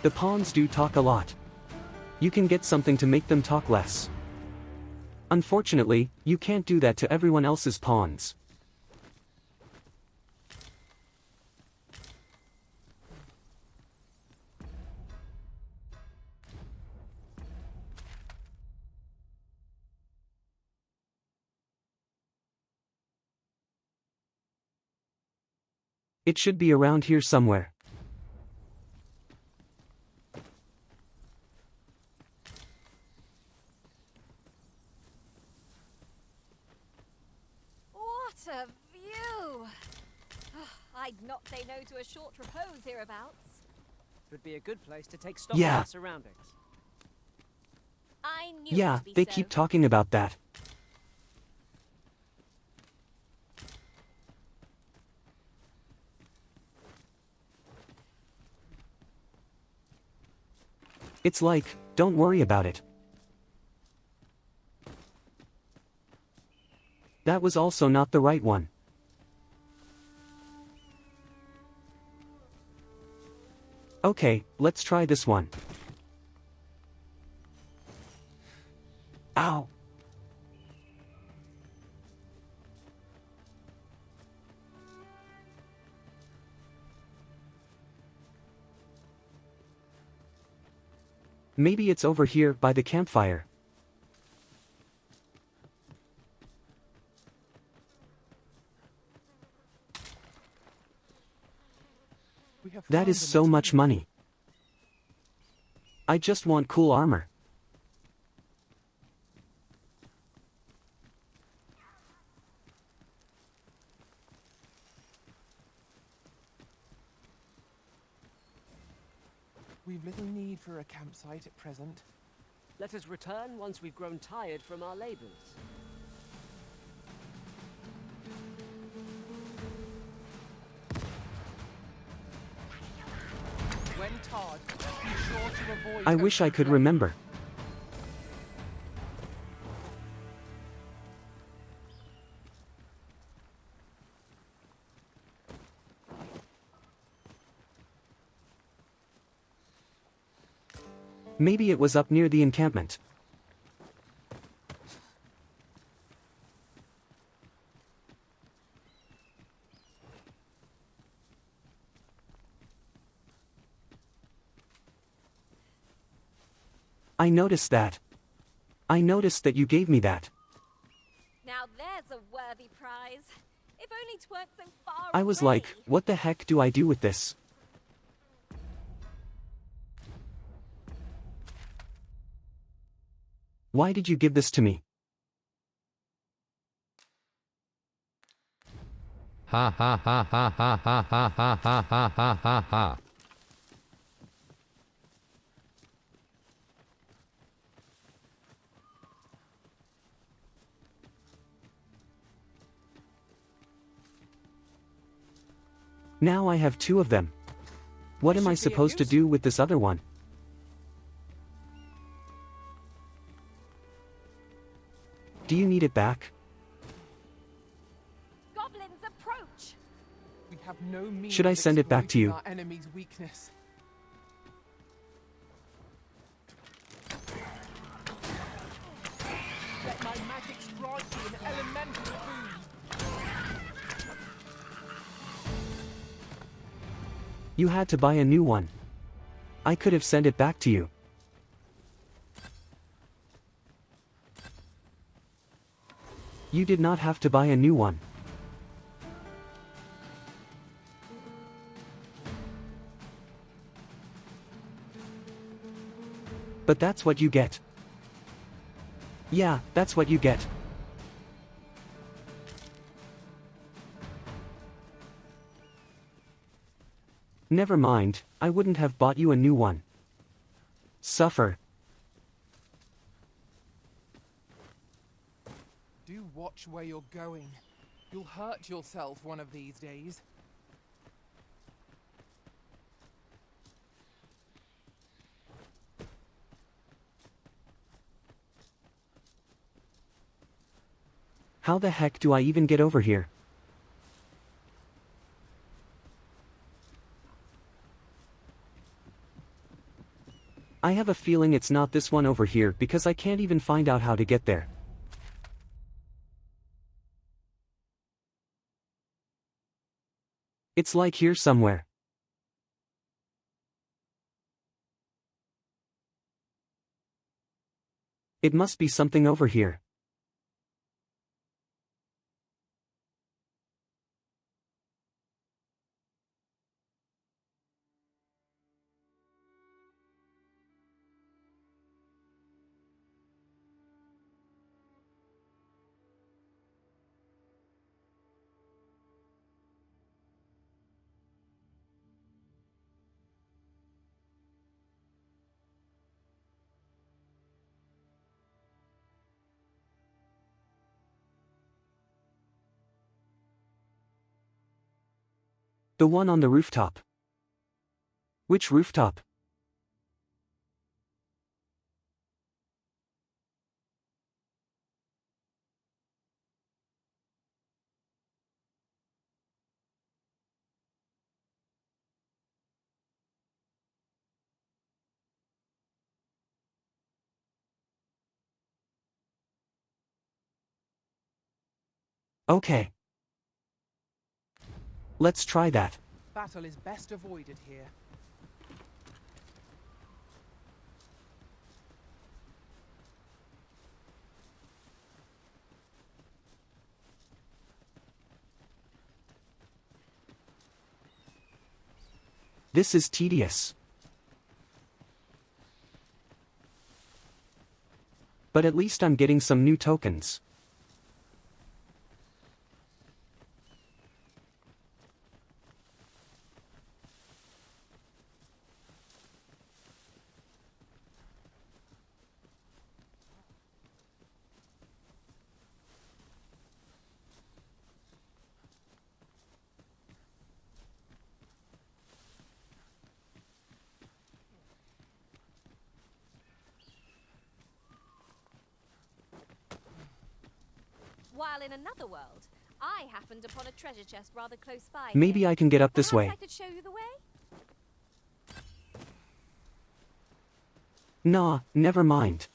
The pawns do talk a lot. You can get something to make them talk less. Unfortunately, you can't do that to everyone else's pawns. It should be around here somewhere. What a view! I'd not say no to a short repose hereabouts. Would be a good place to take stock Yeah. of our surroundings. I knew Yeah, it to be they so. keep talking about that. It's like, don't worry about it. That was also not the right one. Okay, let's try this one. Ow! Maybe it's over here by the campfire. That is so much money. I just want cool armor. We've little need for a campsite at present. Let us return once we've grown tired from our labors. When tarred, be sure to avoid. I wish I could remember. Maybe it was up near the encampment. I noticed that. I noticed that you gave me that. Now there's a worthy prize. If only 'tweren't so far I was away. like, what the heck do I do with this? Why did you give this to me? Ha ha ha ha ha ha ha ha ha ha ha ha ha. Now I have 2 of them. What am I supposed to do with this other one? Do you need it back? Got No means Should I of send it back to exploiting you? Our enemy's weakness. Let my magic strike you an elemental food. You had to buy a new one. I could have sent it back to you. You did not have to buy a new one. But that's what you get. Yeah, that's what you get. Never mind, I wouldn't have bought you a new one. Suffer. Do watch where you're going. You'll hurt yourself one of these days. How the heck do I even get over here? I have a feeling it's not this one over here because I can't even find out how to get there. It's like here somewhere. It must be something over here. The one on the rooftop. Which rooftop? Okay. Let's try that. Battle is best avoided here. This is tedious. But at least I'm getting some new tokens. While in another world, I happened upon a treasure chest rather close by. Maybe here. I can get up this Perhaps way. I could show you the way? Nah, never mind.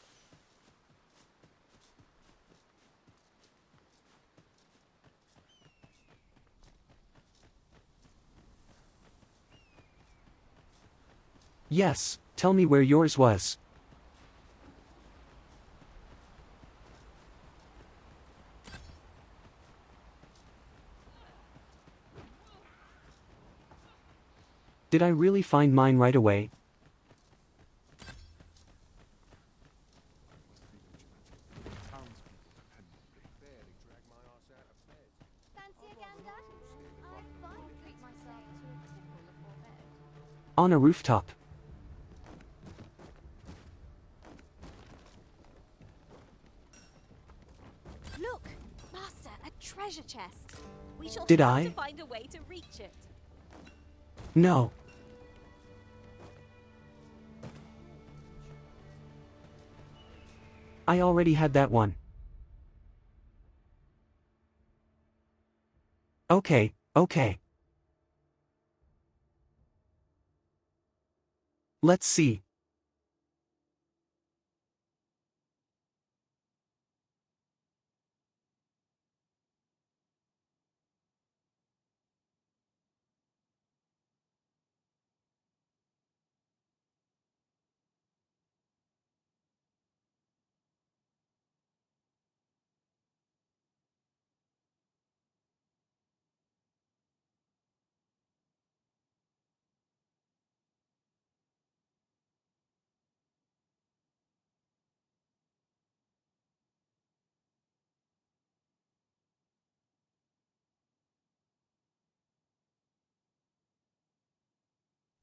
Yes, tell me where yours was. Did I really find mine right away? Fancy a gander? I finally treat myself to a tipple before bed. On a rooftop. Look, Master, a treasure chest. We shall Did have I? to find a way to reach it. No. I already had that one. Okay, okay. Let's see.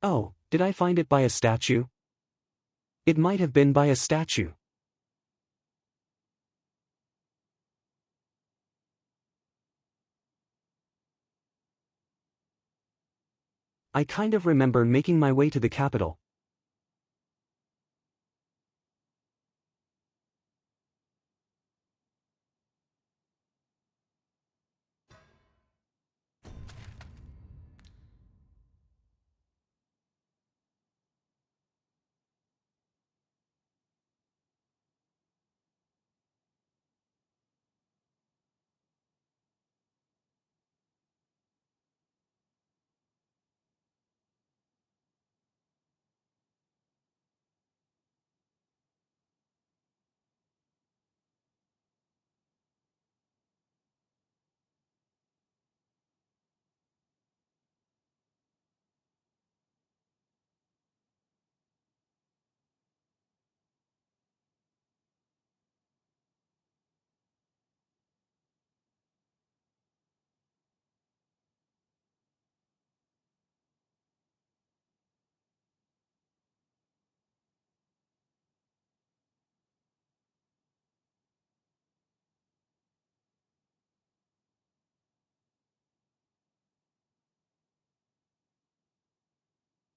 Oh, did I find it by a statue? It might have been by a statue. I kind of remember making my way to the capital.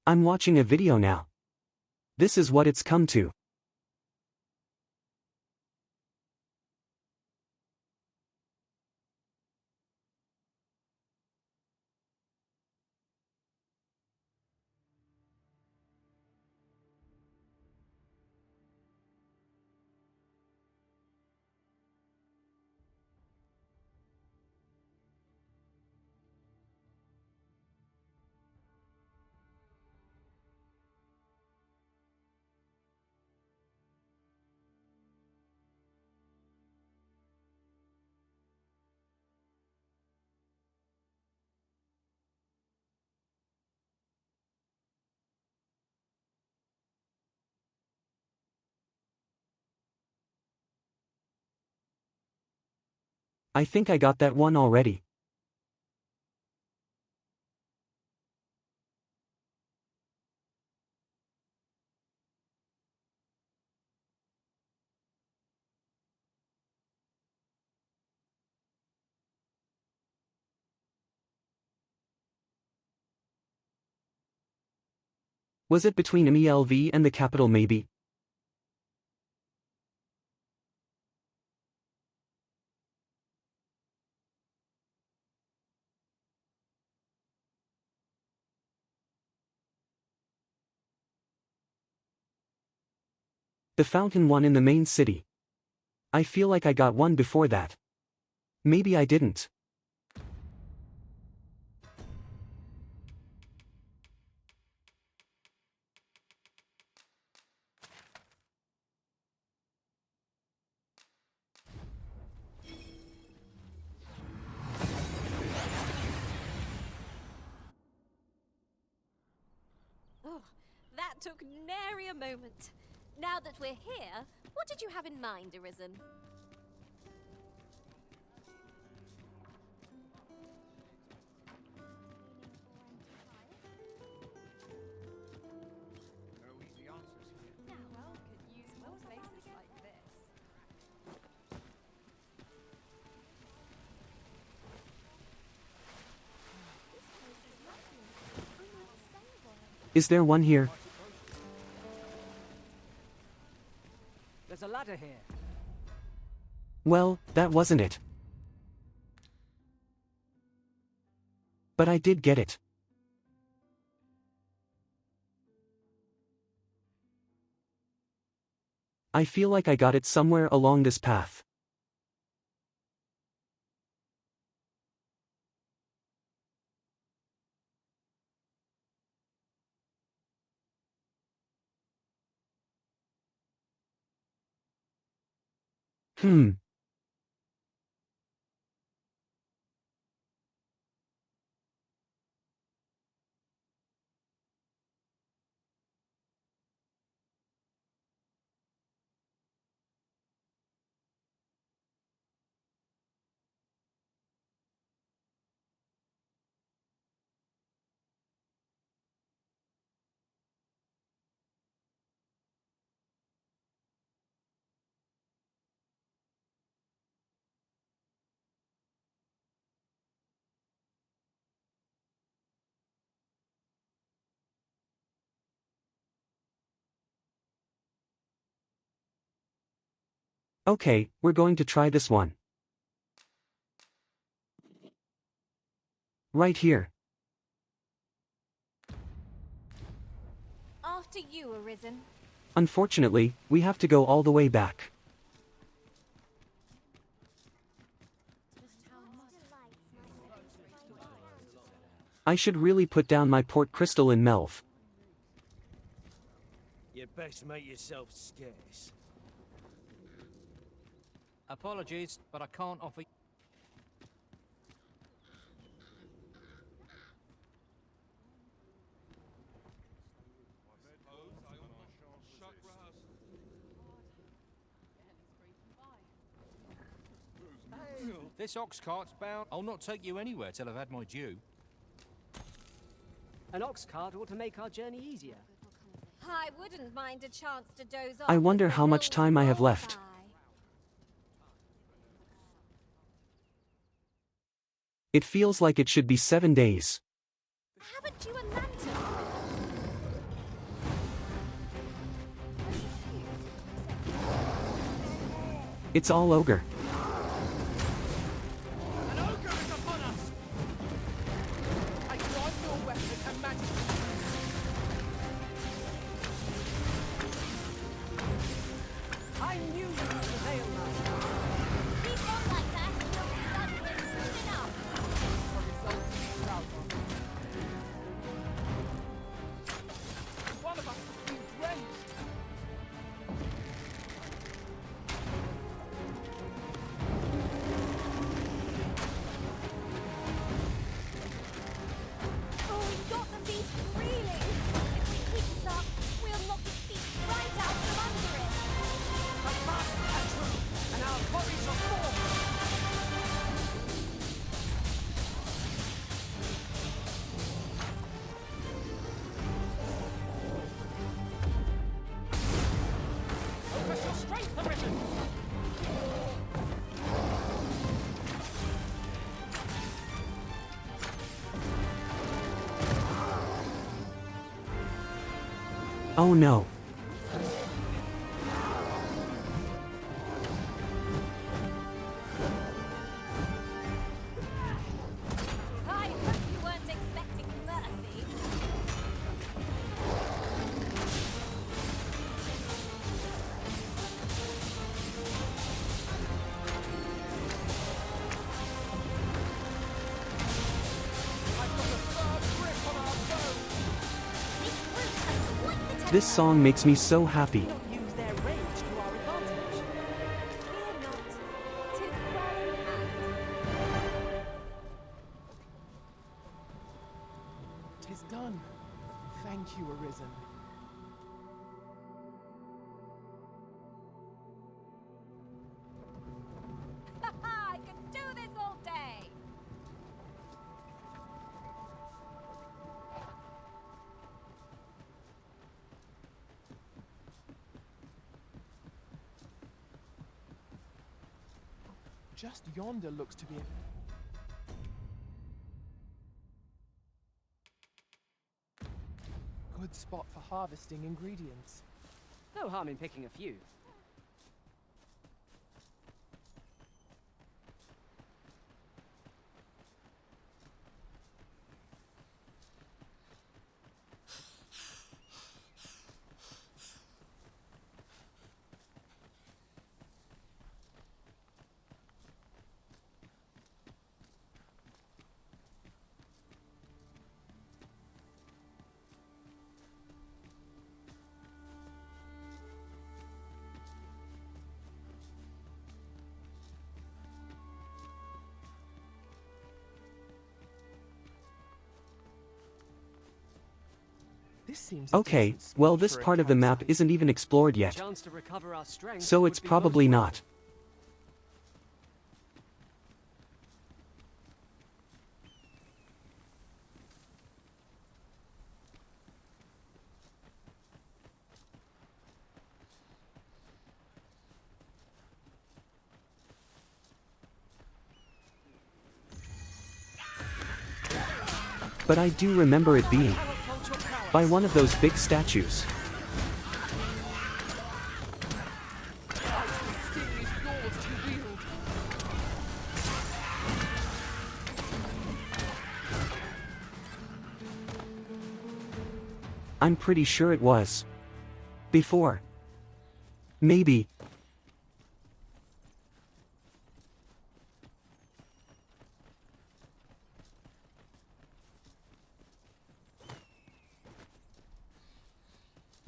I'm watching a video now. This is what it's come to. I think I got that one already. Was it between MELV and the capital maybe? The fountain one in the main city. I feel like I got one before that. Maybe I didn't. Oh, that took nary a moment. Now that we're here, what did you have in mind, Arisen? No easy answers here. Well, could use more places like this. Is there one here? There's a ladder here. Well, that wasn't it. But I did get it. I feel like I got it somewhere along this path. Okay, we're going to try this one. Right here. After you, Arisen. Unfortunately, we have to go all the way back. I should really put down my port crystal in Melv. You best make yourself scarce. Apologies, but I can't offer. This ox cart's bound. I'll not take you anywhere till I've had my due. An ox cart ought to make our journey easier. I wouldn't mind a chance to doze off. I wonder as the how much hills time I have roll left. by. It feels like it should be 7 days. Haven't you a lantern? It's all ogre. An ogre is upon us! I grant your weapon and majesty. I knew you would prevail, Master. Keep on like that and you'll be done with soon enough. One of us has been drenched. Oh, we got the beast reeling. If we keep this up, we'll knock his feet right out from under it. A fast action, and our bodies are formed. Focus your strength, Arisen! Oh no. I hope you weren't expecting mercy. This song makes me so happy. Use their rage to our advantage. Fear not. 'Tis well in hand. 'Tis done. Thank you, Arisen. I could do this all day. Just yonder looks to be a... good spot for harvesting ingredients. No harm in picking a few. This seems a Okay, decent spot well this for a part of the map campsite. isn't even explored yet. Chance to recover our strength So would it's be most probably welcome. not. But I do remember it being by one of those big statues. I'm pretty sure it was. Before. Maybe.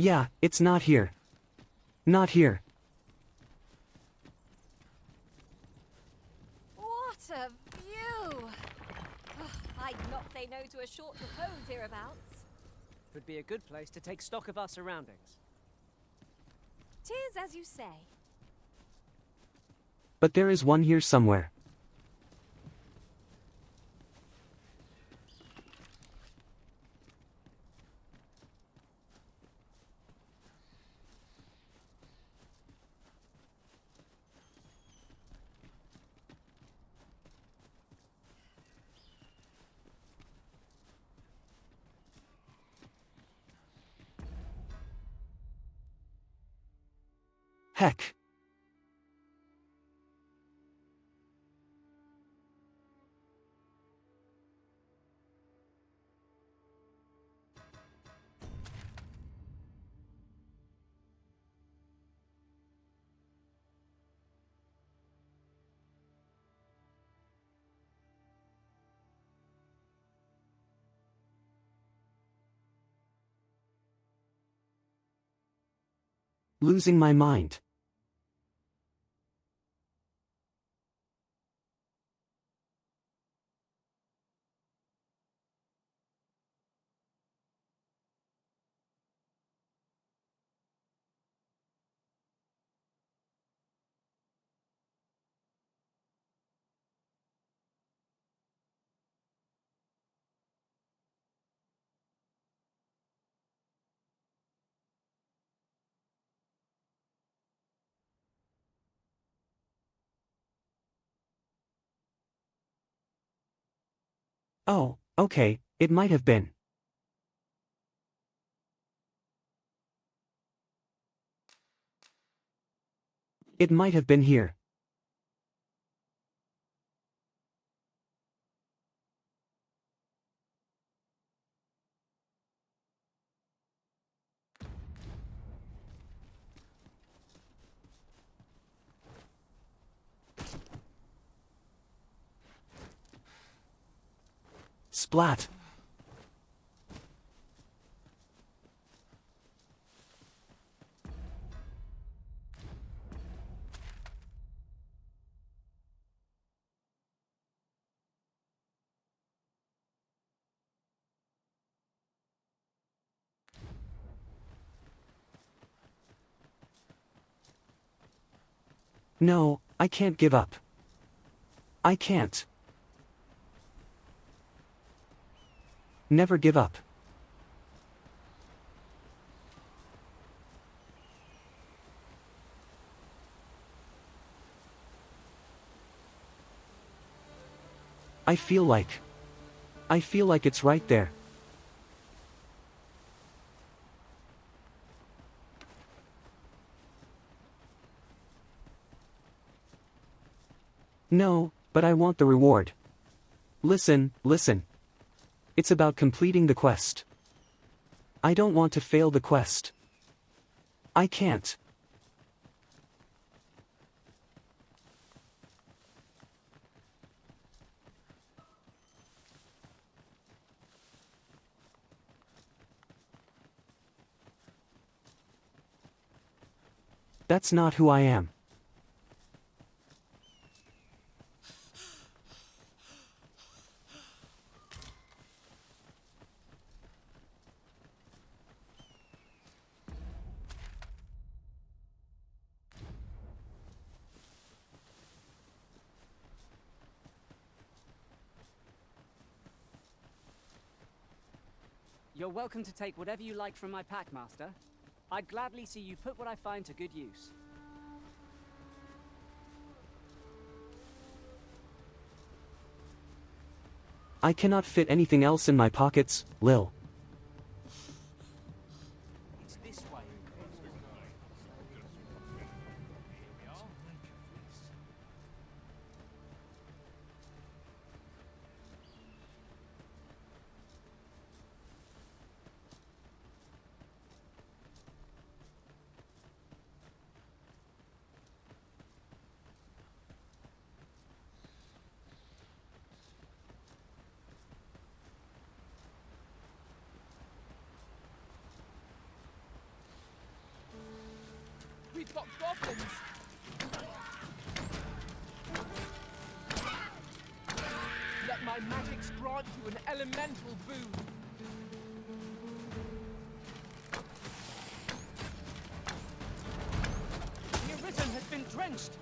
Yeah, it's not here. Not here. What a view! I'd not say no to a short repose hereabouts. Would be a good place to take stock of our surroundings. 'Tis as you say. But there is one here somewhere. Heck. Losing my mind. Oh, okay, it might have been. It might have been here. Splat. No, I can't give up. I can't. Never give up. I feel like it's right there. No, but I want the reward. Listen, listen. It's about completing the quest. I don't want to fail the quest. I can't. That's not who I am. You're welcome to take whatever you like from my pack, Master. I'd gladly see you put what I find to good use. I cannot fit anything else in my pockets, Lil. It's this way. We've got goblins! Let my magics grant you an elemental boon. The Arisen has been drenched!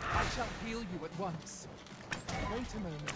I shall heal you at once. Wait a moment.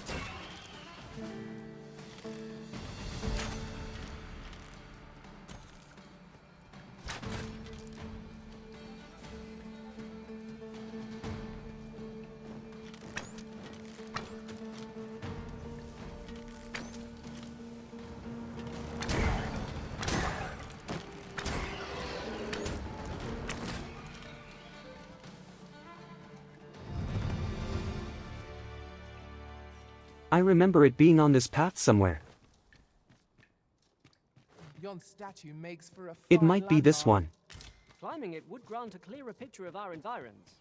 I remember it being on this path somewhere. Yon statue makes for a It fine might be this landmark. one. Climbing it would grant a clearer picture of our environs.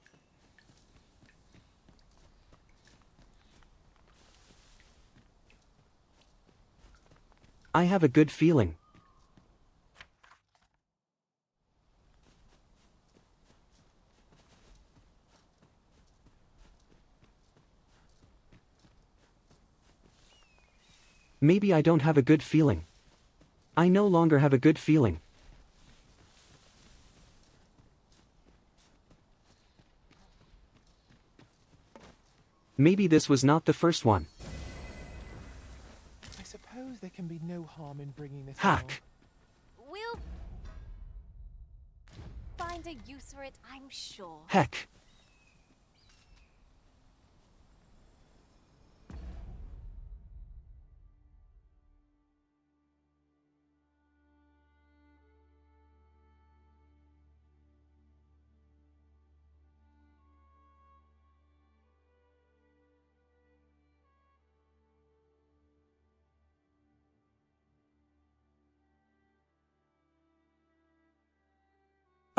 I have a good feeling. Maybe I don't have a good feeling. I no longer have a good feeling. Maybe this was not the first one. I suppose there can be no harm in bringing this Hack. We'll find a use for it, I'm sure. Heck.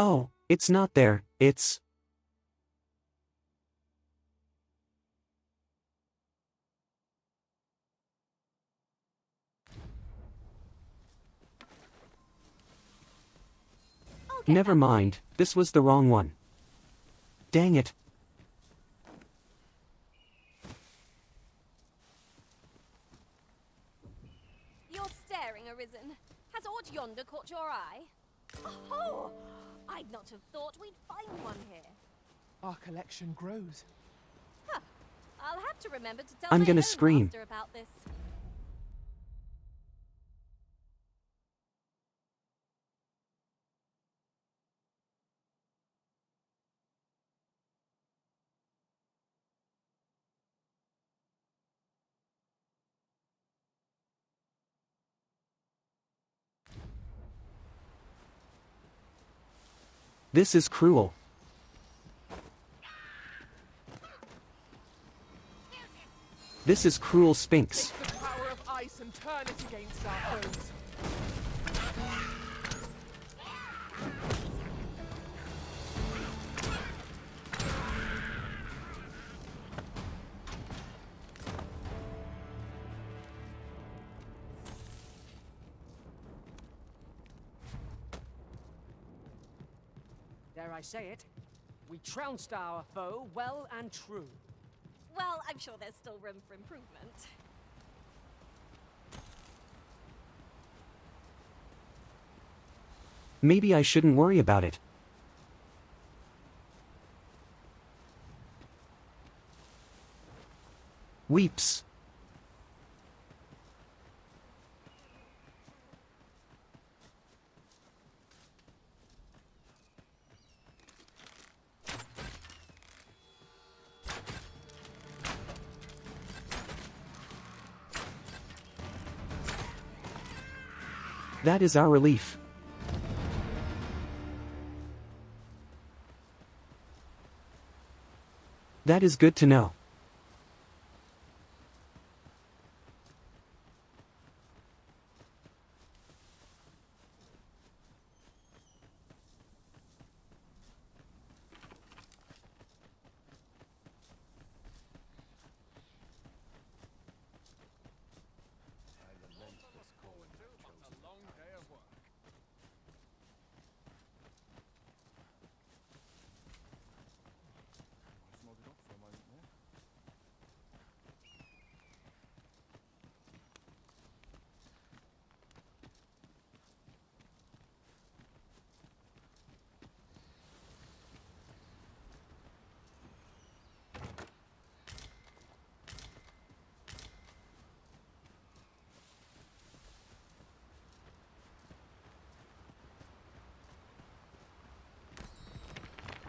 Oh, it's not there, it's... Never mind, this was the wrong one. Dang it. You're staring, Arisen. Has aught yonder caught your eye? Oh! I'd not have thought we'd find one here. Our collection grows. Huh. I'll have to remember to tell I'm my gonna own scream. master about this. This is cruel. This is cruel, Sphinx. Take the power of ice and turn it against our foes. Dare I say it? We trounced our foe well and true. Well, I'm sure there's still room for improvement. Maybe I shouldn't worry about it. Weeps. That is our relief. That is good to know.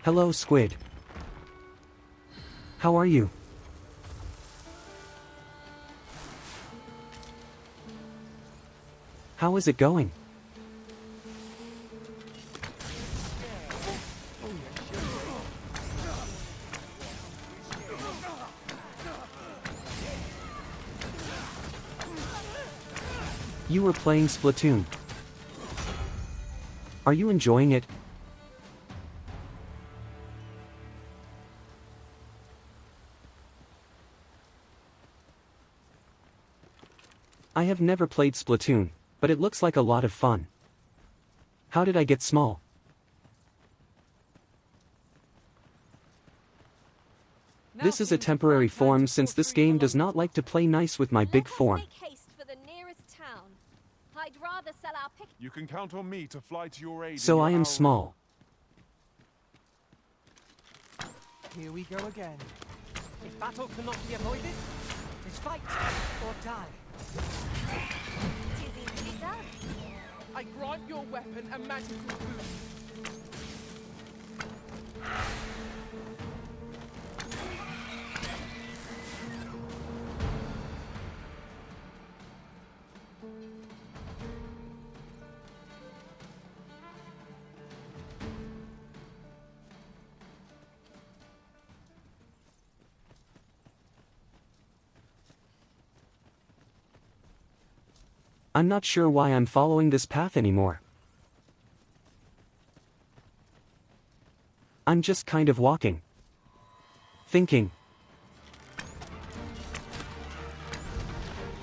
Hello, Squid. How are you? How is it going? You were playing Splatoon. Are you enjoying it? I have never played Splatoon, but it looks like a lot of fun. How did I get small? This is a temporary form since this game does not like to play nice with my big form. Make haste for the nearest town. I'd rather sell our pick. You can count on me to fly to your aid. So I am small. Here we go again. If battle cannot be avoided, it's fight or die. Tis easily done. I grant your weapon a magical boost. I'm not sure why I'm following this path anymore. I'm just kind of walking. Thinking.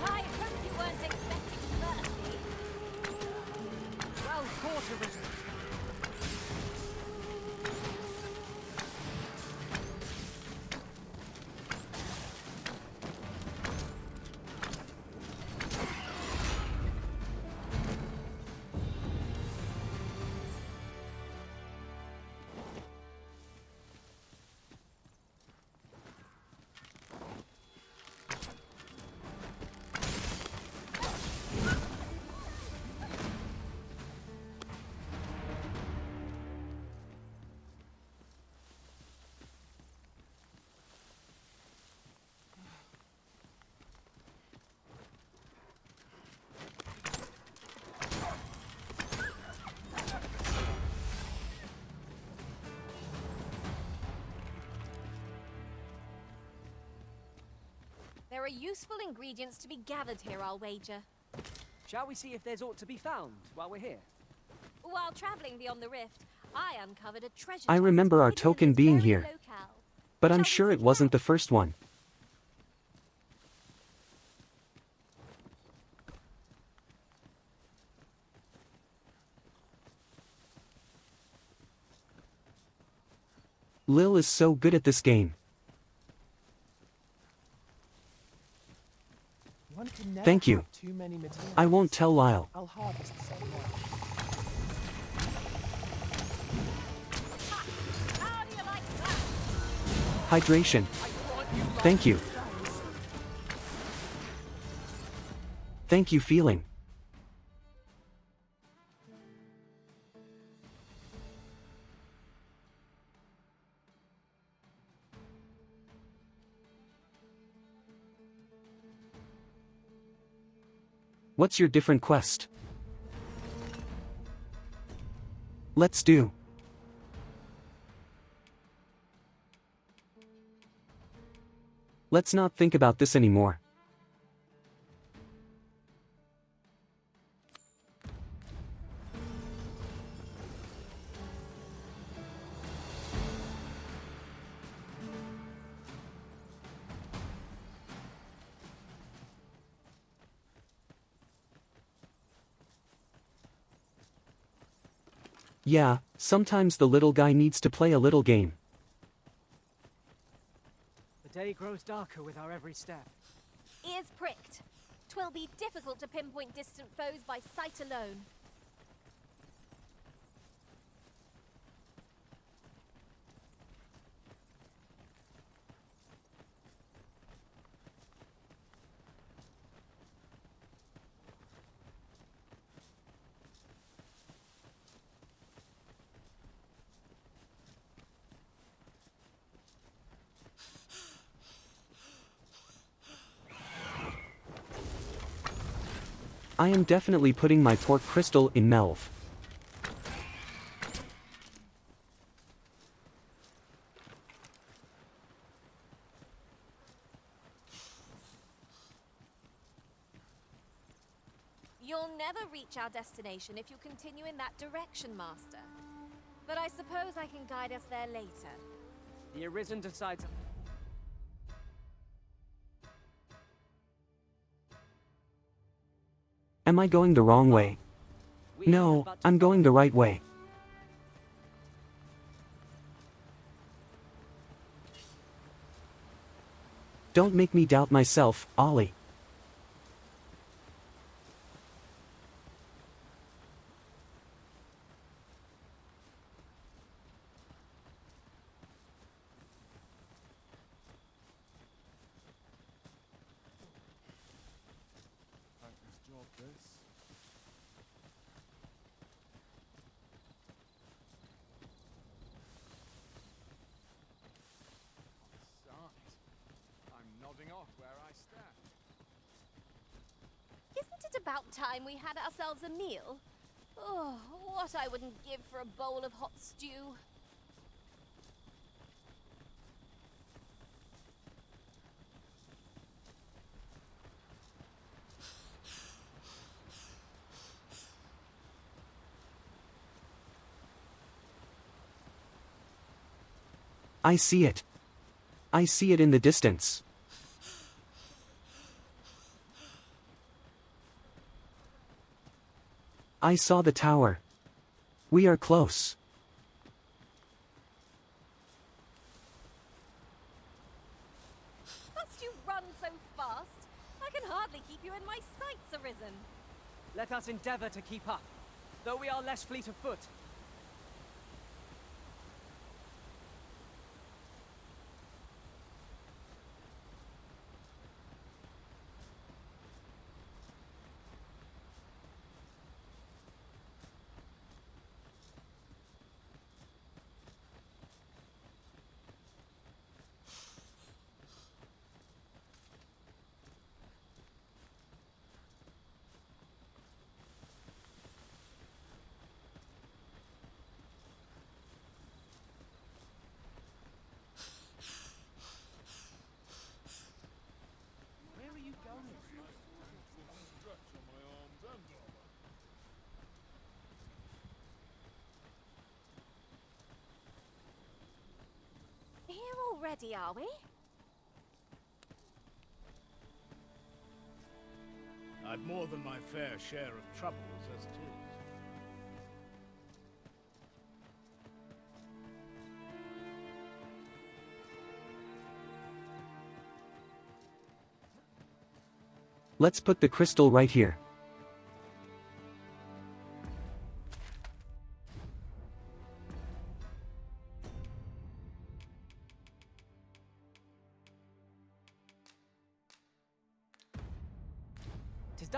I hope you weren't expecting mercy. Well caught, Arisen. There are useful ingredients to be gathered here, I'll wager. Shall we see if there's aught to be found while we're here? While traveling beyond the rift, I uncovered a treasure I chest remember our hidden in token this being very here. locale. But I'm Shall we sure seek it wasn't the first one. Lil is so good at this game. One can never Thank you. have too many materials. I won't tell Lyle. I'll harvest some more. How do you like that? Hydration. Thank you. Thank you feeling. What's your different quest? Let's do. Let's not think about this anymore. Yeah, sometimes the little guy needs to play a little game. The day grows darker with our every step. Ears pricked. 'Twill be difficult to pinpoint distant foes by sight alone. I am definitely putting my pork crystal in Melv. You'll never reach our destination if you continue in that direction, Master. But I suppose I can guide us there later. The Arisen decides... Am I going the wrong way? No, I'm going the right way. Don't make me doubt myself, Ollie. Thankless job, this. I'm nodding off where I stand. Isn't it about time we had ourselves a meal? Oh, what I wouldn't give for a bowl of hot stew. I see it. I see it in the distance. I saw the tower. We are close. Must you run so fast? I can hardly keep you in my sights, Arisen. Let us endeavor to keep up, though we are less fleet of foot. Where are you going? Stretch on my arms and armor. Here already, are we? I've more than my fair share of troubles as it is. Let's put the crystal right here.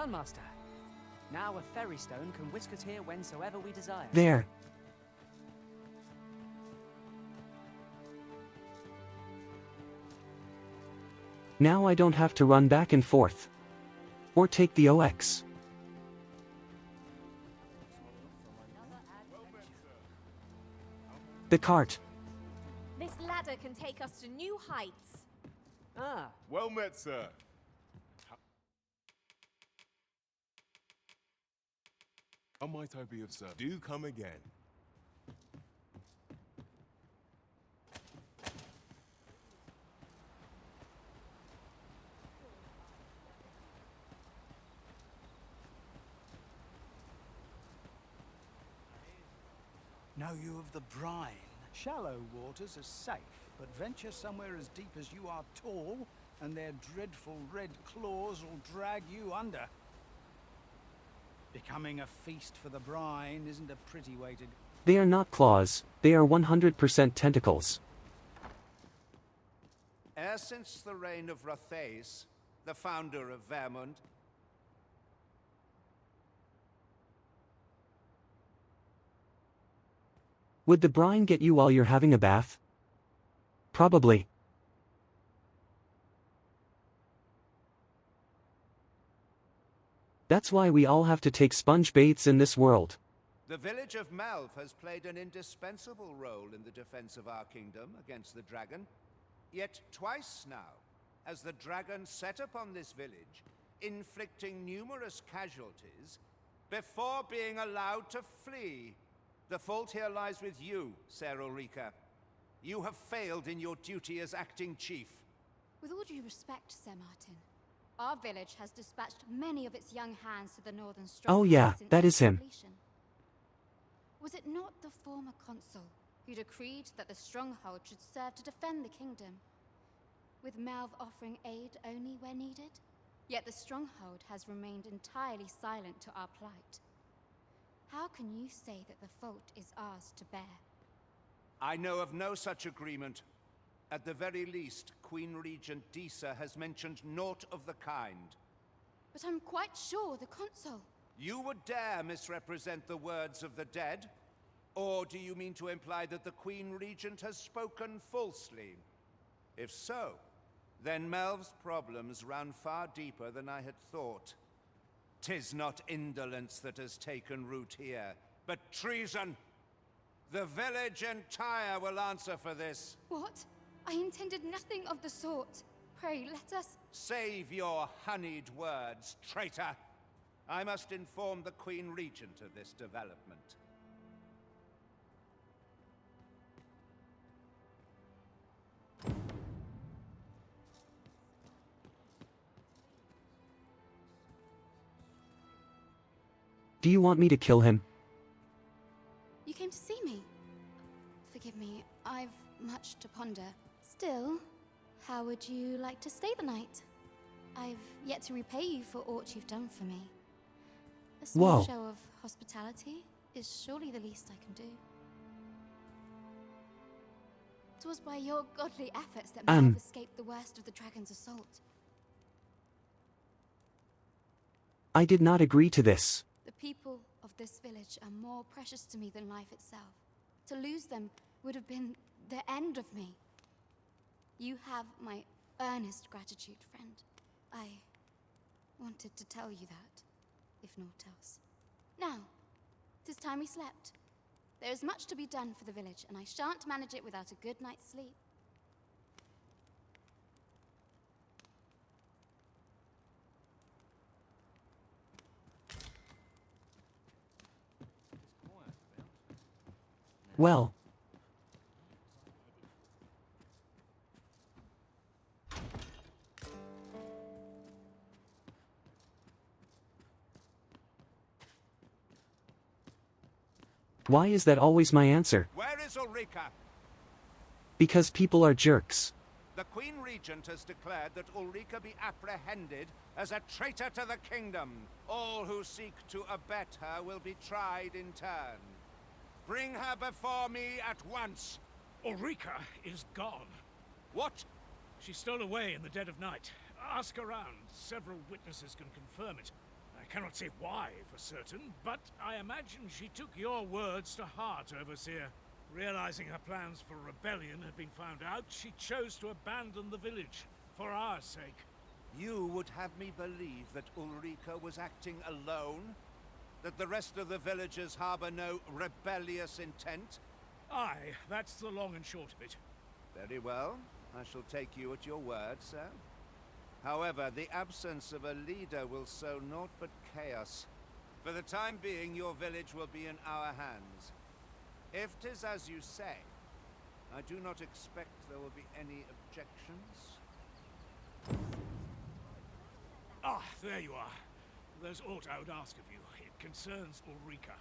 done, Master. Now a ferry stone can whisk us here whensoever we desire. There. Now I don't have to run back and forth. Or take the OX. The cart. This ladder can take us to new heights. Ah. Well met, sir. How might I be of service? Do come again. Know you of the brine? Shallow waters are safe, but venture somewhere as deep as you are tall, and their dreadful red claws will drag you under. Becoming a feast for the brine isn't a pretty way to... They are not claws, they are 100% tentacles. E'er since the reign of Rothaeus, the founder of Vermund, Would the brine get you while you're having a bath? Probably. That's why we all have to take sponge baths in this world. the village of Malv has played an indispensable role in the defense of our kingdom against the dragon. Yet twice now, as the dragon set upon this village, inflicting numerous casualties, before being allowed to flee. The fault here lies with you, Ser Ulrika. You have failed in your duty as acting chief. With all due respect, Sir Martin, our village has dispatched many of its young hands to the northern stronghold. Oh yeah, since that its is him. completion. Was it not the former consul who decreed that the stronghold should serve to defend the kingdom, with Malv offering aid only where needed? Yet the stronghold has remained entirely silent to our plight. How can you say that the fault is ours to bear? I know of no such agreement. At the very least, Queen Regent Disa has mentioned naught of the kind. But I'm quite sure the consul... You would dare misrepresent the words of the dead? Or do you mean to imply that the Queen Regent has spoken falsely? If so, then Melv's problems run far deeper than I had thought. 'Tis not indolence that has taken root here, but treason. The village entire will answer for this. What? I intended nothing of the sort. Pray, let us... Save your honeyed words, traitor. I must inform the Queen Regent of this development. Do you want me to kill him? You came to see me. Forgive me, I've much to ponder. Still, how would you like to stay the night? I've yet to repay you for aught you've done for me. A small Whoa. show of hospitality is surely the least I can do. 'Twas by your godly efforts that Malv escaped the worst of the dragon's assault. I did not agree to this. The people of this village are more precious to me than life itself. To lose them would have been the end of me. You have my earnest gratitude, friend. I wanted to tell you that, if naught else. Now, 'tis time we slept. There is much to be done for the village, and I shan't manage it without a good night's sleep. Well. Why is that always my answer? Where is Ulrika? Because people are jerks. The Queen Regent has declared that Ulrika be apprehended as a traitor to the kingdom. All who seek to abet her will be tried in turn. Bring her before me at once. Ulrika is gone. What? She stole away in the dead of night. Ask around. Several witnesses can confirm it. cannot say why for certain, but I imagine she took your words to heart, Overseer. Realizing her plans for rebellion had been found out, she chose to abandon the village, for our sake. You would have me believe that Ulrika was acting alone? That the rest of the villagers harbor no rebellious intent? Aye, that's the long and short of it. Very well. I shall take you at your word, sir. However, the absence of a leader will sow naught but chaos. For the time being, your village will be in our hands. If 'tis as you say, I do not expect there will be any objections. Ah, there you are. There's aught I would ask of you. It concerns Ulrika.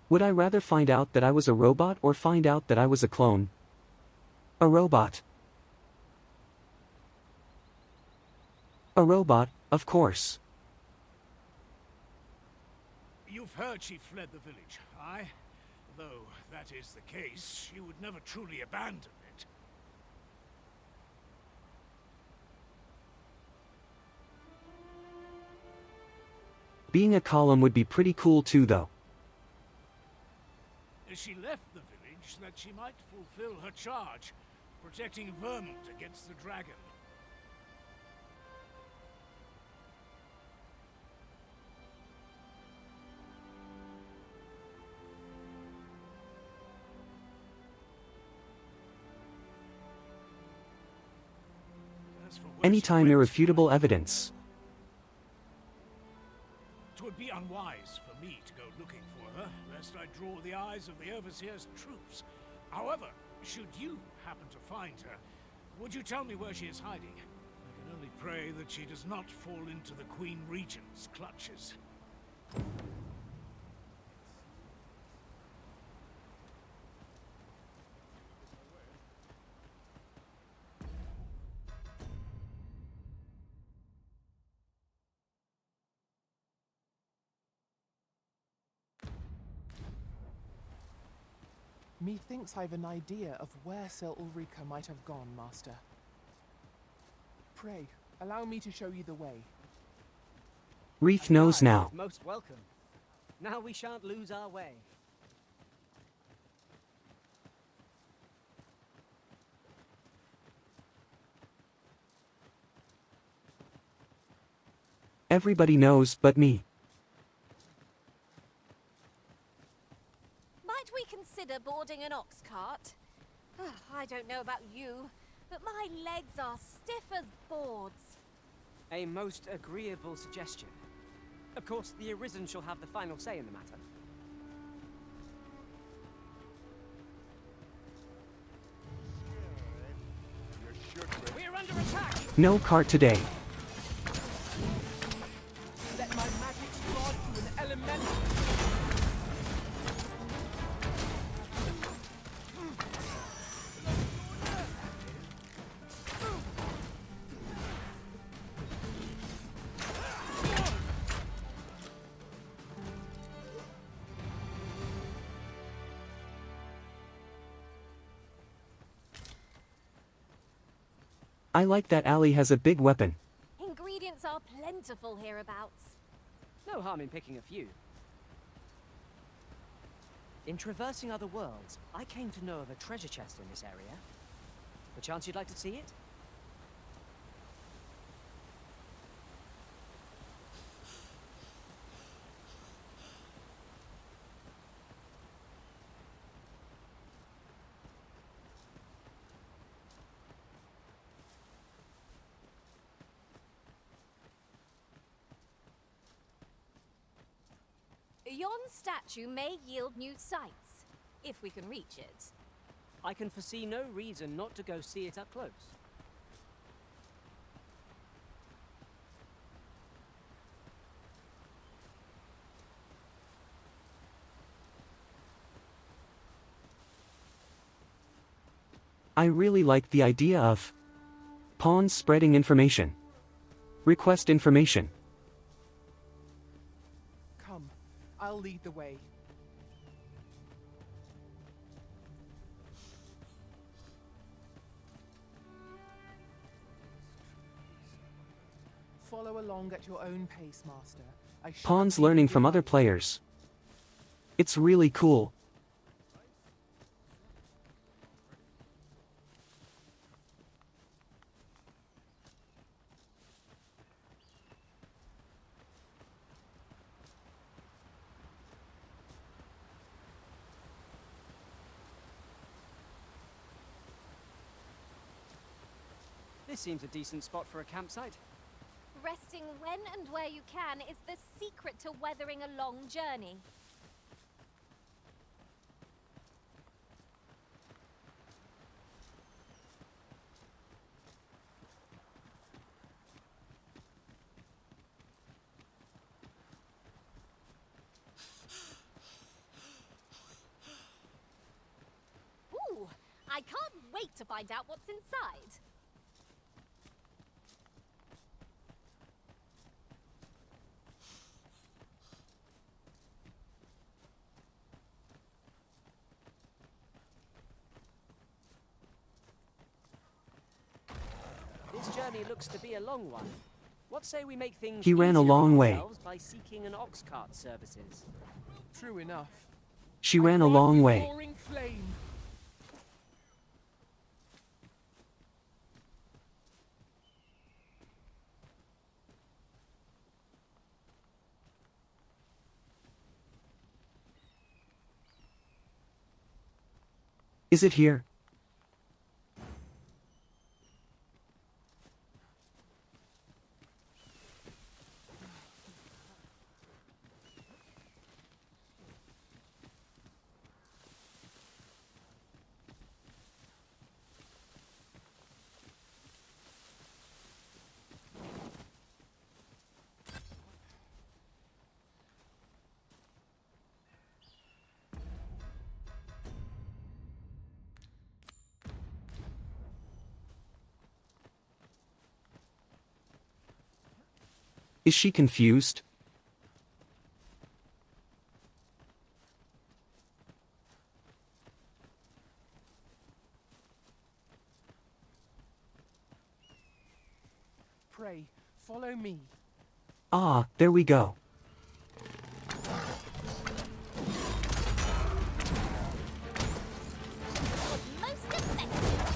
Would I rather find out that I was a robot or find out that I was a clone? A robot. A robot, of course. You've heard she fled the village, aye? Though that is the case, she would never truly abandon it. Being a column would be pretty cool too though. She left the village that she might fulfill her charge, protecting Vermont against the dragon. Anytime irrefutable evidence. 'Twould be unwise for me to go looking for her, lest I draw the eyes of the Overseer's troops. However, should you happen to find her, would you tell me where she is hiding? I can only pray that she does not fall into the Queen Regent's clutches. Methinks I've an idea of where Sir Ulrika might have gone, Master. Pray, allow me to show you the way. Reef knows now. Most welcome. Now we shan't lose our way. Everybody knows but me. Might we consider boarding an ox cart? I don't know about you, but my legs are stiff as boards. A most agreeable suggestion. Of course, the Arisen shall have the final say in the matter. We're under attack! No cart today. Let my magic rod to an elemental. I like that Ali has a big weapon. Ingredients are plentiful hereabouts. No harm in picking a few. In traversing other worlds, I came to know of a treasure chest in this area. Perchance you'd like to see it? Yon statue may yield new sights, if we can reach it. I can foresee no reason not to go see it up close. I really like the idea of pawns spreading information. Request information. Come, I'll lead the way. Follow along at your own pace, Master. I shan't Pawns be learning from other behind. players. It's really cool. This seems a decent spot for a campsite. Resting when and where you can is the secret to weathering a long journey. Ooh, I can't wait to find out what's inside. This journey looks to be a long one. What say we make things He ran a easier on long way. ourselves by seeking an ox cart services? True enough. She ran a long way. Roaring flame. Is it here? Is she confused? Pray, follow me. Ah, there we go. Most effective.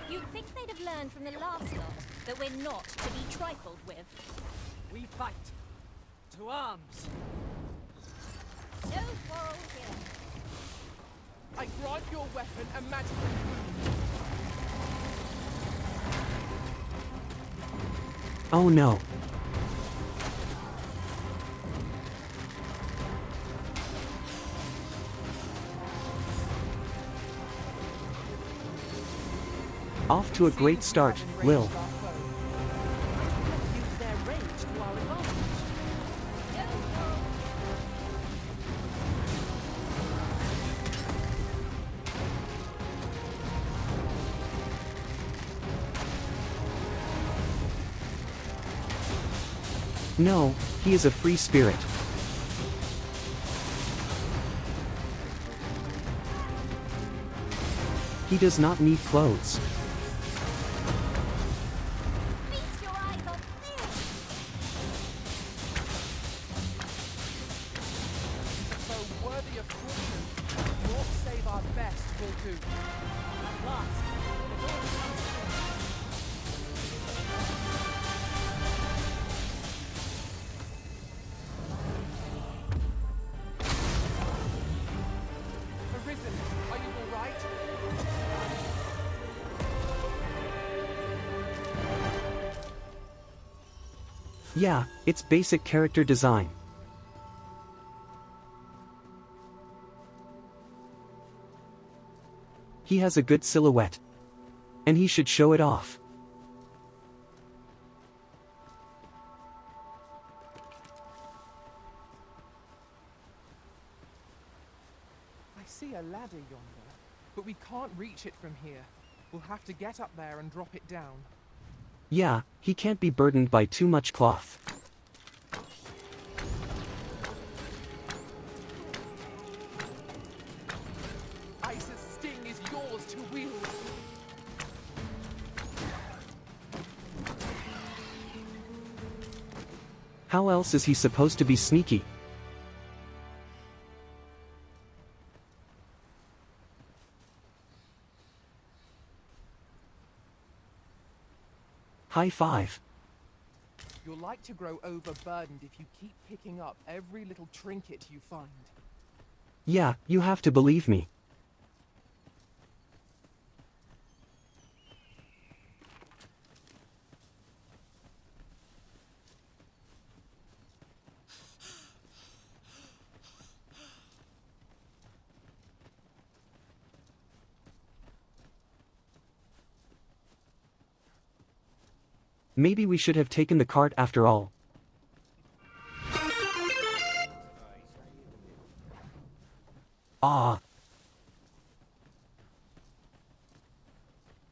You'd think they'd have learned from the last lot that we're not to be trifled with. We fight. To arms. No quarrel here. I grant your weapon a magical Oh no. Off to a great start, Lil. Use their rage to our advantage. No, he is a free spirit. He does not need clothes. Feast your eyes on this. Though worthy of caution, naught save our best will do. At last, the dawn comes. Arisen, are you all right? Yeah, it's basic character design. He has a good silhouette. And he should show it off. I see a ladder yonder, but we can't reach it from here. We'll have to get up there and drop it down. Yeah, he can't be burdened by too much cloth. Ice's sting is yours to wield. How else is he supposed to be sneaky? High five. You're like to grow overburdened if you keep picking up every little trinket you find. Yeah, you have to believe me. Maybe we should have taken the cart after all. Ah.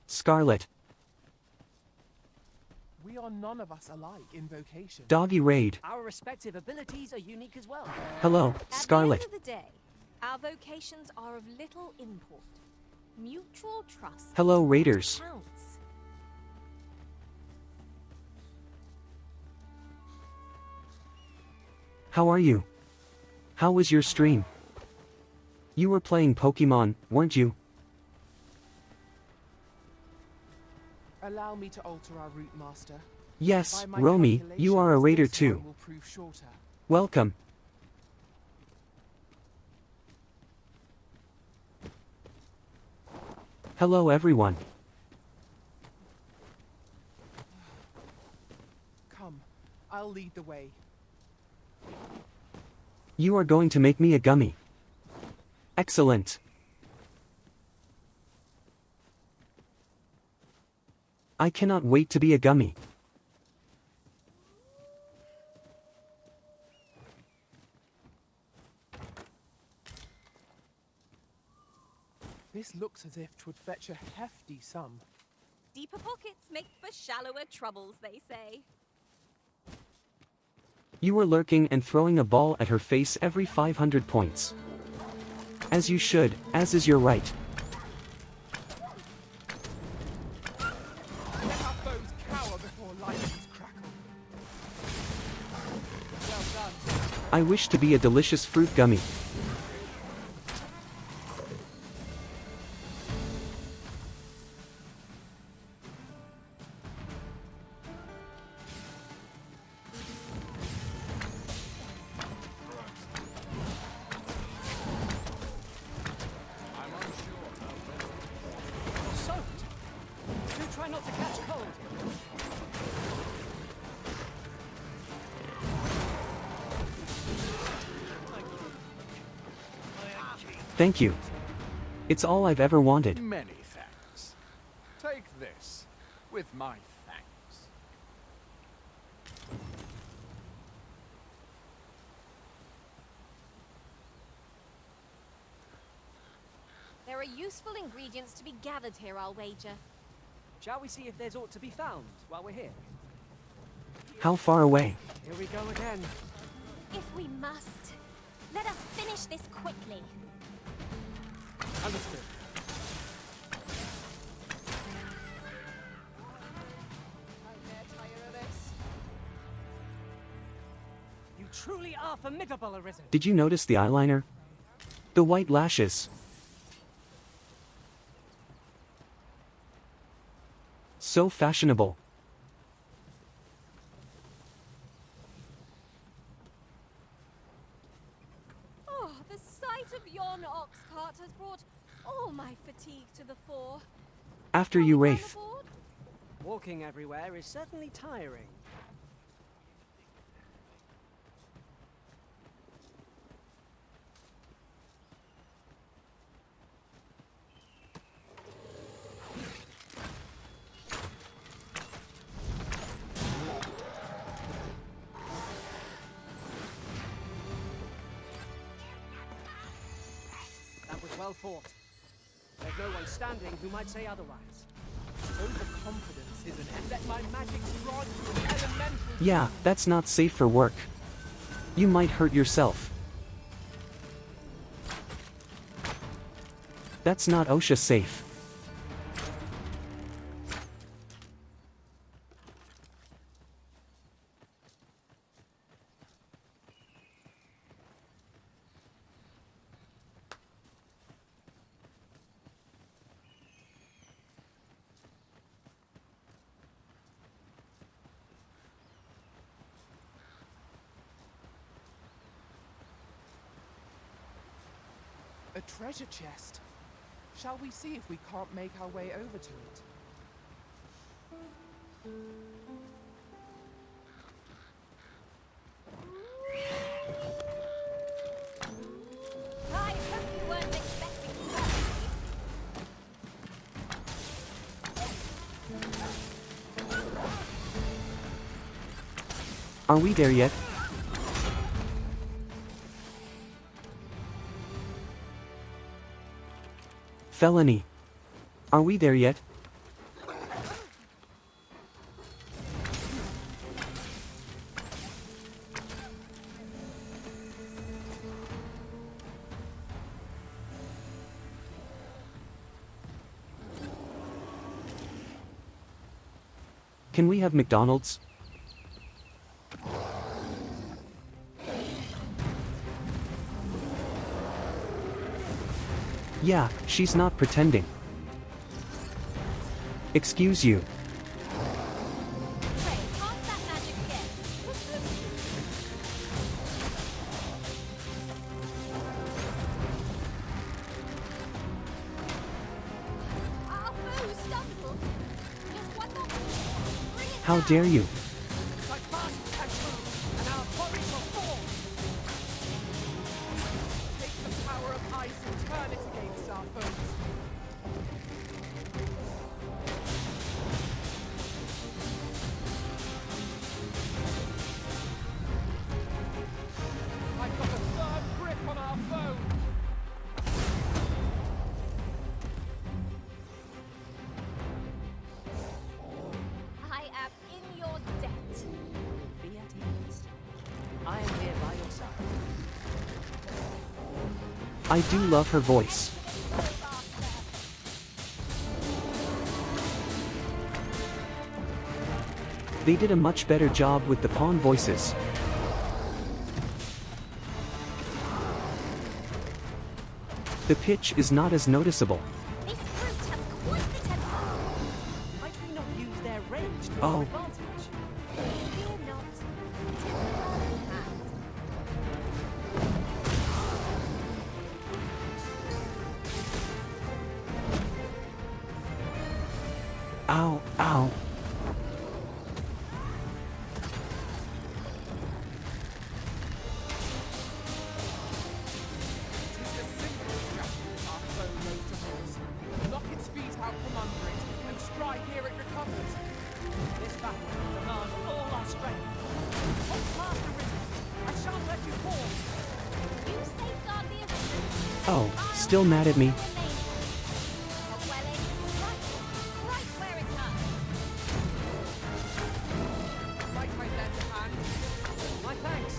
Scarlet. We are none of us alike in vocation. Doggy raid. Our respective abilities are unique as well. Hello, At Scarlet. the end of the day, our vocations are of little import. Mutual trust. Hello, raiders. Counts. How are you? How was your stream? You were playing Pokemon, weren't you? Allow me to alter our route, Master. Yes, By my Romy, you are a calculations, raider this too. one will prove shorter. Welcome. Hello everyone. Come, I'll lead the way. You are going to make me a gummy. Excellent. I cannot wait to be a gummy. This looks as if 'twould fetch a hefty sum. Deeper pockets make for shallower troubles, they say. You were lurking and throwing a ball at her face every 500 points. As you should, as is your right. Let our foes cower before lightnings crackle. Well done. I wish to be a delicious fruit gummy. Soaked. Do try not to catch cold. Thank you. It's all I've ever wanted. Many thanks. Take this, with my thanks. There are useful ingredients to be gathered here, I'll wager. Shall we see if there's aught to be found while we're here? How far away? Here we go again. If we must, let us finish this quickly. Understood. You truly are formidable, Arisen. Did you notice the eyeliner? The white lashes. So fashionable. Oh, the sight of yon ox cart has brought all my fatigue to the fore. After you, Wraith. Walking everywhere is certainly tiring. Well fought. There's no one standing who might say otherwise. Overconfidence is an end. Let my magic grant you an elemental. Yeah, that's not safe for work. You might hurt yourself. That's not OSHA safe. A treasure chest. Shall we see if we can't make our way over to it? I hope you weren't expecting Are we there yet? Felony. Are we there yet? Can we have McDonald's? Yeah, she's not pretending. Excuse you. How dare you? Take the power of ice and turn it against our foes. I've got a firm grip on our foe. I am in your debt. Be at ease. I am here by your side. I do love her voice. They did a much better job with the pawn voices. The pitch is not as noticeable. This brute has quite the temper. Might we not use their range to Oh. our advantage? Fear not. It is all in hand. Ow, ow. Our foe knows to horse. Knock its feet out from under it and strike ere it recovers. This battle will demand all our strength. Hold fast the rhythm. I shan't let you fall. You safeguard the original. Oh, still mad at me? A welling strike right where it hurts. Might I lend a hand? My thanks.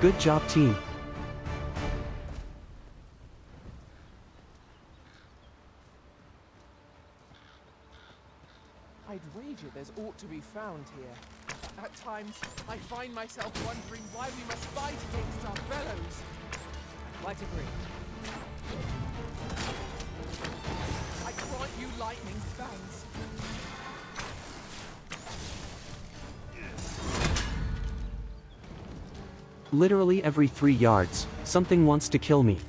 Good job, team. I'd wager there's aught to be found here. At times, I find myself wondering why we must fight against our fellows. Quite agree. I grant you lightning spans. Literally every 3 yards, something wants to kill me.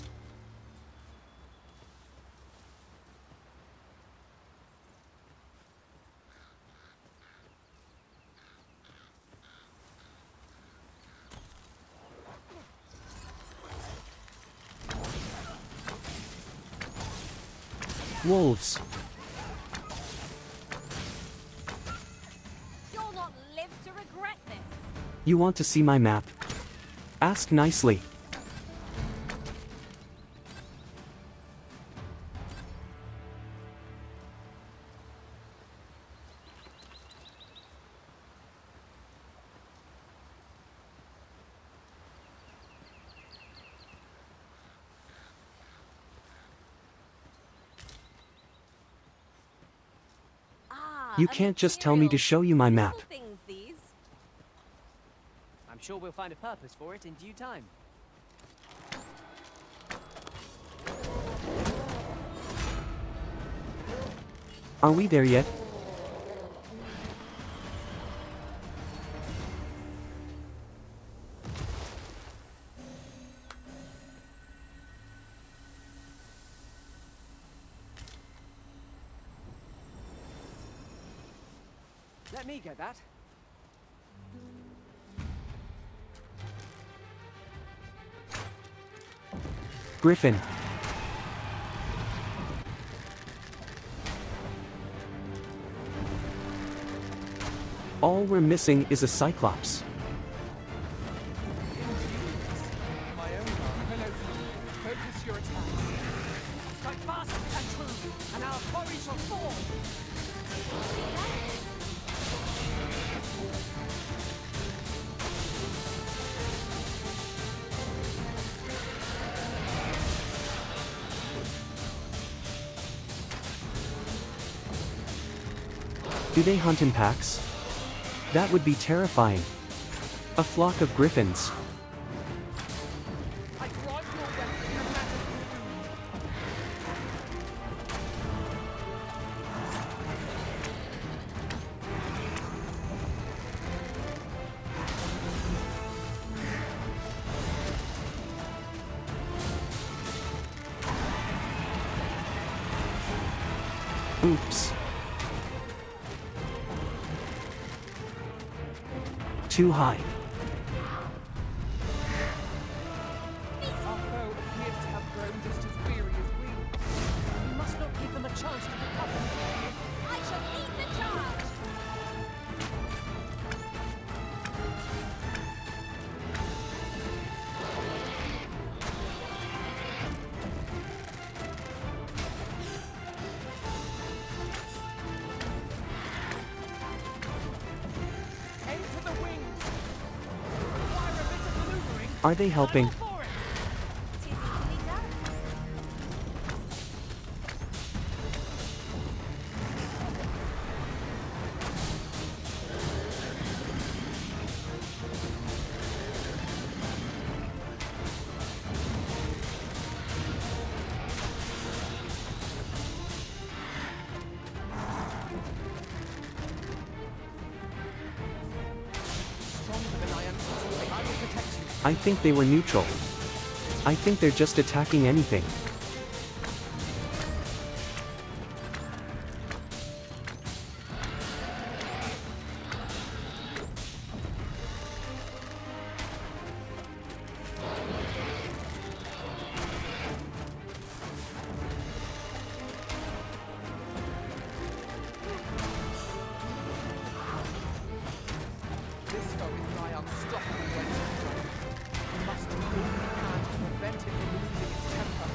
Wolves. You'll not live to regret this. You want to see my map? Ask nicely. You can't just tell me to show you my map. Things, these. I'm sure we'll find a purpose for it in due time. Are we there yet? Let me get that. Griffin. All we're missing is a Cyclops. My own fellow, focus your attacks. Strike fast and true, and our quarry shall fall. Do they hunt in packs? That would be terrifying. A flock of griffins. I grant your weapon a matter. Oops. Too high. Our foe appears to have grown just as weary as we. We must not give them a chance to recover. I shall lead the charge! Are they helping? I think they were neutral. I think they're just attacking anything. This foe is nigh unstoppable when it's strong. We must do all we can to prevent it from losing its temper.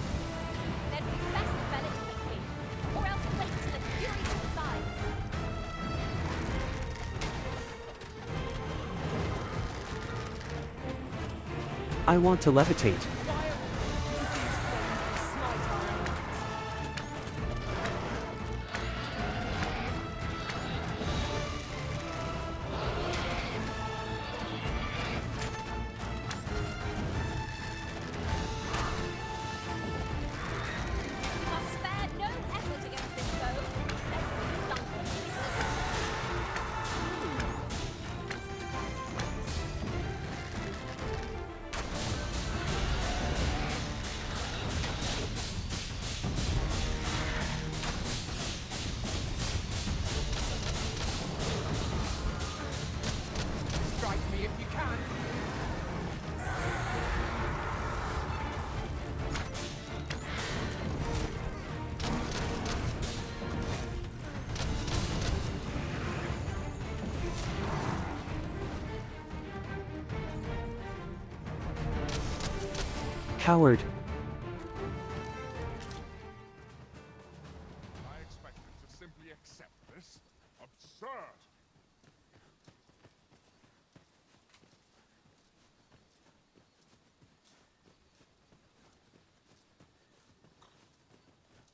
Then we best fell it quickly, or else wait till the fury subsides. I want to levitate. We must spare no effort against this foe, lest we sunk completely. Strike me if you can. Coward. I expected to simply accept this. Absurd!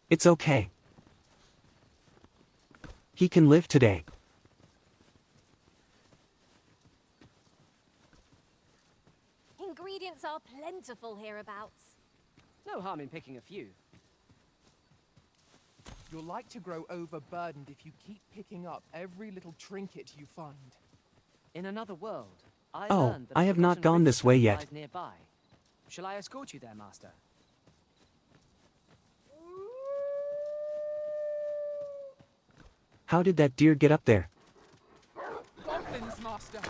It's okay. He can live today. Ingredients are plentiful hereabouts. No harm in picking a few. You're like to grow overburdened if you keep picking up every little trinket you find. In another world, I Oh, learned that I a have not forgotten gone this way riverstone yet. lies nearby. Shall I escort you there, Master? How did that deer get up there? Goblins, Master!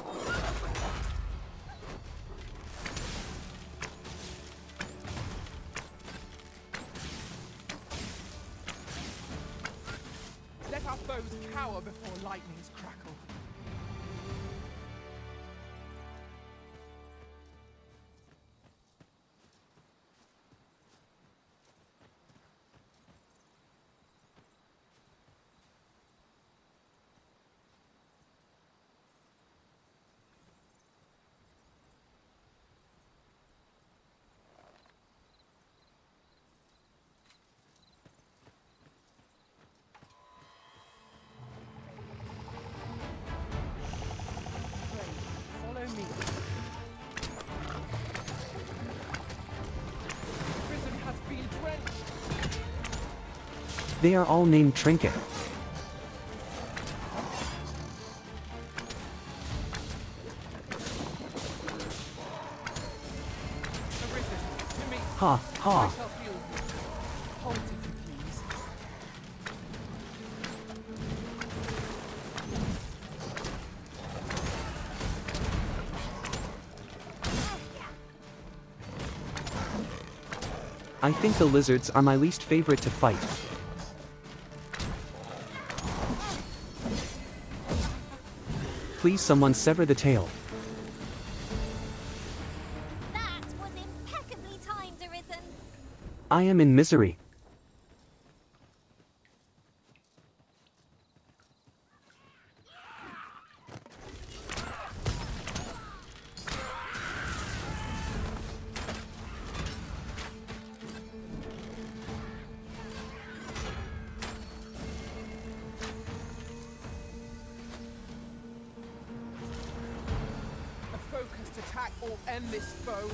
Let our foes cower before lightnings crackle. Follow me. Prison has been drenched. They are all named Trinket. Arisen, to me. Ha, ha. I shall heal you. Hold it, please. I think the lizards are my least favorite to fight. Please someone sever the tail. That was impeccably timed, Arisen. I am in misery. A focused attack will end this foe.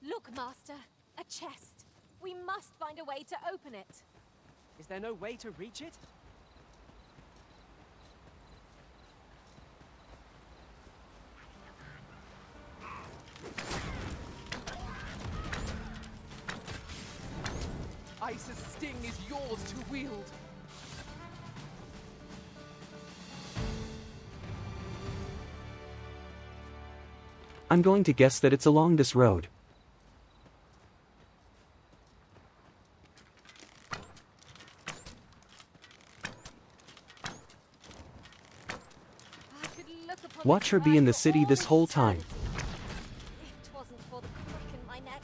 Look, Master. A chest. We must find a way to open it. Is there no way to reach it? Ice's sting is yours to wield. I'm going to guess that it's along this road. I could look upon Watch this her be in the ride for city all this whole time. eternity. If 'twasn't for the crack in my neck.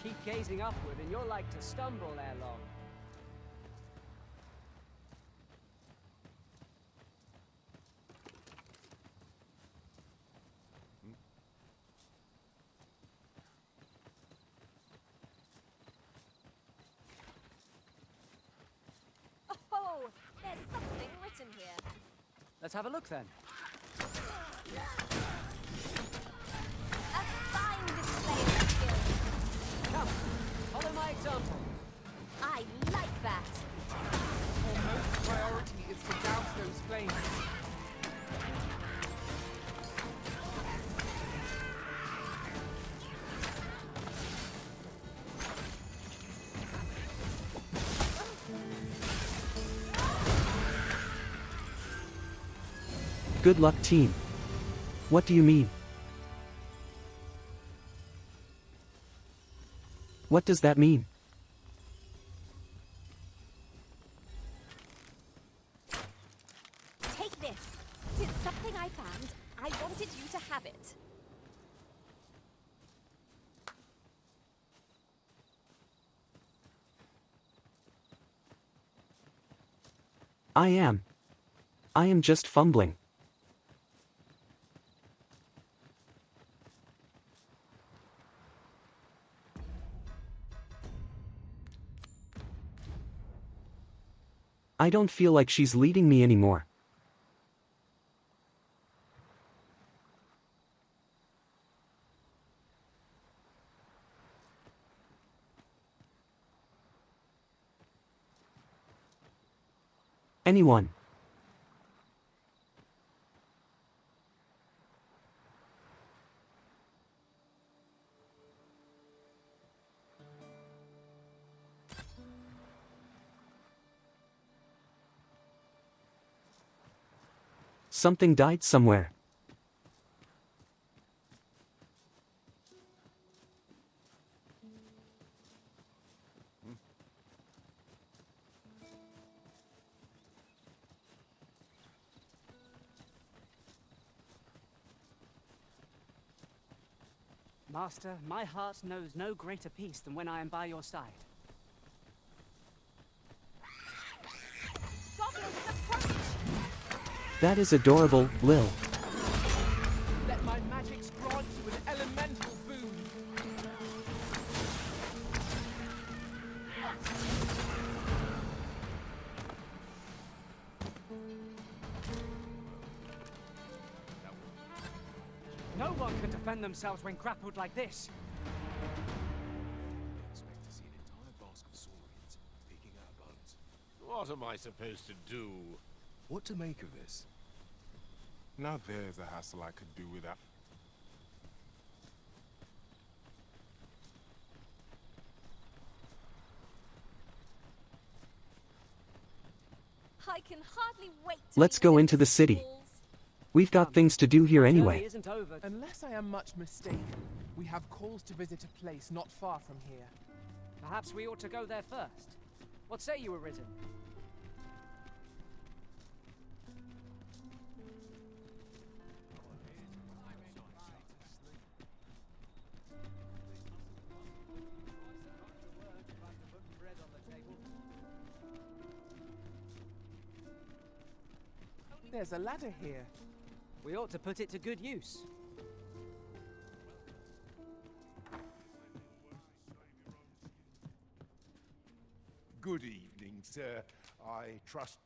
Keep gazing upward and you're like to stumble ere long. Oh, there's something written here. Let's have a look then. A fine display of skill. Come, follow my example. I like that. Our most priority is to douse those flames. Good luck, team. What do you mean? What does that mean? Take this. It's something I found. I wanted you to have it. I am just fumbling. I don't feel like she's leading me anymore. Anyone? Something died somewhere. Master, my heart knows no greater peace than when I am by your side. That is adorable, Lil. Let my magics grant you an elemental boon. No one can defend themselves when grappled like this. Expect to see an entire basket of saurians picking our bones. What am I supposed to do? What to make of this? Now there's a hassle I could do without. I can hardly wait to Let's go into the city. We've got things to do here anyway. Isn't over. Unless I am much mistaken, we have calls to visit a place not far from here. Perhaps we ought to go there first. What say you, Arisen? There's a ladder here. We ought to put it to good use. Good evening, sir. I trust...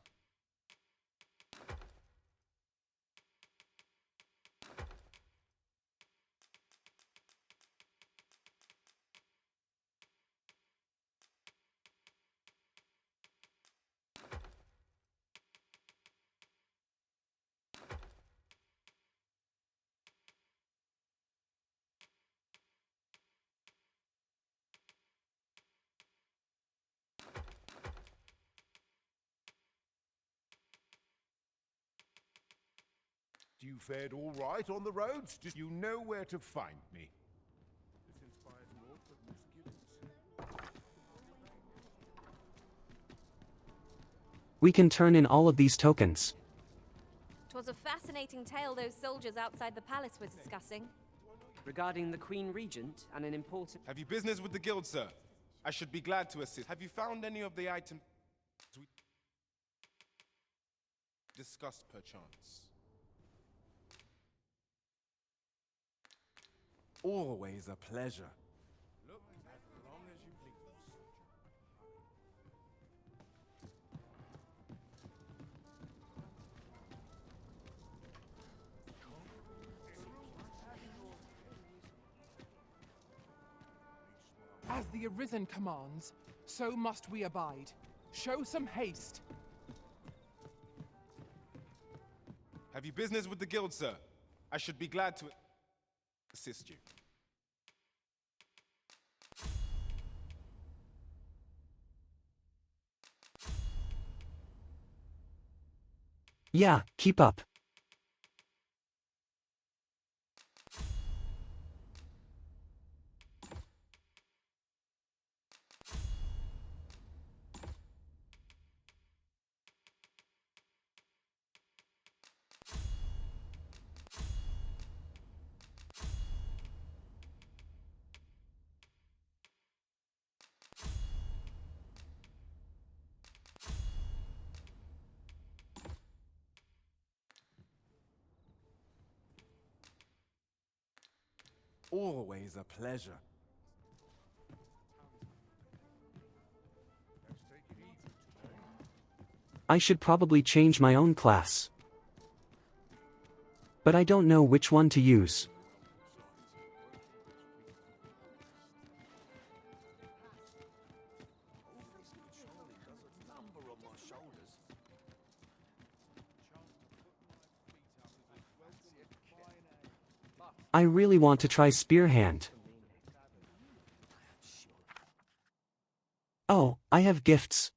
You fared all right on the roads? Do you know where to find me? This inspires naught but misgivings. We can turn in all of these tokens. 'Twas a fascinating tale those soldiers outside the palace were discussing. Regarding the Queen Regent and an important... Have you business with the guild, sir? I should be glad to assist. Have you found any of the items we discussed perchance? Always a pleasure. Look, as long as you please. As the Arisen commands, so must we abide. Show some haste. Have you business with the guild, sir? I should be glad to assist you. Yeah, keep up. Always a pleasure. I should probably change my own class. But I don't know which one to use. I really want to try Spear Hand. Oh, I have gifts.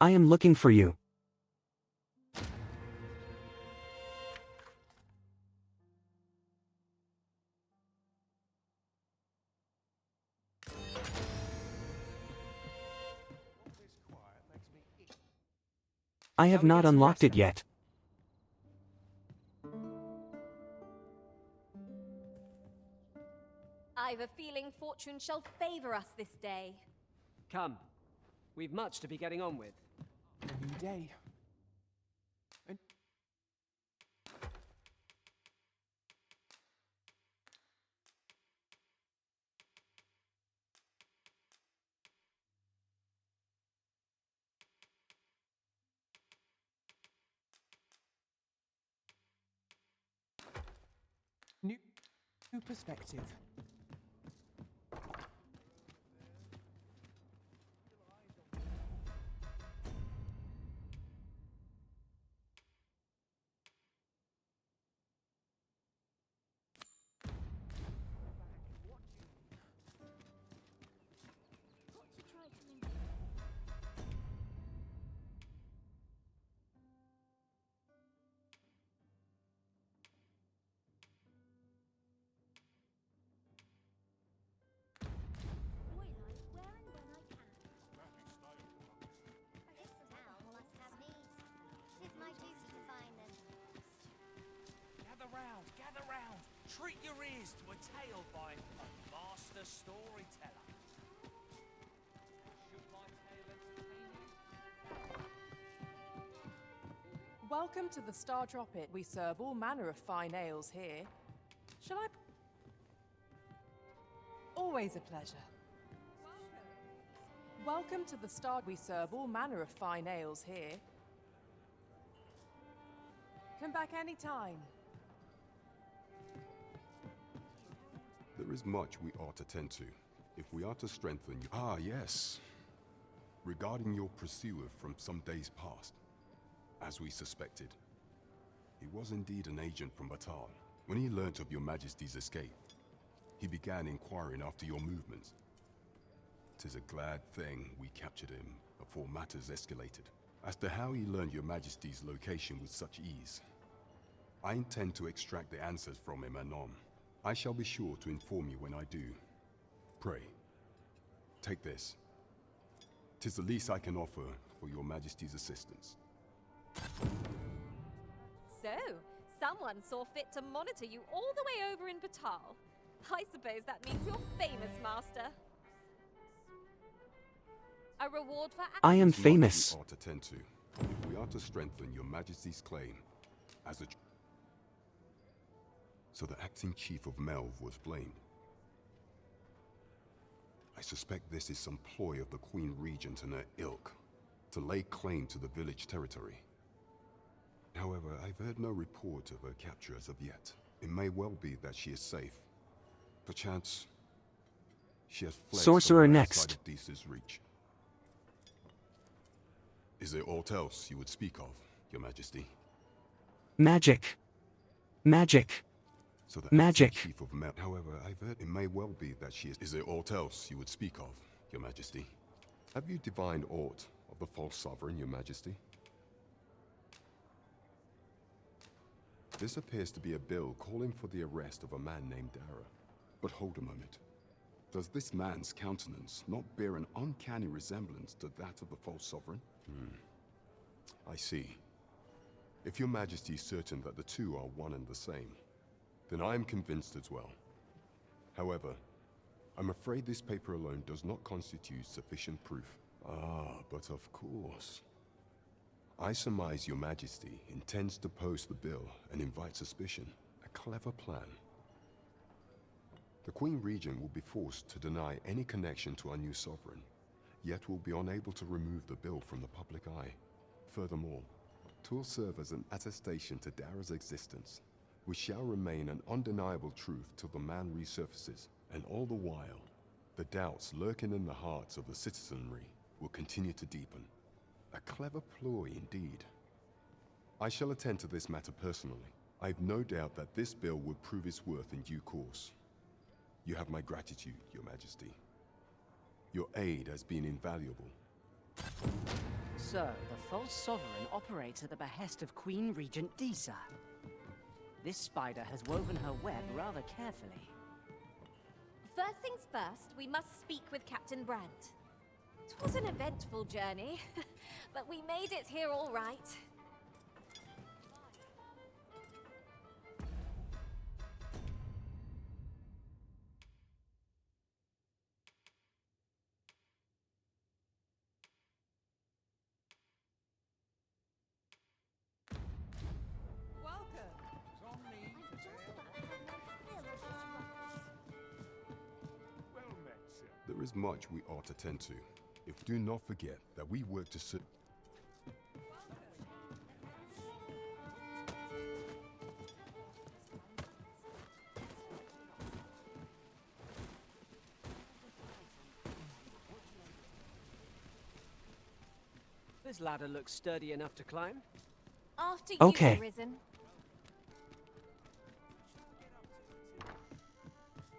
I am looking for you. I have not unlocked it yet. I've a feeling fortune shall favor us this day. Come. We've much to be getting on with. A new day. New perspective. Gather round. Treat your ears to a tale by a master storyteller. Should my tale entertain you? Welcome to the Star Drop It. We serve all manner of fine ales here. Shall I? Always a pleasure. Welcome to the Star. We serve all manner of fine ales here. Come back anytime. There is much we ought to tend to, if we are to strengthen you. Ah, yes. Regarding your pursuer from some days past, as we suspected. He was indeed an agent from Batal. When he learnt of your Majesty's escape, he began inquiring after your movements. 'Tis a glad thing we captured him before matters escalated. As to how he learned your Majesty's location with such ease, I intend to extract the answers from him anon. I shall be sure to inform you when I do. Pray, take this. 'Tis the least I can offer for your Majesty's assistance. So, someone saw fit to monitor you all the way over in Batal. I suppose that means you're famous, Master. A reward for... I am Much famous. we ought to tend to, if we are to strengthen your Majesty's claim as a... So the acting chief of Melv was blamed. I suspect this is some ploy of the Queen Regent and her ilk to lay claim to the village territory. However, I've heard no report of her capture as of yet. It may well be that she is safe. Perchance, she has fled Sorcerer somewhere next. outside of Deesa's reach. Is there aught else you would speak of, Your Majesty? Magic. Magic. So the Magic. acting chief of Mel. However, I've heard it may well be that she is. Is there aught else you would speak of, Your Majesty? Have you divined aught of the false sovereign, Your Majesty? This appears to be a bill calling for the arrest of a man named Dara. But hold a moment. Does this man's countenance not bear an uncanny resemblance to that of the false sovereign? I see. If Your Majesty is certain that the two are one and the same, then I am convinced as well. However, I'm afraid this paper alone does not constitute sufficient proof. Ah, but of course. I surmise Your Majesty intends to post the bill and invite suspicion. A clever plan. The Queen Regent will be forced to deny any connection to our new sovereign, yet will be unable to remove the bill from the public eye. Furthermore, 'twill serve as an attestation to Dara's existence, which shall remain an undeniable truth till the man resurfaces, and all the while, the doubts lurking in the hearts of the citizenry will continue to deepen. A clever ploy indeed. I shall attend to this matter personally. I've no doubt that this bill would prove its worth in due course. You have my gratitude, Your Majesty. Your aid has been invaluable. So, the false sovereign operates at the behest of Queen Regent Disa. This spider has woven her web rather carefully. First things first, we must speak with Captain Brandt. It was an eventful journey, but we made it here all right. There is much we ought to tend to. If do not forget that we work to serve. This ladder looks sturdy enough to climb. After you've Okay. risen.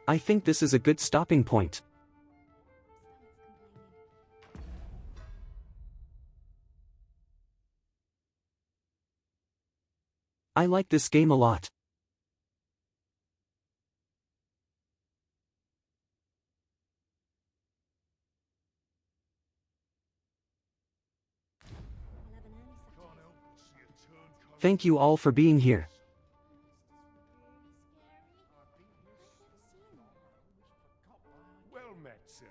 I think this is a good stopping point. I like this game a lot. Thank you all for being here. Well met, sir.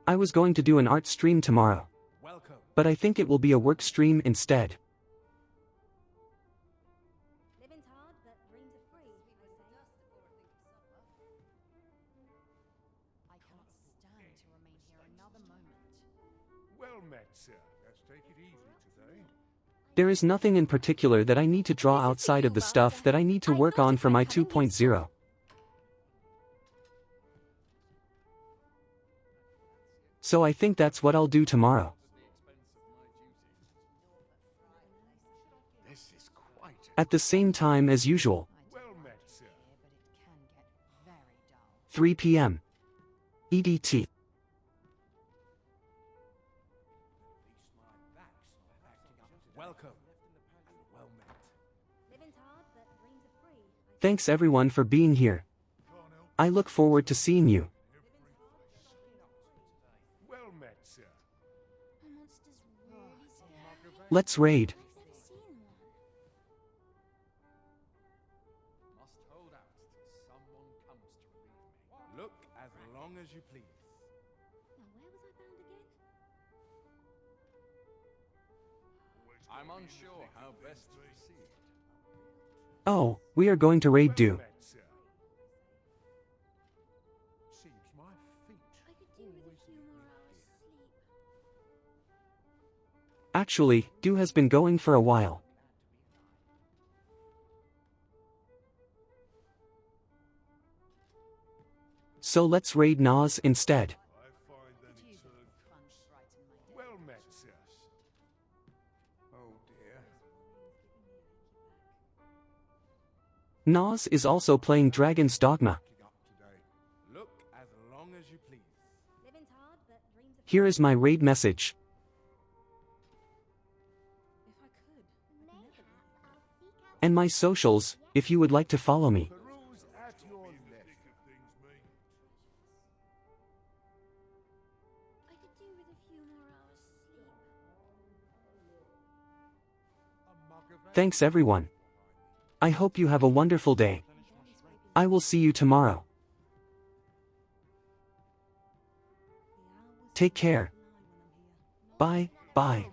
I was going to do an art stream tomorrow. Welcome. But I think it will be a work stream instead. Living's hard, but dreams are free, I cannot stand to remain here another moment. Well met, sir. Let's take it easy today. There is nothing in particular that I need to draw outside of the stuff that I need to work on for my 2.0. So I think that's what I'll do tomorrow. This is quite At the same time as usual. well met, sir. 3 p.m. EDT. Welcome. And well met. Living's hard, but dreams are free. Thanks everyone for being here. I look forward to seeing you. Well met, sir. A monster's really scary. Let's raid. I've never seen one. Must hold out till someone comes to relieve me. Look as long as you please. Now, where was I found again? I'm unsure how best to proceed. Oh, we are going to raid do. Met, sir. Seems my feet. I could do with a few more hours sleep. Actually, do has been going for a while. So let's raid Nas instead. I find them well met, sir. Oh dear. Nas is also playing Dragon's Dogma. Look as long as you please. Living's hard, but dreams are free. Here is my raid message. If I could. And my socials, if you would like to follow me. Peruse at your left. I could do with a few more hours sleep. Thanks everyone. I hope you have a wonderful day. I will see you tomorrow. Take care. Bye. Bye, bye.